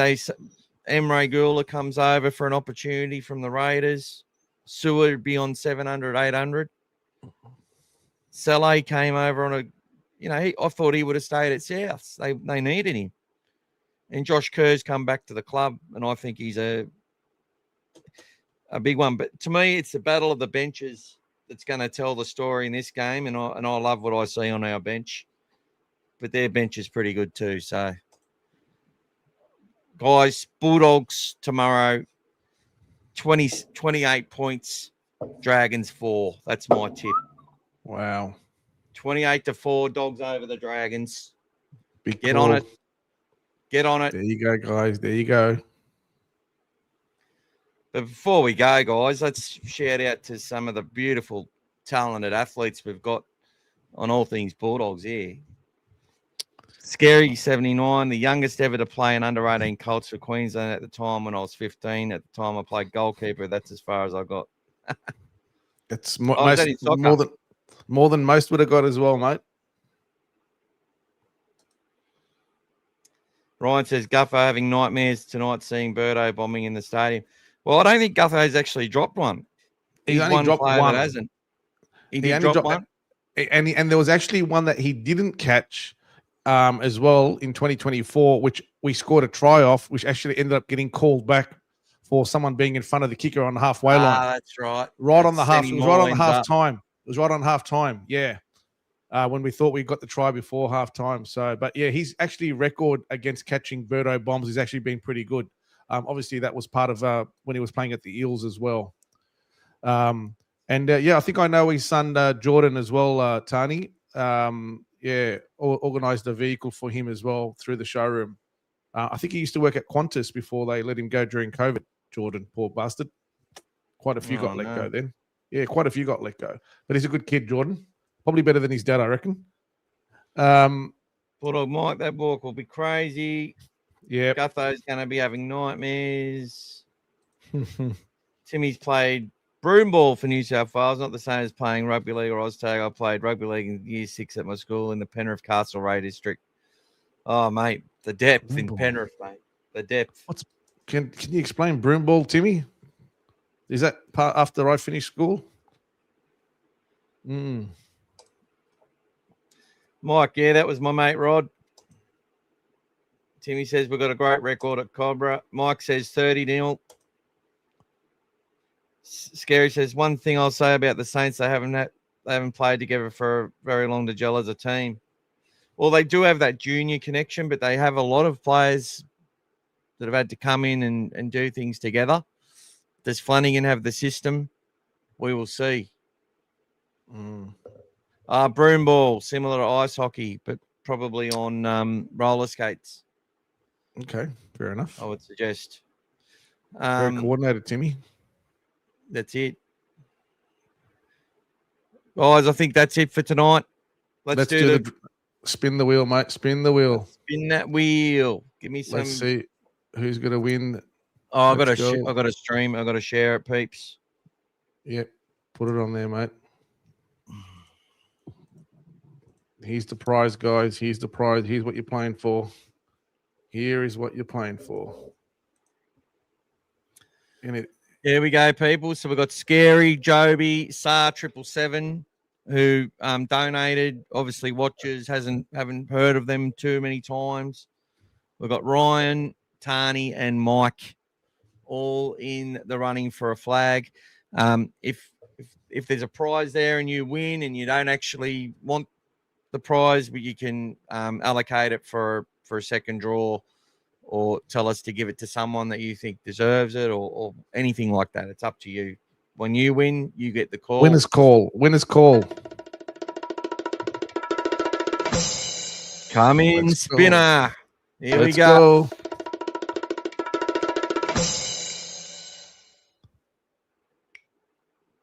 Speaker 1: Emre Gula comes over for an opportunity from the Raiders. Seward would be on 700, 800. Saleh came over on I thought he would have stayed at Souths. They needed him. And Josh Kerr's come back to the club, and I think he's a big one. But to me, it's the battle of the benches that's going to tell the story in this game, and I love what I see on our bench. But their bench is pretty good too. So, guys, Bulldogs tomorrow, 28 points, Dragons 4. That's my tip.
Speaker 2: Wow.
Speaker 1: 28-4, Dogs over the Dragons.
Speaker 2: Get
Speaker 1: on it. Get on it.
Speaker 2: There you go, guys. There you go.
Speaker 1: But before we go, guys, let's shout out to some of the beautiful, talented athletes we've got on All Things Bulldogs here. Scary 79, the youngest ever to play an under-18 Colts for Queensland at the time when I was 15. At the time I played goalkeeper. That's as far as I got.
Speaker 2: It's more than most would have got as well, mate.
Speaker 1: Ryan says, Gutho having nightmares tonight seeing Birdo bombing in the stadium. Well, I don't think Gutho's actually dropped one.
Speaker 2: He's only dropped one.
Speaker 1: That hasn't. He
Speaker 2: only
Speaker 1: dropped one.
Speaker 2: And there was actually one that he didn't catch as well in 2024, which we scored a try off, which actually ended up getting called back for someone being in front of the kicker on the halfway line.
Speaker 1: That's right.
Speaker 2: Right on the half. It was right on the half time. It was right on half time. Yeah. When we thought we got the try before half time. So, but yeah, he's actually record against catching Birdo bombs has actually been pretty good. Obviously, that was part of when he was playing at the Eels as well. I think I know his son Jordan as well, Tani. Organised a vehicle for him as well through the showroom. I think he used to work at Qantas before they let him go during COVID. Jordan, poor bastard. Quite a few got let go then. Yeah, quite a few got let go. But he's a good kid, Jordan. Probably better than his dad, I reckon.
Speaker 1: Bulldog Mike, that walk will be crazy.
Speaker 2: Yeah.
Speaker 1: Gutho's going to be having nightmares. Timmy's played broom ball for New South Wales, not the same as playing rugby league or Oztag. I played rugby league in year 6 at my school in the Penrith Castlereagh district. Oh, mate, the depth in Penrith, mate. The depth.
Speaker 2: Can you explain broom ball, Timmy? Is that part after I finished school?
Speaker 1: Mike, yeah, that was my mate Rod. Timmy says we've got a great record at Cobra. Mike says 30-0. Scary says one thing I'll say about the Saints, they haven't played together for very long to gel as a team. Well, they do have that junior connection, but they have a lot of players that have had to come in and do things together. Does Flanagan have the system? We will see. Broom ball, similar to ice hockey, but probably on roller skates.
Speaker 2: Okay, fair enough.
Speaker 1: I would suggest.
Speaker 2: Very coordinated, Timmy.
Speaker 1: That's it. Guys, I think that's it for tonight. Let's do the
Speaker 2: spin the wheel, mate. Spin the wheel.
Speaker 1: Spin that wheel. Give me some.
Speaker 2: Let's see who's going to win.
Speaker 1: Oh, I got to stream. I got to share it, peeps.
Speaker 2: Yep. Put it on there, mate. Here's the prize, guys. Here's the prize. Here's what you're playing for. Here is what you're playing for.
Speaker 1: Here we go, people. So we've got Scary, Joby, SAR 777, who donated. Obviously, watchers haven't heard of them too many times. We've got Ryan, Tani, and Mike, all in the running for a flag. If there's a prize there and you win and you don't actually want the prize, but you can allocate it for a second draw, or tell us to give it to someone that you think deserves it, or anything like that. It's up to you. When you win, you get the call.
Speaker 2: Winner's call.
Speaker 1: Come in, spinner. Here we
Speaker 2: go.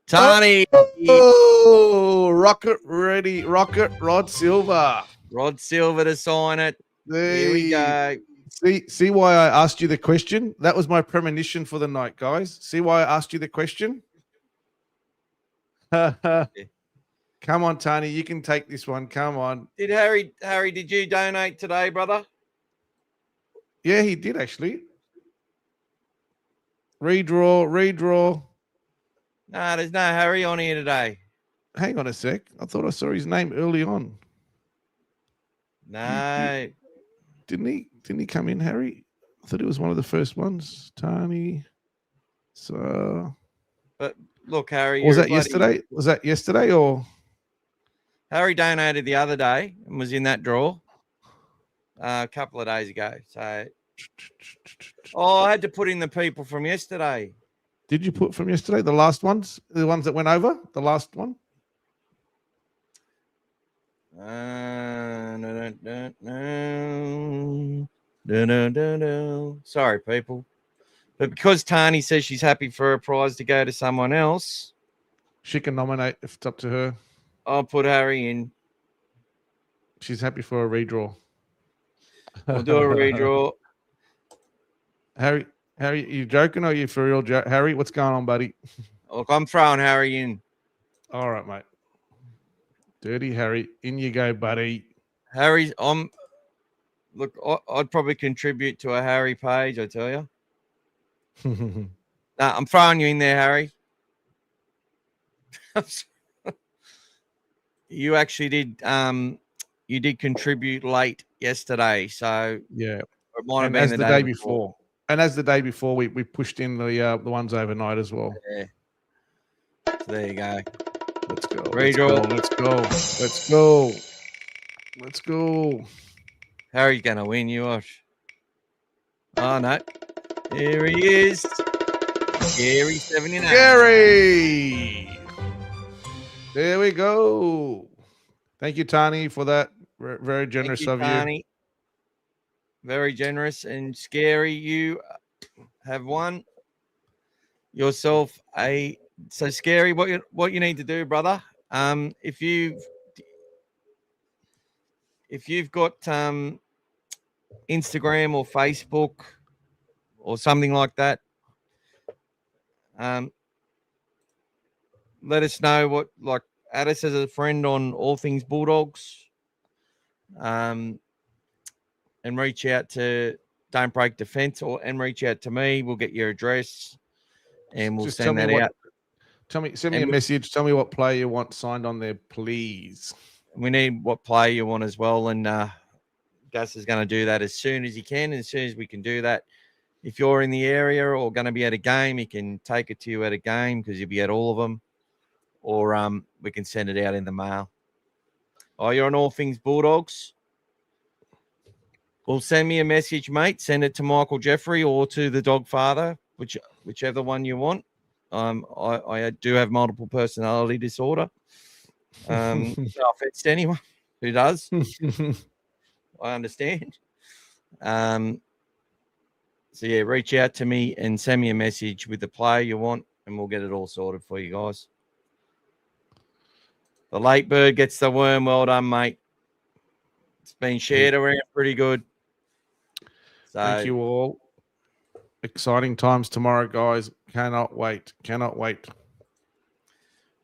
Speaker 1: Tani.
Speaker 2: Oh, rocket ready. Rocket Rod Silver.
Speaker 1: Rod Silver to sign it. Here we go.
Speaker 2: See why I asked you the question? That was my premonition for the night, guys. See why I asked you the question? Come on, Tani. You can take this one. Come on.
Speaker 1: Did Harry, did you donate today, brother?
Speaker 2: Yeah, he did, actually. Redraw.
Speaker 1: No, there's no Harry on here today.
Speaker 2: Hang on a sec. I thought I saw his name early on.
Speaker 1: No.
Speaker 2: Didn't he come in, Harry? I thought it was one of the first ones. Tani. So.
Speaker 1: But look, Harry.
Speaker 2: Was that yesterday? Was that yesterday or?
Speaker 1: Harry donated the other day and was in that draw a couple of days ago. So. Oh, I had to put in the people from yesterday.
Speaker 2: Did you put from yesterday? The last ones? The ones that went over? The last one?
Speaker 1: No. Sorry, people. But because Tani says she's happy for a prize to go to someone else,
Speaker 2: she can nominate if it's up to her.
Speaker 1: I'll put Harry in.
Speaker 2: She's happy for a redraw.
Speaker 1: We'll do a redraw.
Speaker 2: Harry, you joking or are you for real, Harry? What's going on, buddy?
Speaker 1: Look, I'm throwing Harry in.
Speaker 2: All right, mate. Dirty Harry, in you go, buddy.
Speaker 1: Harry's look, I'd probably contribute to a Harry page, I tell you. Nah, I'm throwing you in there, Harry. You actually did you did contribute late yesterday, so
Speaker 2: yeah.
Speaker 1: It might have
Speaker 2: been
Speaker 1: the
Speaker 2: day before. And as the day before, we pushed in the ones overnight as well.
Speaker 1: Yeah. So there you go.
Speaker 2: Let's go.
Speaker 1: Redraw.
Speaker 2: Let's go.
Speaker 1: Harry's gonna win, you watch. Oh no. Here he is. Gary 79.
Speaker 2: Gary. There we go. Thank you, Tani, for that. Very generous of
Speaker 1: Tani.
Speaker 2: you.
Speaker 1: Very generous and Scary. You have won yourself a. So Scary, what you need to do, brother. If you've got Instagram or Facebook or something like that, let us know add us as a friend on All Things Bulldogs. And reach out to Don't Break Defense and reach out to me. We'll get your address and we'll send that out.
Speaker 2: Send me a message. Tell me what player you want signed on there, please.
Speaker 1: We need what player you want as well. And Gus is going to do that as soon as he can. As soon as we can do that. If you're in the area or going to be at a game, he can take it to you at a game because you'll be at all of them. Or we can send it out in the mail. Oh, you're on All Things Bulldogs? Well, send me a message, mate. Send it to Michael Jeffrey or to the Dogfather, whichever one you want. I do have multiple personality disorder. No offense to anyone who does. I understand. So yeah, reach out to me and send me a message with the player you want, and we'll get it all sorted for you guys. The late bird gets the worm. Well done, mate. It's been shared around pretty good. So,
Speaker 2: thank you all. Exciting times tomorrow, guys. Cannot wait.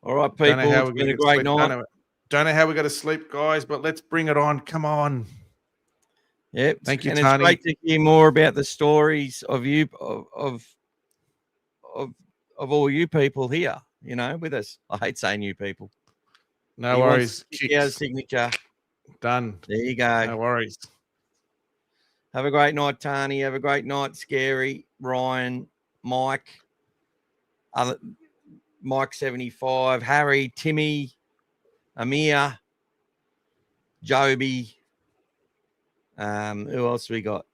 Speaker 1: All right, people. It's been a great night.
Speaker 2: Don't know how we're going to sleep, guys, but let's bring it on. Come on.
Speaker 1: Yep.
Speaker 2: Thank you,
Speaker 1: and
Speaker 2: Tani.
Speaker 1: It's great to hear more about the stories of you, of all you people here, with us. I hate saying you people.
Speaker 2: No worries.
Speaker 1: Our signature.
Speaker 2: Done.
Speaker 1: There you go.
Speaker 2: No worries.
Speaker 1: Have a great night, Tani. Have a great night, Scary, Ryan, Mike, Mike 75, Harry, Timmy, Amir, Joby. Who else we got?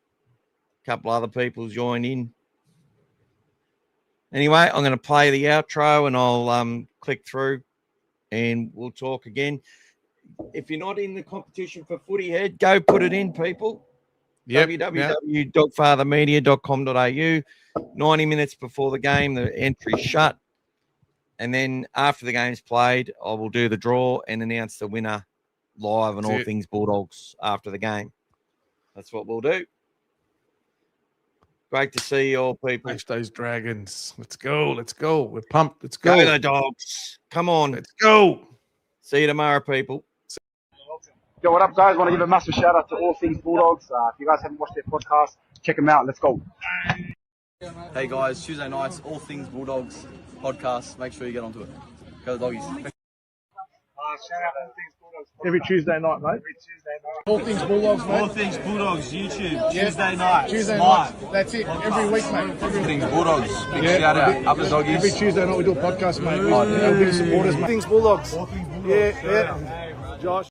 Speaker 1: A couple other people joined in. Anyway, I'm going to play the outro and I'll click through and we'll talk again. If you're not in the competition for Footy Head, go put it in, people. Yep, www.dogfathermedia.com.au. 90 minutes before the game, the entry's shut. And then after the game's played, I will do the draw and announce the winner live on All Things Bulldogs after the game. That's what we'll do. Great to see you all, people.
Speaker 2: Smash those Dragons. Let's go. We're pumped. Let's go.
Speaker 1: Go the Dogs. Come on.
Speaker 2: Let's go.
Speaker 1: See you tomorrow, people.
Speaker 3: Yo, what up, guys? Want to give a massive shout out to All Things Bulldogs. If you guys haven't watched their podcast, check them out. Let's go.
Speaker 4: Hey guys, Tuesday nights, All Things Bulldogs Podcast. Make sure you get onto it. Go the Doggies.
Speaker 3: Shout out All Things Bulldogs.
Speaker 2: Every Tuesday night, mate.
Speaker 3: Every Tuesday night.
Speaker 2: All Things Bulldogs, mate.
Speaker 5: All Things Bulldogs YouTube, Tuesday night.
Speaker 2: Tuesday
Speaker 5: live.
Speaker 2: night. That's it. Every week, mate. Every
Speaker 1: Things Bulldogs. Big shout out. Up the Doggies.
Speaker 2: Every Tuesday night we do a podcast, mate. Our biggest supporters, mate. Things Bulldogs. Yeah. Josh.